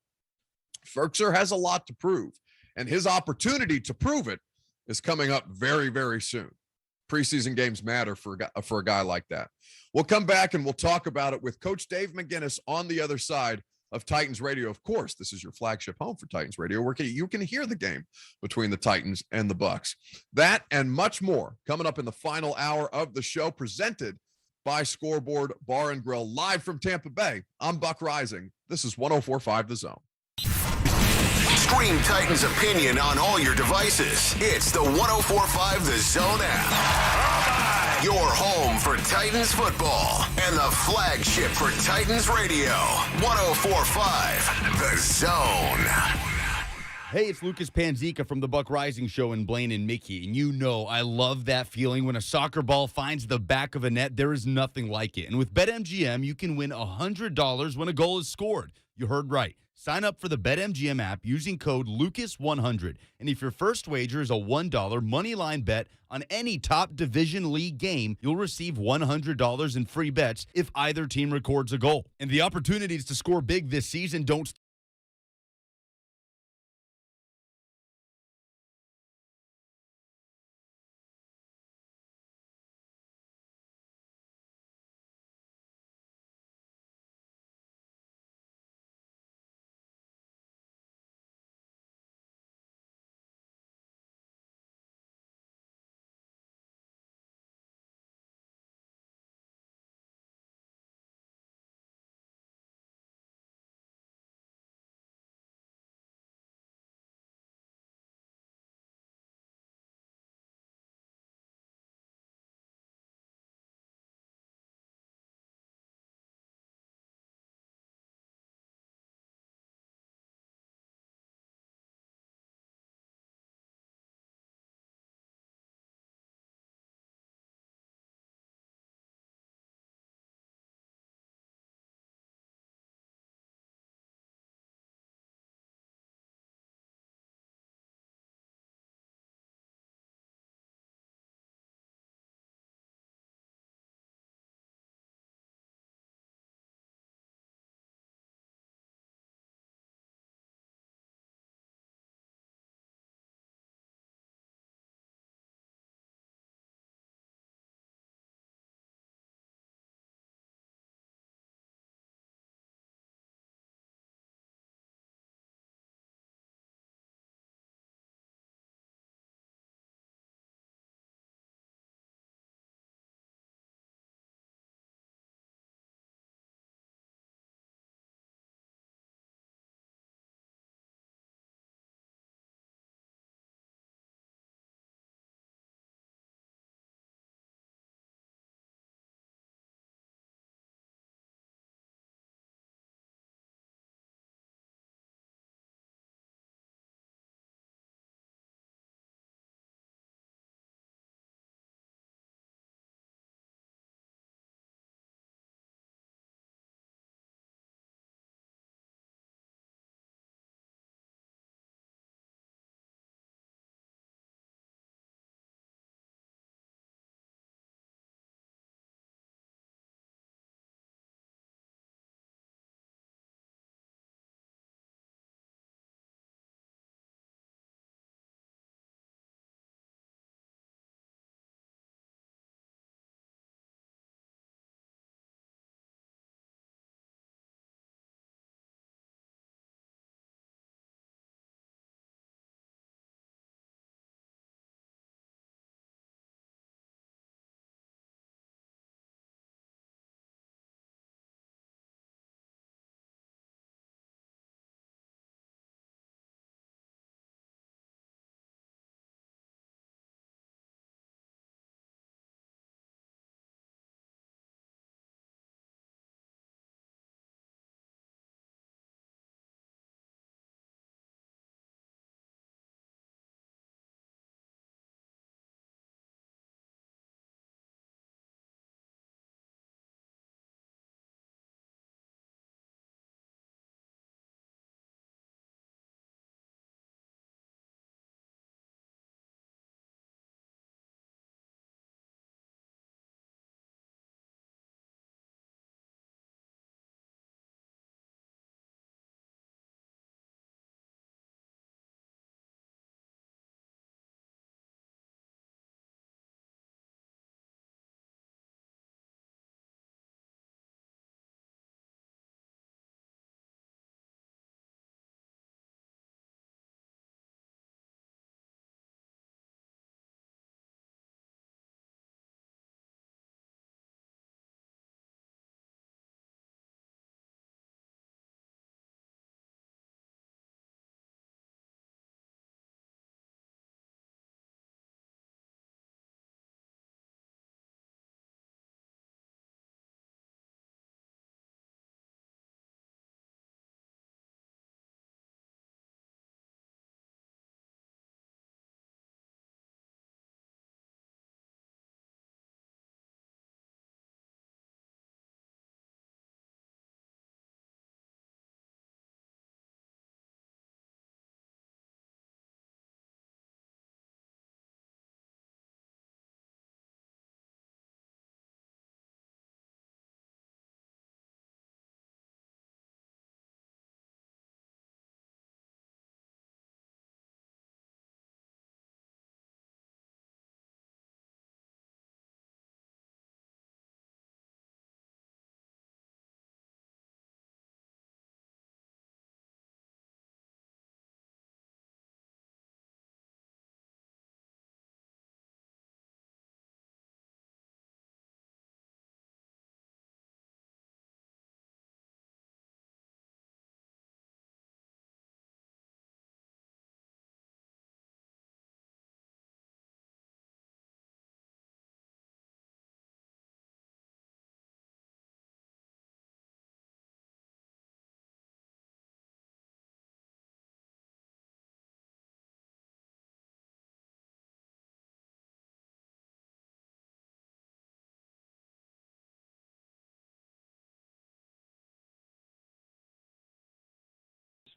Ferkser has a lot to prove, and his opportunity to prove it is coming up very, very soon. Preseason games matter for a guy like that. We'll come back and we'll talk about it with Coach Dave McGinnis on the other side of Titans Radio. Of course, this is your flagship home for Titans Radio, where you can hear the game between the Titans and the Bucks. That and much more coming up in the final hour of the show, presented by Scoreboard Bar and Grill, live from Tampa Bay. I'm Buck Reising. This is 104.5 The Zone. Stream Titans opinion on all your devices. It's the 104.5 The Zone app. Your home for Titans football and the flagship for Titans Radio. 104.5 The Zone. Hey, it's Lucas Panzica from the Buck Reising Show in Blaine and Mickey. And you know I love that feeling when a soccer ball finds the back of a net. There is nothing like it. And with BetMGM, you can win $100 when a goal is scored. You heard right. Sign up for the BetMGM app using code LUCAS100. And if your first wager is a $1 moneyline bet on any top Division League game, you'll receive $100 in free bets if either team records a goal. And the opportunities to score big this season don't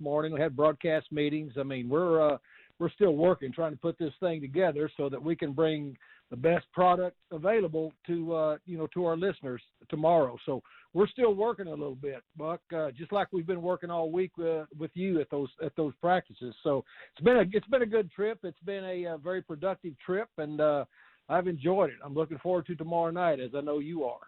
morning. We had broadcast meetings. I mean, we're still working, trying to put this thing together so that we can bring the best product available to our listeners tomorrow. So we're still working a little bit, Buck, just like we've been working all week with you at those practices. So it's been a good trip. It's been a very productive trip, and I've enjoyed it. I'm looking forward to tomorrow night, as I know you are.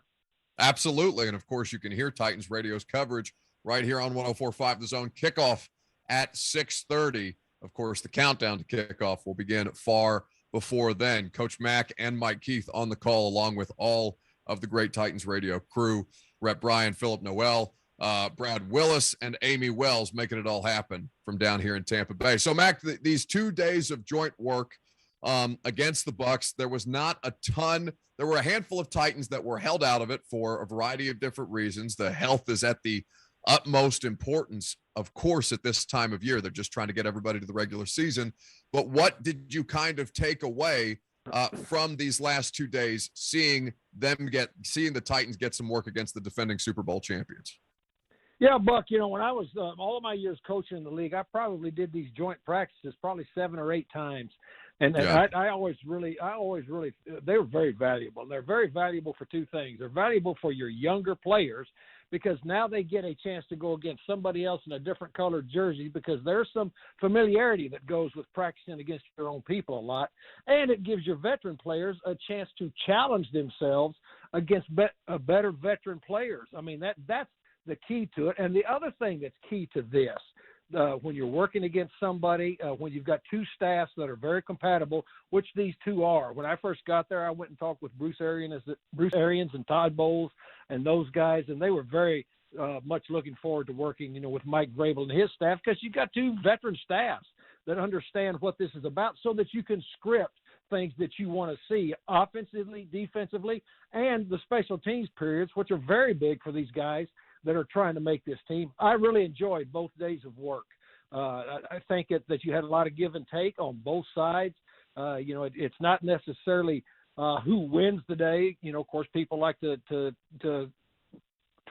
Absolutely. And of course, you can hear Titans Radio's coverage right here on 104.5 The Zone. Kickoff at 6:30. Of course, the countdown to kickoff will begin far before then. Coach Mack and Mike Keith on the call, along with all of the great Titans Radio crew. Rep Brian, Philip Noel, Brad Willis, and Amy Wells making it all happen from down here in Tampa Bay. So, Mac, these 2 days of joint work against the Bucs, there was not a ton. There were a handful of Titans that were held out of it for a variety of different reasons. The health is at the utmost importance, of course, at this time of year. They're just trying to get everybody to the regular season. But what did you kind of take away from these last 2 days, seeing the Titans get some work against the defending Super Bowl champions? Yeah, Buck, when I was all of my years coaching in the league, I probably did these joint practices probably 7 or 8 times. And I always really, they were very valuable. They're very valuable for 2 things. They're valuable for your younger players, because now they get a chance to go against somebody else in a different colored jersey, because there's some familiarity that goes with practicing against your own people a lot. And it gives your veteran players a chance to challenge themselves against better veteran players. I mean, that's the key to it. And the other thing that's key to this, when you're working against somebody, when you've got 2 staffs that are very compatible, which these 2 are. When I first got there, I went and talked with Bruce Arians and Todd Bowles and those guys, and they were very much looking forward to working, with Mike Vrabel and his staff, because you got 2 veteran staffs that understand what this is about, so that you can script things that you want to see offensively, defensively, and the special teams periods, which are very big for these guys that are trying to make this team. I really enjoyed both days of work. I think that you had a lot of give and take on both sides. It's not necessarily who wins the day. Of course, people like to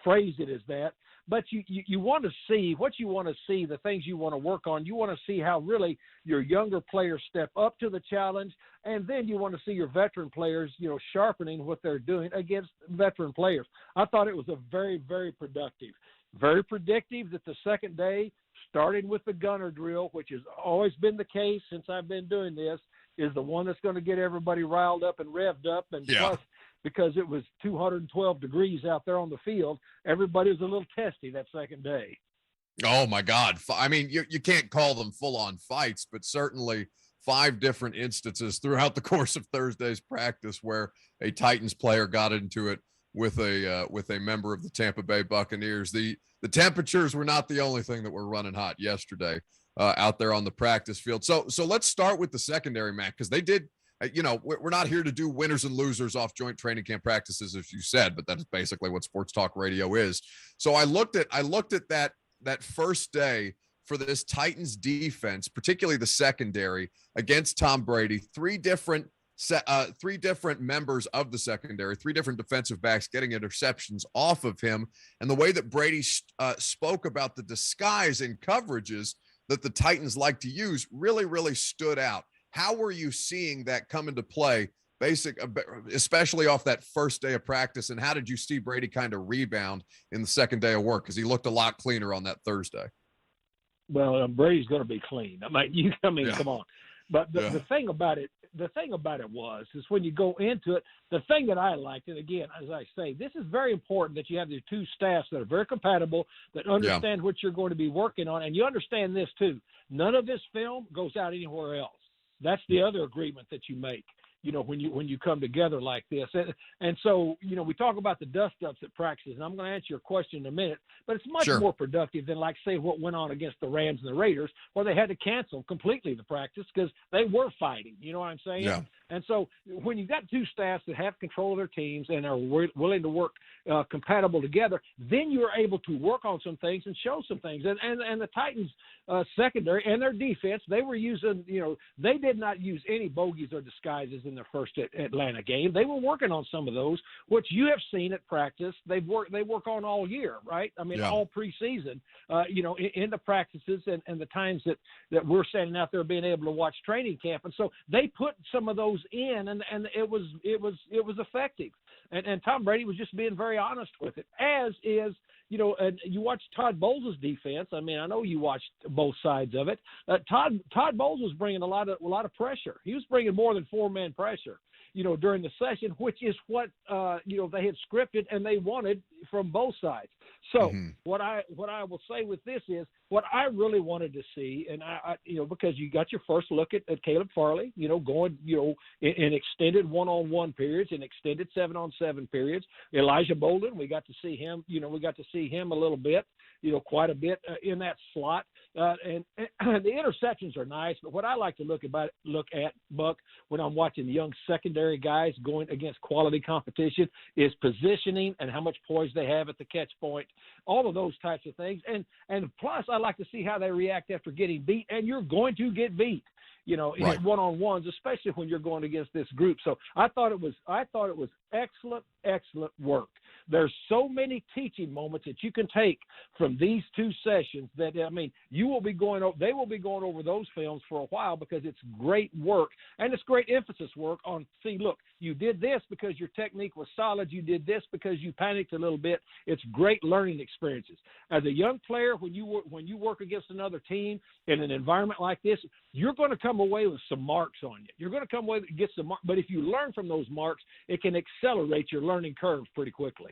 phrase it as that. But you want to see what you want to see, the things you want to work on. You want to see how really your younger players step up to the challenge, and then you want to see your veteran players, sharpening what they're doing against veteran players. I thought it was a very, very productive. Very predictive that the second day, starting with the gunner drill, which has always been the case since I've been doing this, is the one that's going to get everybody riled up and revved up. And plus, because it was 212 degrees out there on the field, everybody was a little testy that second day. Oh, my God. I mean, you can't call them full-on fights, but certainly 5 different instances throughout the course of Thursday's practice where a Titans player got into it with a member of the Tampa Bay Buccaneers. The temperatures were not the only thing that were running hot yesterday out there on the practice field. So let's start with the secondary, Matt, because they did. We're not here to do winners and losers off joint training camp practices, as you said, but that is basically what sports talk radio is. So I looked at that first day for this Titans defense, particularly the secondary against Tom Brady. 3 different members of the secondary, 3 different defensive backs getting interceptions off of him, and the way that Brady spoke about the disguise in coverages that the Titans like to use really, really stood out. How were you seeing that come into play, especially off that first day of practice, and how did you see Brady kind of rebound in the second day of work? Because he looked a lot cleaner on that Thursday. Well, Brady's going to be clean. Come on. But the thing about it is when you go into it, the thing that I liked, and again, as I say, this is very important that you have these 2 staffs that are very compatible, that understand what you're going to be working on. And you understand this too. None of this film goes out anywhere else. That's the other agreement that you make, when you come together like this. And so, we talk about the dust-ups at practices, and I'm going to answer your question in a minute, but it's much more productive than, say, what went on against the Rams and the Raiders, where they had to cancel completely the practice because they were fighting. You know what I'm saying? Yeah. And so when you've got two staffs that have control of their teams and are willing to work compatible together, then you're able to work on some things and show some things. And the Titans secondary and their defense, they were using, they did not use any bogeys or disguises in their first Atlanta game. They were working on some of those, which you have seen at practice. They work on all year, right? I mean, all preseason, in the practices and the times that we're standing out there being able to watch training camp. And so they put some of those in, and it was effective. And Tom Brady was just being very honest with it, as is, and you watch Todd Bowles' defense. I mean, I know you watched both sides of it. Todd Bowles was bringing a lot of pressure. He was bringing more than 4-man pressure, during the session, which is what, they had scripted and they wanted from both sides. So what I will say with this is what I really wanted to see, and I because you got your first look at Caleb Farley, going, in extended 1-on-1 periods and extended 7-on-7 periods. Elijah Bolden, we got to see him, a little bit, quite a bit in that slot. And the interceptions are nice, but what I like to look at, Buck, when I'm watching the young secondary guys going against quality competition is positioning and how much poise they have at the catch point, all of those types of things. And plus, I like to see how they react after getting beat, and you're going to get beat, in one-on-ones, especially when you're going against this group. So I thought it was excellent work. There's so many teaching moments that you can take from these two sessions that, I mean, they will be going over those films for a while because it's great work, and it's great emphasis work on, see, look, you did this because your technique was solid. You did this because you panicked a little bit. It's great learning experiences. As a young player, when you work against another team in an environment like this, you're going to come away with some marks on you. You're going to come away and get some marks, but if you learn from those marks, it can accelerate your learning curve pretty quickly.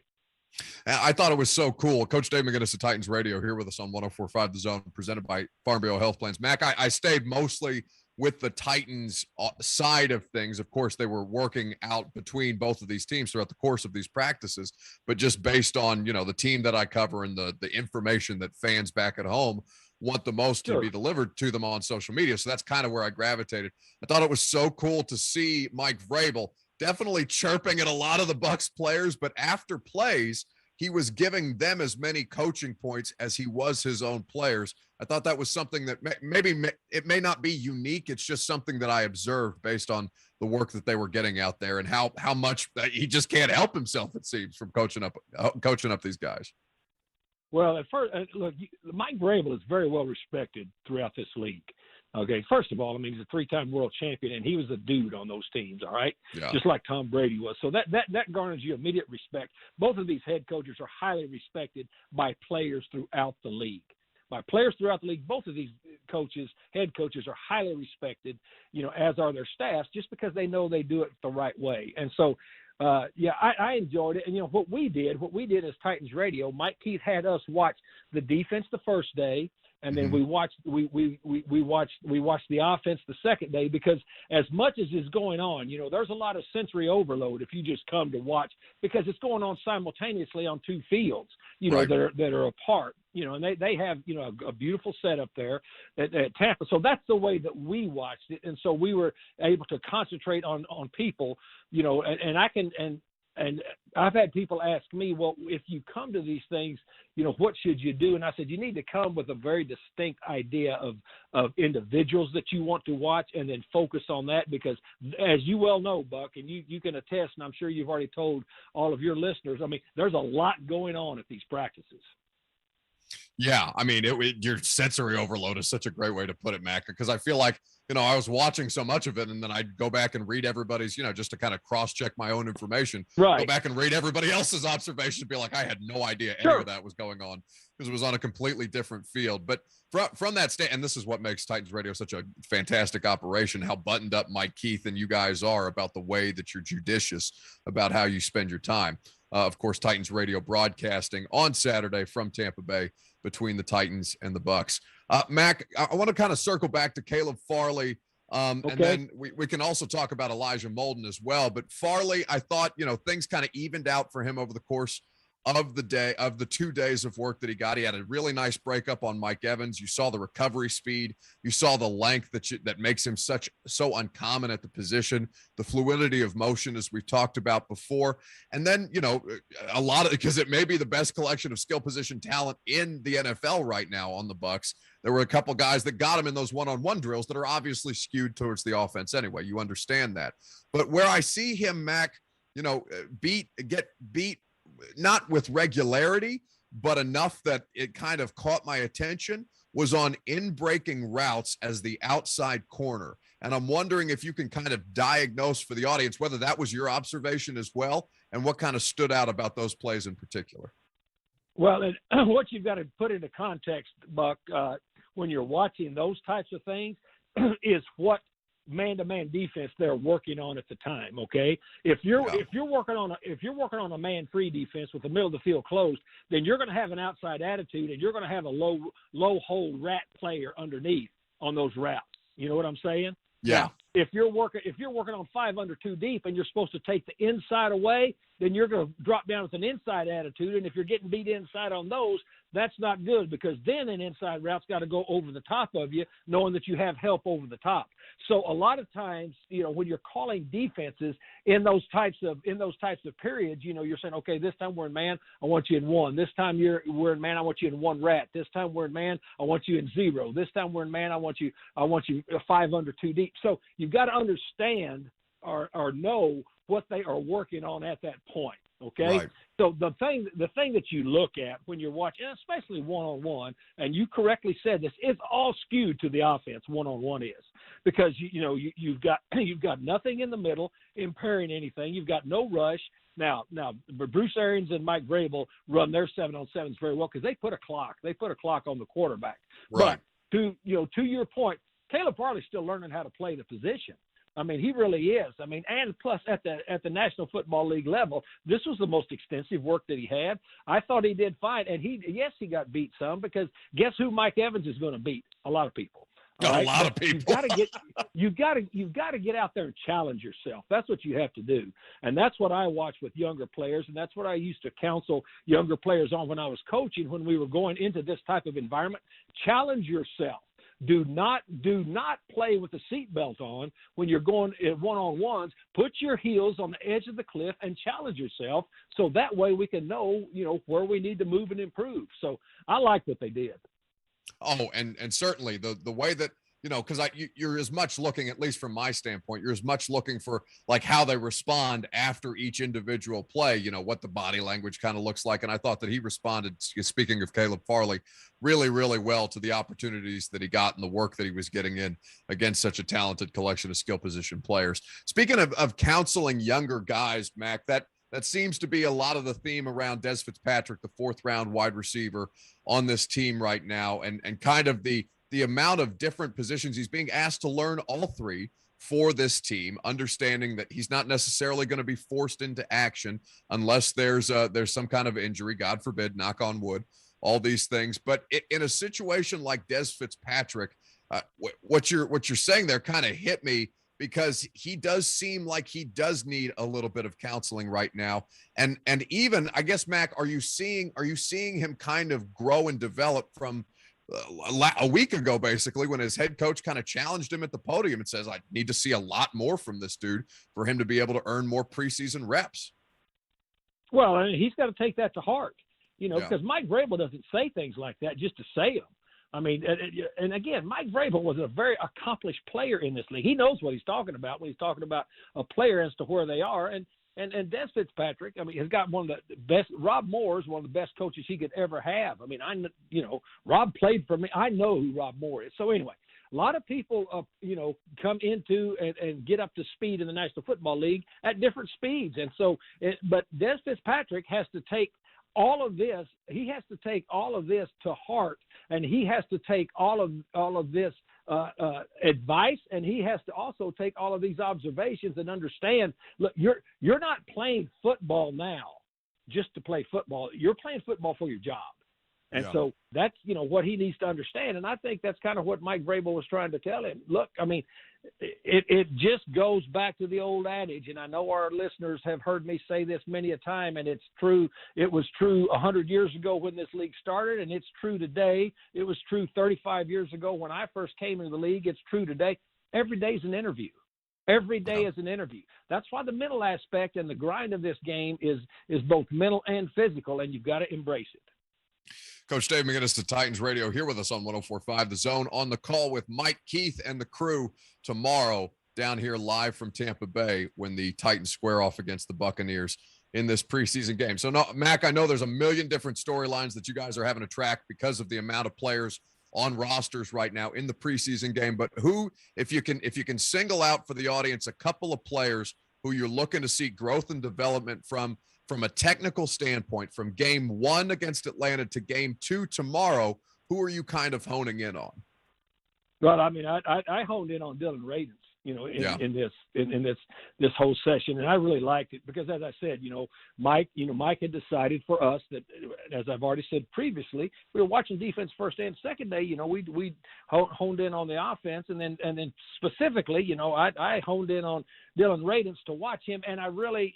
I thought it was so cool. Coach Dave McGinnis of Titans Radio here with us on 104.5 The Zone, presented by Farm Bureau Health Plans. Mac, I stayed mostly with the Titans side of things. Of course, they were working out between both of these teams throughout the course of these practices, but just based on, the team that I cover and the information that fans back at home want the most to be delivered to them on social media. So that's kind of where I gravitated. I thought it was so cool to see Mike Vrabel definitely chirping at a lot of the Bucs players, but after plays, he was giving them as many coaching points as he was his own players. I thought that was something that maybe it may not be unique. It's just something that I observed based on the work that they were getting out there and how much he just can't help himself, it seems, from coaching up these guys. Well, at first, look, Mike Vrabel is very well respected throughout this league. Okay, first of all, I mean, he's a 3-time world champion, and he was a dude on those teams, all right? Yeah. Just like Tom Brady was. So that garners you immediate respect. Both of these head coaches are highly respected by players throughout the league. By players throughout the league, both of these head coaches are highly respected, as are their staffs, just because they know they do it the right way. And so, I enjoyed it. And, what we did as Titans Radio, Mike Keith had us watch the defense the first day, and then we watched the offense the second day, because as much as is going on, there's a lot of sensory overload if you just come to watch, because it's going on simultaneously on two fields, that are apart, and they have, a beautiful setup there at Tampa. So that's the way that we watched it. And so we were able to concentrate on people, and I've had people ask me, well, if you come to these things, what should you do? And I said, you need to come with a very distinct idea of individuals that you want to watch, and then focus on that, because as you well know, Buck, and you can attest, and I'm sure you've already told all of your listeners, I mean, there's a lot going on at these practices. Yeah, I mean, your sensory overload is such a great way to put it, Mac, because I feel like, I was watching so much of it, and then I'd go back and read everybody's, just to kind of cross-check my own information. Right. Go back and read everybody else's observation, be like, I had no idea any of that was going on, because it was on a completely different field. But from that stand, and this is what makes Titans Radio such a fantastic operation, how buttoned up Mike Keith and you guys are about the way that you're judicious about how you spend your time. Of course, Titans Radio broadcasting on Saturday from Tampa Bay between the Titans and the Bucs. Mac, I want to kind of circle back to Caleb Farley, and then we can also talk about Elijah Molden as well. But Farley, I thought, things kind of evened out for him over the course of the 2 days of work that he got. He had a really nice breakup on Mike Evans. You saw the recovery speed. You saw the length that makes him so uncommon at the position, the fluidity of motion, as we've talked about before. And then, a lot of, because it may be the best collection of skill position talent in the NFL right now on the Bucs. There were a couple guys that got him in those one-on-one drills that are obviously skewed towards the offense anyway. You understand that. But where I see him, Mac, get beat, not with regularity, but enough that it kind of caught my attention, was on in-breaking routes as the outside corner. And I'm wondering if you can kind of diagnose for the audience whether that was your observation as well, and what kind of stood out about those plays in particular. Well, and what you've got to put into context, Buck, when you're watching those types of things, is what man-to-man defense they're working on at the time. Okay, if you're working on a man-free defense with the middle of the field closed, then you're going to have an outside attitude, and you're going to have a low hole rat player underneath on those routes. You know what I'm saying? Yeah. Now, if you're working on 5 under 2 deep and you're supposed to take the inside away, then you're going to drop down with an inside attitude. And if you're getting beat inside on those, that's not good, because then an inside route's got to go over the top of you, knowing that you have help over the top. So a lot of times, when you're calling defenses in those types of periods, you're saying, okay, this time we're in man, I want you in 1. This time we're in man, I want you in 1 rat. This time we're in man, I want you in 0. This time we're in man, I want you 5 under 2 deep. So you've got to understand or know what they are working on at that point. Okay. Right. So the thing that you look at when you're watching, especially one-on-one, and you correctly said this, it's all skewed to the offense. One-on-one is, because you've got nothing in the middle impairing anything. You've got no rush. Now, Bruce Arians and Mike Vrabel run their 7-on-7s very well, because they put a clock. They put a clock on the quarterback. Right. But to your point, Caleb Farley's still learning how to play the position. I mean, he really is. I mean, and plus at the National Football League level, this was the most extensive work that he had. I thought he did fine, and he got beat some, because guess who Mike Evans is going to beat? A lot of people. A lot of people. You've got to get out there and challenge yourself. That's what you have to do, and that's what I watch with younger players, and that's what I used to counsel younger players on when I was coaching. When we were going into this type of environment, challenge yourself. Do not play with the seatbelt on when you're going in one-on-ones. Put your heels on the edge of the cliff and challenge yourself, so that way we can know, where we need to move and improve. So I like what they did. Oh, and certainly the way that, because you're as much looking, at least from my standpoint, you're as much looking for like how they respond after each individual play, what the body language kind of looks like. And I thought that he responded, speaking of Caleb Farley, really, really well to the opportunities that he got and the work that he was getting in against such a talented collection of skill position players. Speaking of counseling younger guys, Mac, that seems to be a lot of the theme around Des Fitzpatrick, the 4th round wide receiver on this team right now, and kind of the amount of different positions he's being asked to learn all 3 for this team, understanding that he's not necessarily going to be forced into action unless there's some kind of injury, God forbid, knock on wood, all these things. But in a situation like Des Fitzpatrick, what you're saying there kind of hit me, because he does seem like he does need a little bit of counseling right now. And even, I guess, Mac, are you seeing him kind of grow and develop from a week ago, basically, when his head coach kind of challenged him at the podium and says, I need to see a lot more from this dude for him to be able to earn more preseason reps? Well, he's got to take that to heart, because Mike Vrabel doesn't say things like that just to say them. I mean, and again, Mike Vrabel was a very accomplished player in this league. He knows what he's talking about when he's talking about a player as to where they are. And Des Fitzpatrick, I mean, has got one of the best. Rob Moore is one of the best coaches he could ever have. I mean, Rob played for me. I know who Rob Moore is. So anyway, a lot of people, come into and get up to speed in the National Football League at different speeds. And so, but Des Fitzpatrick has to take all of this. He has to take all of this to heart, and he has to take all of this advice, and he has to also take all of these observations and understand, look, you're not playing football now just to play football. You're playing football for your job. And so that's, what he needs to understand. And I think that's kind of what Mike Vrabel was trying to tell him. Look, I mean, it just goes back to the old adage, and I know our listeners have heard me say this many a time, and it's true. It was true 100 years ago when this league started, and it's true today. It was true 35 years ago when I first came into the league. It's true today. Every day is an interview. Every day is an interview. That's why the mental aspect and the grind of this game is both mental and physical, and you've got to embrace it. Coach Dave McGinnis to Titans Radio here with us on 104.5 The Zone, on the call with Mike Keith and the crew tomorrow down here live from Tampa Bay when the Titans square off against the Buccaneers in this preseason game. So, Mac, I know there's a million different storylines that you guys are having to track because of the amount of players on rosters right now in the preseason game, but who, if you can single out for the audience a couple of players who you're looking to see growth and development from a technical standpoint, from game 1 against Atlanta to game 2 tomorrow, who are you kind of honing in on? Well, I mean, I honed in on Dylan Radins, in this whole session, and I really liked it because, as I said, Mike had decided for us that, as I've already said previously, we were watching defense first and second day. We honed in on the offense, and then specifically, I honed in on Dylan Radins to watch him, and I really,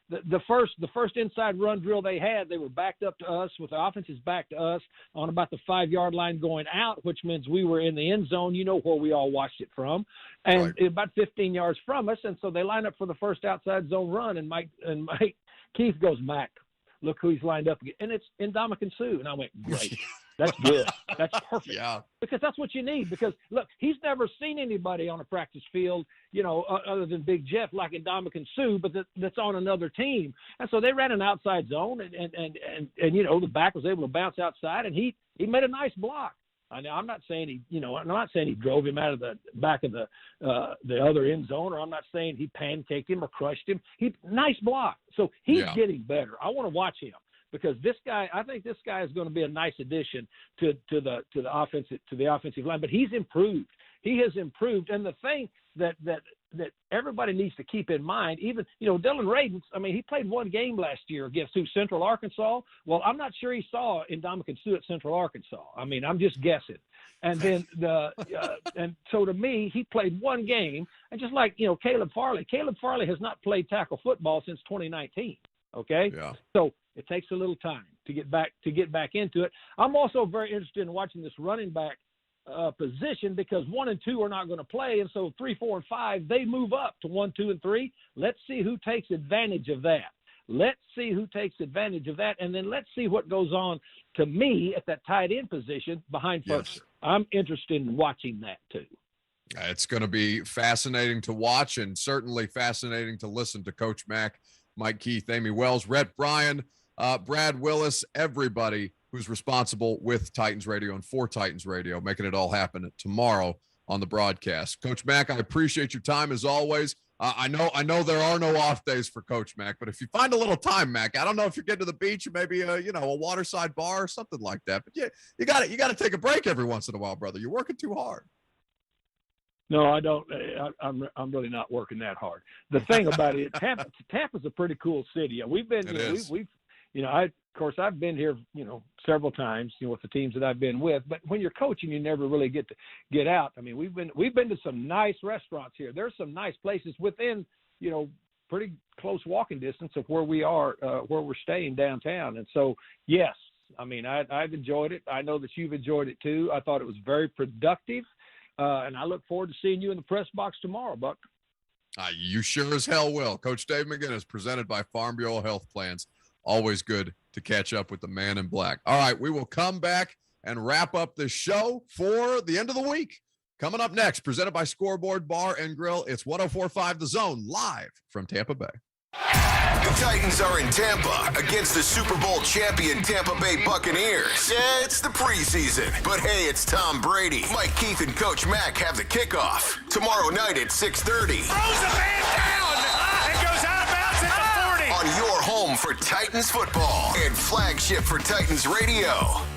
the first inside run drill they had, they were backed up to us with the offenses back to us on about the 5-yard line going out, which means we were in the end zone, where we all watched it from, and about 15 yards from us, and so they line up for the first outside zone run, and Mike Keith goes, Mac, look who he's lined up against, and it's Ndamukong Suh, and I went, great. That's good. That's perfect. Yeah. Because that's what you need. Because, look, he's never seen anybody on a practice field, other than Big Jeff, like Ndamukong Suh, but that's on another team. And so they ran an outside zone, and the back was able to bounce outside, and he made a nice block. I'm not saying he drove him out of the back of the other end zone, or I'm not saying he pancaked him or crushed him. Nice block. So he's getting better. I want to watch him. Because I think this guy is going to be a nice addition to the offensive line. But he's improved. He has improved. And the thing that everybody needs to keep in mind, even Dylan Radins, I mean, he played one game last year against Central Arkansas. Well, I'm not sure he saw Ndamukong Suh at Central Arkansas. I mean, I'm just guessing. And then and so to me, he played one game, and just like Caleb Farley has not played tackle football since 2019. Okay. Yeah. So it takes a little time to get back into it. I'm also very interested in watching this running back position because 1 and 2 are not going to play, and so 3, 4, and 5 they move up to 1, 2, and 3. Let's see who takes advantage of that. And then let's see what goes on to me at that tight end position behind First. Yes. I'm interested in watching that too. It's going to be fascinating to watch, and certainly fascinating to listen to Coach Mack, Mike Keith, Amy Wells, Rhett Bryan, Brad Willis, everybody who's responsible with Titans Radio and for Titans Radio, making it all happen tomorrow on the broadcast. Coach Mack, I appreciate your time as always. I know there are no off days for Coach Mack, but if you find a little time, Mack, I don't know if you're getting to the beach or maybe a waterside bar or something like that, but you got to take a break every once in a while, brother. You're working too hard. No, I don't. I'm really not working that hard. The thing about it, Tampa's a pretty cool city. We've been, I've been here, several times, with the teams that I've been with. But when you're coaching, you never really get to get out. I mean, we've been to some nice restaurants here. There's some nice places within, pretty close walking distance of where we are, where we're staying downtown. And so, yes, I mean, I've enjoyed it. I know that you've enjoyed it too. I thought it was very productive. And I look forward to seeing you in the press box tomorrow, Buck. You sure as hell will. Coach Dave McGinnis, presented by Farm Bureau Health Plans. Always good to catch up with the man in black. All right, we will come back and wrap up the show for the end of the week. Coming up next, presented by Scoreboard Bar and Grill, it's 104.5 The Zone, live from Tampa Bay. The Titans are in Tampa against the Super Bowl champion Tampa Bay Buccaneers. Yeah, it's the preseason, but hey, it's Tom Brady. Mike Keith and Coach Mack have the kickoff tomorrow night at 6:30. Throws a man down and goes out of bounds at the 40. on your home for Titans football and flagship for Titans radio.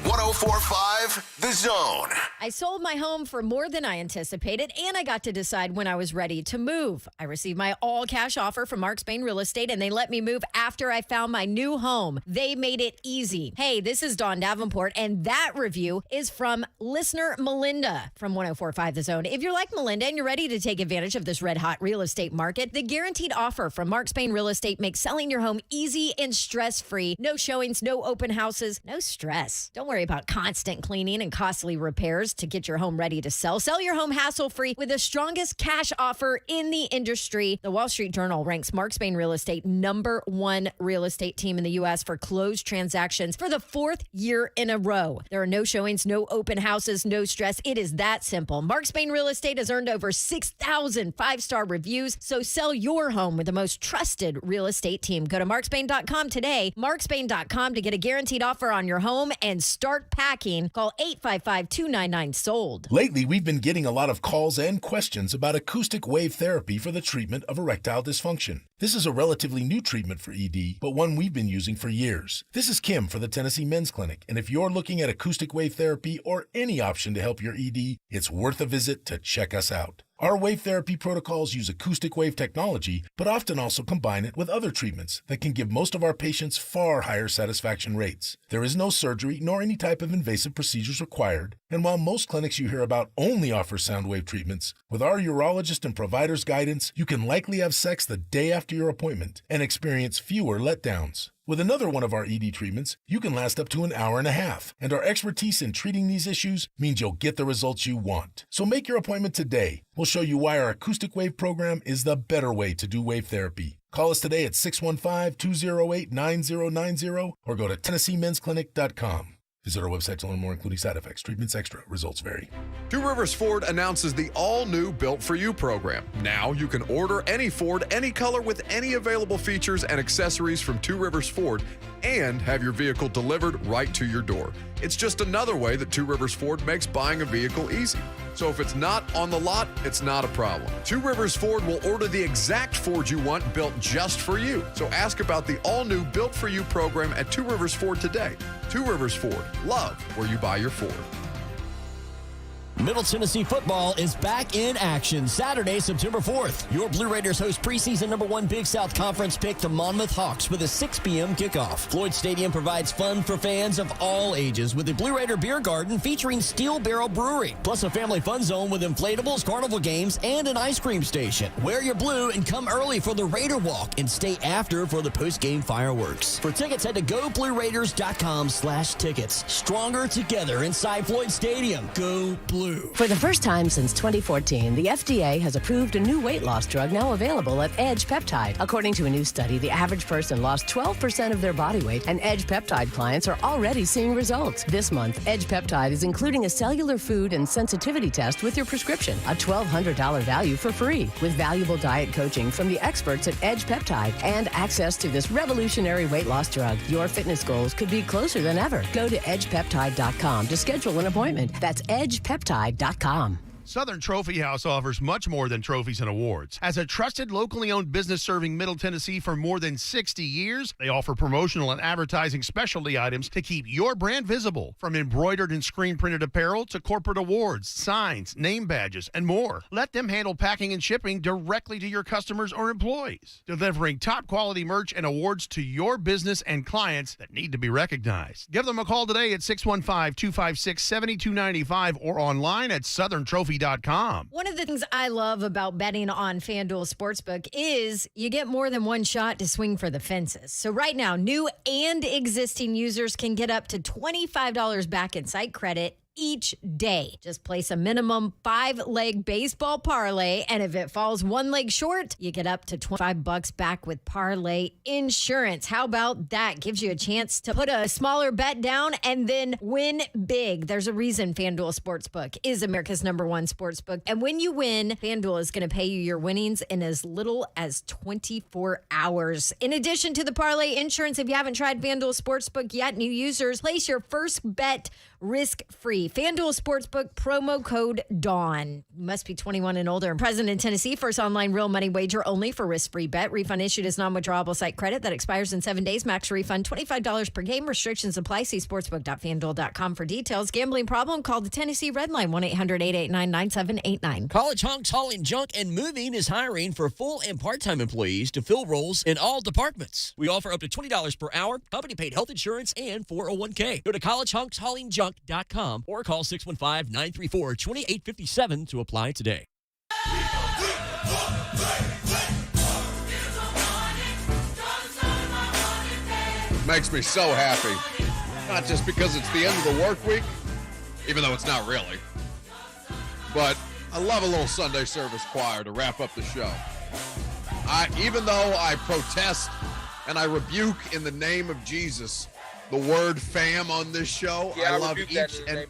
104.5 The Zone. I sold my home for more than I anticipated, and I got to decide when I was ready to move. I received my all-cash offer from Mark Spain Real Estate, and they let me move after I found my new home. They made it easy. Hey, this is Dawn Davenport, and that review is from listener Melinda from 104.5 The Zone. If you're like Melinda and you're ready to take advantage of this red-hot real estate market, the guaranteed offer from Mark Spain Real Estate makes selling your home easy and stress-free. No showings, no open houses, no stress. Don't worry about constant cleaning and costly repairs to get your home ready to sell. Sell your home hassle-free with the strongest cash offer in the industry. The Wall Street Journal ranks Mark Spain Real Estate #1 real estate team in the U.S. for closed transactions for the 4th year in a row. There are no showings, no open houses, no stress. It is that simple. Mark Spain Real Estate has earned over 6,000 five-star reviews, so sell your home with the most trusted real estate team. Go to markspain.com today, markspain.com to get a guaranteed offer on your home and start packing. Call 855-299-SOLD. Lately, we've been getting a lot of calls and questions about acoustic wave therapy for the treatment of erectile dysfunction. This is a relatively new treatment for ED, but one we've been using for years. This is Kim for the Tennessee Men's Clinic, and if you're looking at acoustic wave therapy or any option to help your ED, it's worth a visit to check us out. Our wave therapy protocols use acoustic wave technology, but often also combine it with other treatments that can give most of our patients far higher satisfaction rates. There is no surgery nor any type of invasive procedures required, and while most clinics you hear about only offer sound wave treatments, with our urologist and provider's guidance, you can likely have sex the day after your appointment and experience fewer letdowns. With another one of our ED treatments, you can last up to an hour and a half, and our expertise in treating these issues means you'll get the results you want. So make your appointment today. We'll show you why our acoustic wave program is the better way to do wave therapy. Call us today at 615-208-9090 or go to TennesseeMen'sClinic.com. Visit our website to learn more, including side effects. Treatments extra. Results vary. Two Rivers Ford announces the all-new Built For You program. Now you can order any Ford, any color, with any available features and accessories from Two Rivers Ford and have your vehicle delivered right to your door. It's just another way that Two Rivers Ford makes buying a vehicle easy. So if it's not on the lot, it's not a problem. Two Rivers Ford will order the exact Ford you want built just for you. So ask about the all-new Built For You program at Two Rivers Ford today. Two Rivers Ford. Love where you buy your Ford. Middle Tennessee football is back in action Saturday, September 4th. Your Blue Raiders host preseason #1 Big South Conference pick, the Monmouth Hawks, with a 6 p.m. kickoff. Floyd Stadium provides fun for fans of all ages with the Blue Raider Beer Garden featuring Steel Barrel Brewery, plus a family fun zone with inflatables, carnival games, and an ice cream station. Wear your blue and come early for the Raider Walk and stay after for the post-game fireworks. For tickets, head to GoBlueRaiders.com/tickets. Stronger together inside Floyd Stadium. Go Blue. For the first time since 2014, the FDA has approved a new weight loss drug now available at Edge Peptide. According to a new study, the average person lost 12% of their body weight, and Edge Peptide clients are already seeing results. This month, Edge Peptide is including a cellular food and sensitivity test with your prescription, a $1,200 value for free, with valuable diet coaching from the experts at Edge Peptide and access to this revolutionary weight loss drug. Your fitness goals could be closer than ever. Go to edgepeptide.com to schedule an appointment. That's edgepeptide.com. Southern Trophy House offers much more than trophies and awards. As a trusted, locally owned business serving Middle Tennessee for more than 60 years, they offer promotional and advertising specialty items to keep your brand visible. From embroidered and screen-printed apparel to corporate awards, signs, name badges, and more. Let them handle packing and shipping directly to your customers or employees, delivering top-quality merch and awards to your business and clients that need to be recognized. Give them a call today at 615-256-7295 or online at southerntrophy.com. One of the things I love about betting on FanDuel Sportsbook is you get more than one shot to swing for the fences. So right now, new and existing users can get up to $25 back in site credit each day. Just place a minimum 5-leg baseball parlay, and if it falls one leg short, you get up to $25 back with parlay insurance. How about that? Gives you a chance to put a smaller bet down and then win big. There's a reason FanDuel Sportsbook is America's #1 sportsbook. And when you win, FanDuel is going to pay you your winnings in as little as 24 hours. In addition to the parlay insurance, if you haven't tried FanDuel Sportsbook yet, new users, place your first bet risk-free. FanDuel Sportsbook, promo code DAWN. Must be 21 and older and present in Tennessee. First online real money wager only for risk-free bet. Refund issued as non-withdrawable site credit that expires in 7 days. Max refund $25 per game. Restrictions apply. See sportsbook.fanduel.com for details. Gambling problem? Call the Tennessee Red Line, 1-800-889-9789. College Hunks Hauling Junk and Moving is hiring for full and part-time employees to fill roles in all departments. We offer up to $20 per hour, company-paid health insurance, and 401k. Go to collegehunkshaulingJunk.com or call 615-934-2857 to apply today. Makes me so happy. Not just because it's the end of the work week, even though it's not really, but I love a little Sunday service choir to wrap up the show. Even though I protest and I rebuke in the name of Jesus the word fam on this show, I love each and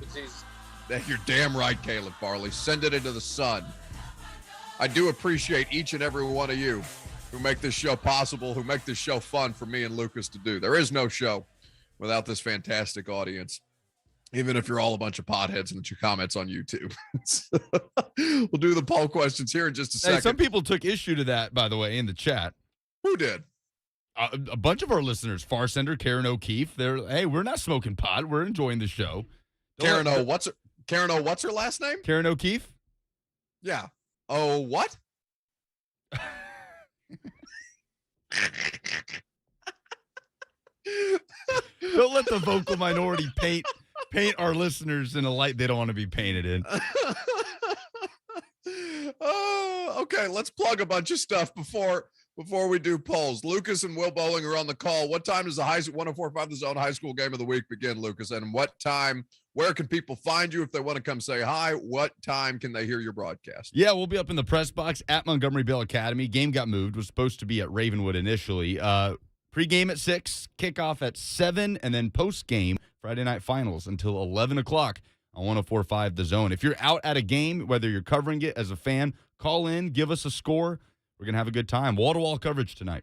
you're damn right, Caleb Farley. Send it into the sun. I do appreciate each and every one of you who make this show possible, who make this show fun for me and Lucas to do. There is no show without this fantastic audience, even if you're all a bunch of potheads and your comments on YouTube. We'll do the poll questions here in just a second. Hey, some people took issue to that, by the way, in the chat. Who did? A bunch of our listeners, Far Sender, Karen O'Keefe. Hey, we're not smoking pot. We're enjoying the show. Karen O, what's her last name? Karen O'Keefe? Yeah. Oh, what? Don't let the vocal minority paint our listeners in a light they don't want to be painted in. Oh, okay. Let's plug a bunch of stuff before we do polls. Lucas and Will Bowling are on the call. What time does the 104.5 The Zone High School Game of the Week begin, Lucas? And what time, where can people find you if they want to come say hi? What time can they hear your broadcast? Yeah, we'll be up in the press box at Montgomery Bell Academy. Game got moved. Was supposed to be at Ravenwood initially. Pre-game at 6, kickoff at 7, and then post-game Friday night finals until 11 o'clock on 104.5 The Zone. If you're out at a game, whether you're covering it as a fan, call in, give us a score. We're going to have a good time. Wall-to-wall coverage tonight.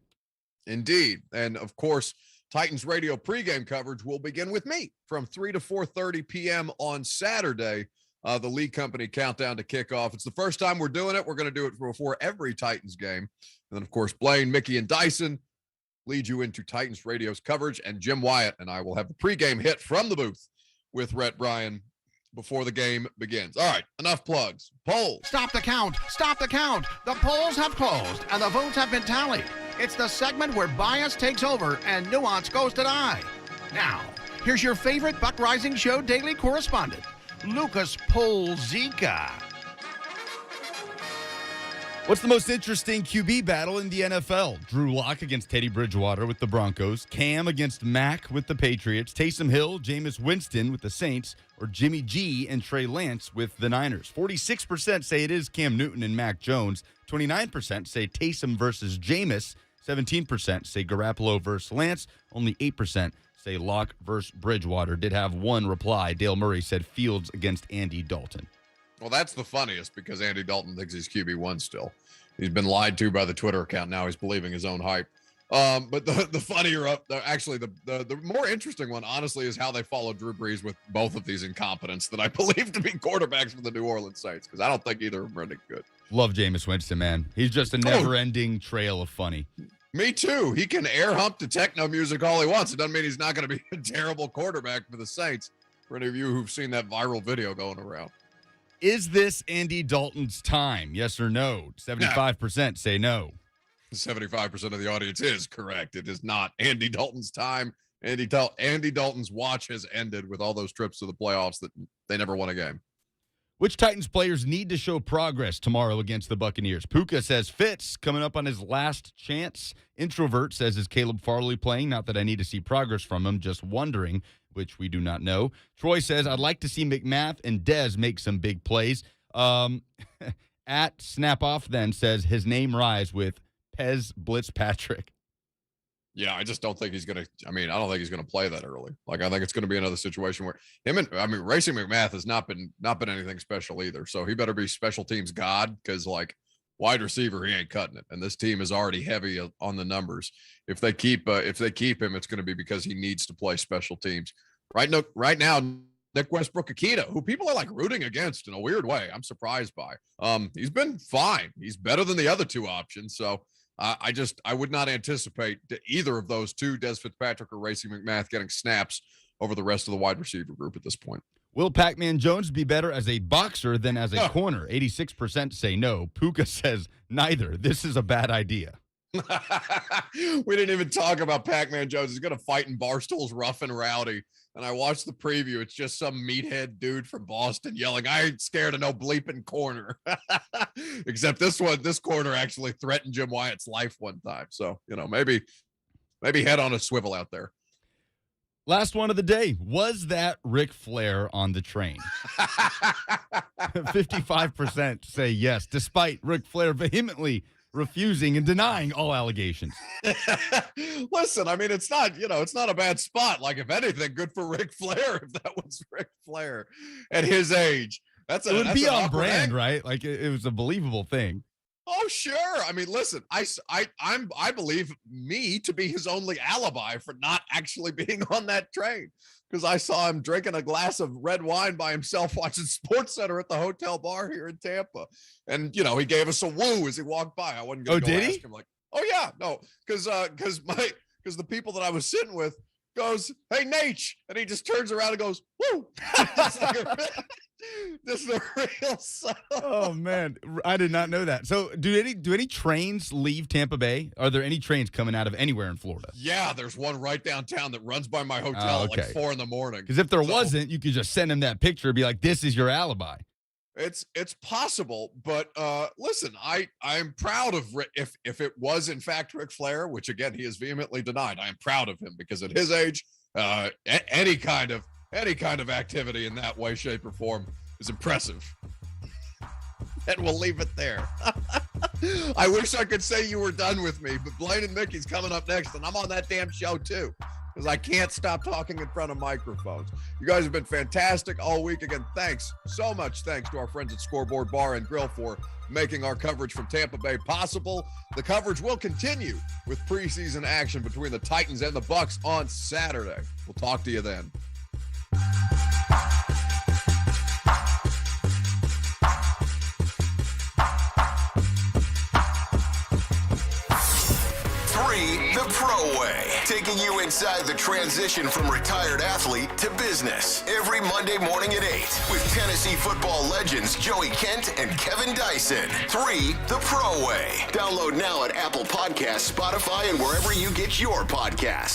Indeed. And, of course, Titans radio pregame coverage will begin with me from 3 to 4:30 p.m. on Saturday, the Lee Company countdown to kickoff. It's the first time we're doing it. We're going to do it before every Titans game. And then, of course, Blaine, Mickey, and Dyson lead you into Titans radio's coverage, and Jim Wyatt and I will have the pregame hit from the booth with Rhett Bryan before the game begins. All right, enough plugs. Polls. Stop the count. Stop the count. The polls have closed and the votes have been tallied. It's the segment where bias takes over and nuance goes to die. Now, here's your favorite Buck Reising Show daily correspondent, Lucas Polzika. What's the most interesting QB battle in the NFL? Drew Lock against Teddy Bridgewater with the Broncos, Cam against Mac with the Patriots, Taysom Hill, Jameis Winston with the Saints, or Jimmy G and Trey Lance with the Niners. 46% say it is Cam Newton and Mac Jones. 29% say Taysom versus Jameis. 17% say Garoppolo versus Lance. Only 8% say Lock versus Bridgewater. Did have one reply. Dale Murray said Fields against Andy Dalton. Well, that's the funniest because Andy Dalton thinks he's QB1 still. He's been lied to by the Twitter account. Now he's believing his own hype. But the funnier the more interesting one, honestly, is how they follow Drew Brees with both of these incompetents that I believe to be quarterbacks for the New Orleans Saints, because I don't think either of them are any good. Love Jameis Winston, man. He's just a never-ending trail of funny. Me too. He can air hump to techno music all he wants. It doesn't mean he's not going to be a terrible quarterback for the Saints. For any of you who've seen that viral video going around. Is this Andy Dalton's time? Yes or no? 75% say no. 75% of the audience is correct. It is not Andy Dalton's time. Andy Dalton's watch has ended with all those trips to the playoffs that they never won a game. Which Titans players need to show progress tomorrow against the Buccaneers? Puka says Fitz coming up on his last chance. Introvert says, is Caleb Farley playing? Not that I need to see progress from him, just wondering, which we do not know. Troy says, I'd like to see McMath and Dez make some big plays. At Snap Off then says his name rise with Pez Blitz Patrick. Yeah, I just don't think he's going to – I don't think he's going to play that early. Like, I think it's going to be another situation where Racing McMath has not been anything special either. So he better be special teams god because, like, wide receiver, he ain't cutting it. And this team is already heavy on the numbers. If they keep him, it's going to be because he needs to play special teams. Right now, Nick Westbrook-Akita, who people are like rooting against in a weird way. I'm surprised by. He's been fine. He's better than the other two options. So I would not anticipate either of those two, Des Fitzpatrick or Racey McMath, getting snaps over the rest of the wide receiver group at this point. Will Pac-Man Jones be better as a boxer than as a corner? 86% say no. Puka says neither. This is a bad idea. We didn't even talk about Pac-Man Jones. He's going to fight in Barstool's Rough and Rowdy. And I watched the preview. It's just some meathead dude from Boston yelling, I ain't scared of no bleeping corner. Except this corner actually threatened Jim Wyatt's life one time. So, maybe head on a swivel out there. Last one of the day. Was that Ric Flair on the train? 55% say yes, despite Ric Flair vehemently refusing and denying all allegations. Listen, I mean, it's not a bad spot. Like, if anything, good for Ric Flair if that was Ric Flair at his age. It would be on brand, right? Like, it was a believable thing. Oh, sure. I mean, listen, I believe me to be his only alibi for not actually being on that train, because I saw him drinking a glass of red wine by himself watching SportsCenter at the hotel bar here in Tampa. And, he gave us a woo as he walked by. I wasn't going to ask him like, oh, yeah, no, because the people that I was sitting with goes, hey, Nate. And he just turns around and goes, woo. This is the real stuff. Oh, man. I did not know that. So do any trains leave Tampa Bay? Are there any trains coming out of anywhere in Florida? Yeah, there's one right downtown that runs by my hotel at like 4 a.m. Because if there wasn't, you could just send him that picture and be like, this is your alibi. It's possible, but listen, I'm proud of if it was in fact Ric Flair, which again he has vehemently denied. I am proud of him because at his age, any kind of activity in that way, shape, or form is impressive. And we'll leave it there. I wish I could say you were done with me, but Blaine and Mickey's coming up next, and I'm on that damn show too, because I can't stop talking in front of microphones. You guys have been fantastic all week. Again, thanks so much. Thanks to our friends at Scoreboard Bar and Grill for making our coverage from Tampa Bay possible. The coverage will continue with preseason action between the Titans and the Bucks on Saturday. We'll talk to you then. The Pro Way, taking you inside the transition from retired athlete to business. Every Monday morning at 8 with Tennessee football legends Joey Kent and Kevin Dyson. 3, The Pro Way. Download now at Apple Podcasts, Spotify, and wherever you get your podcasts.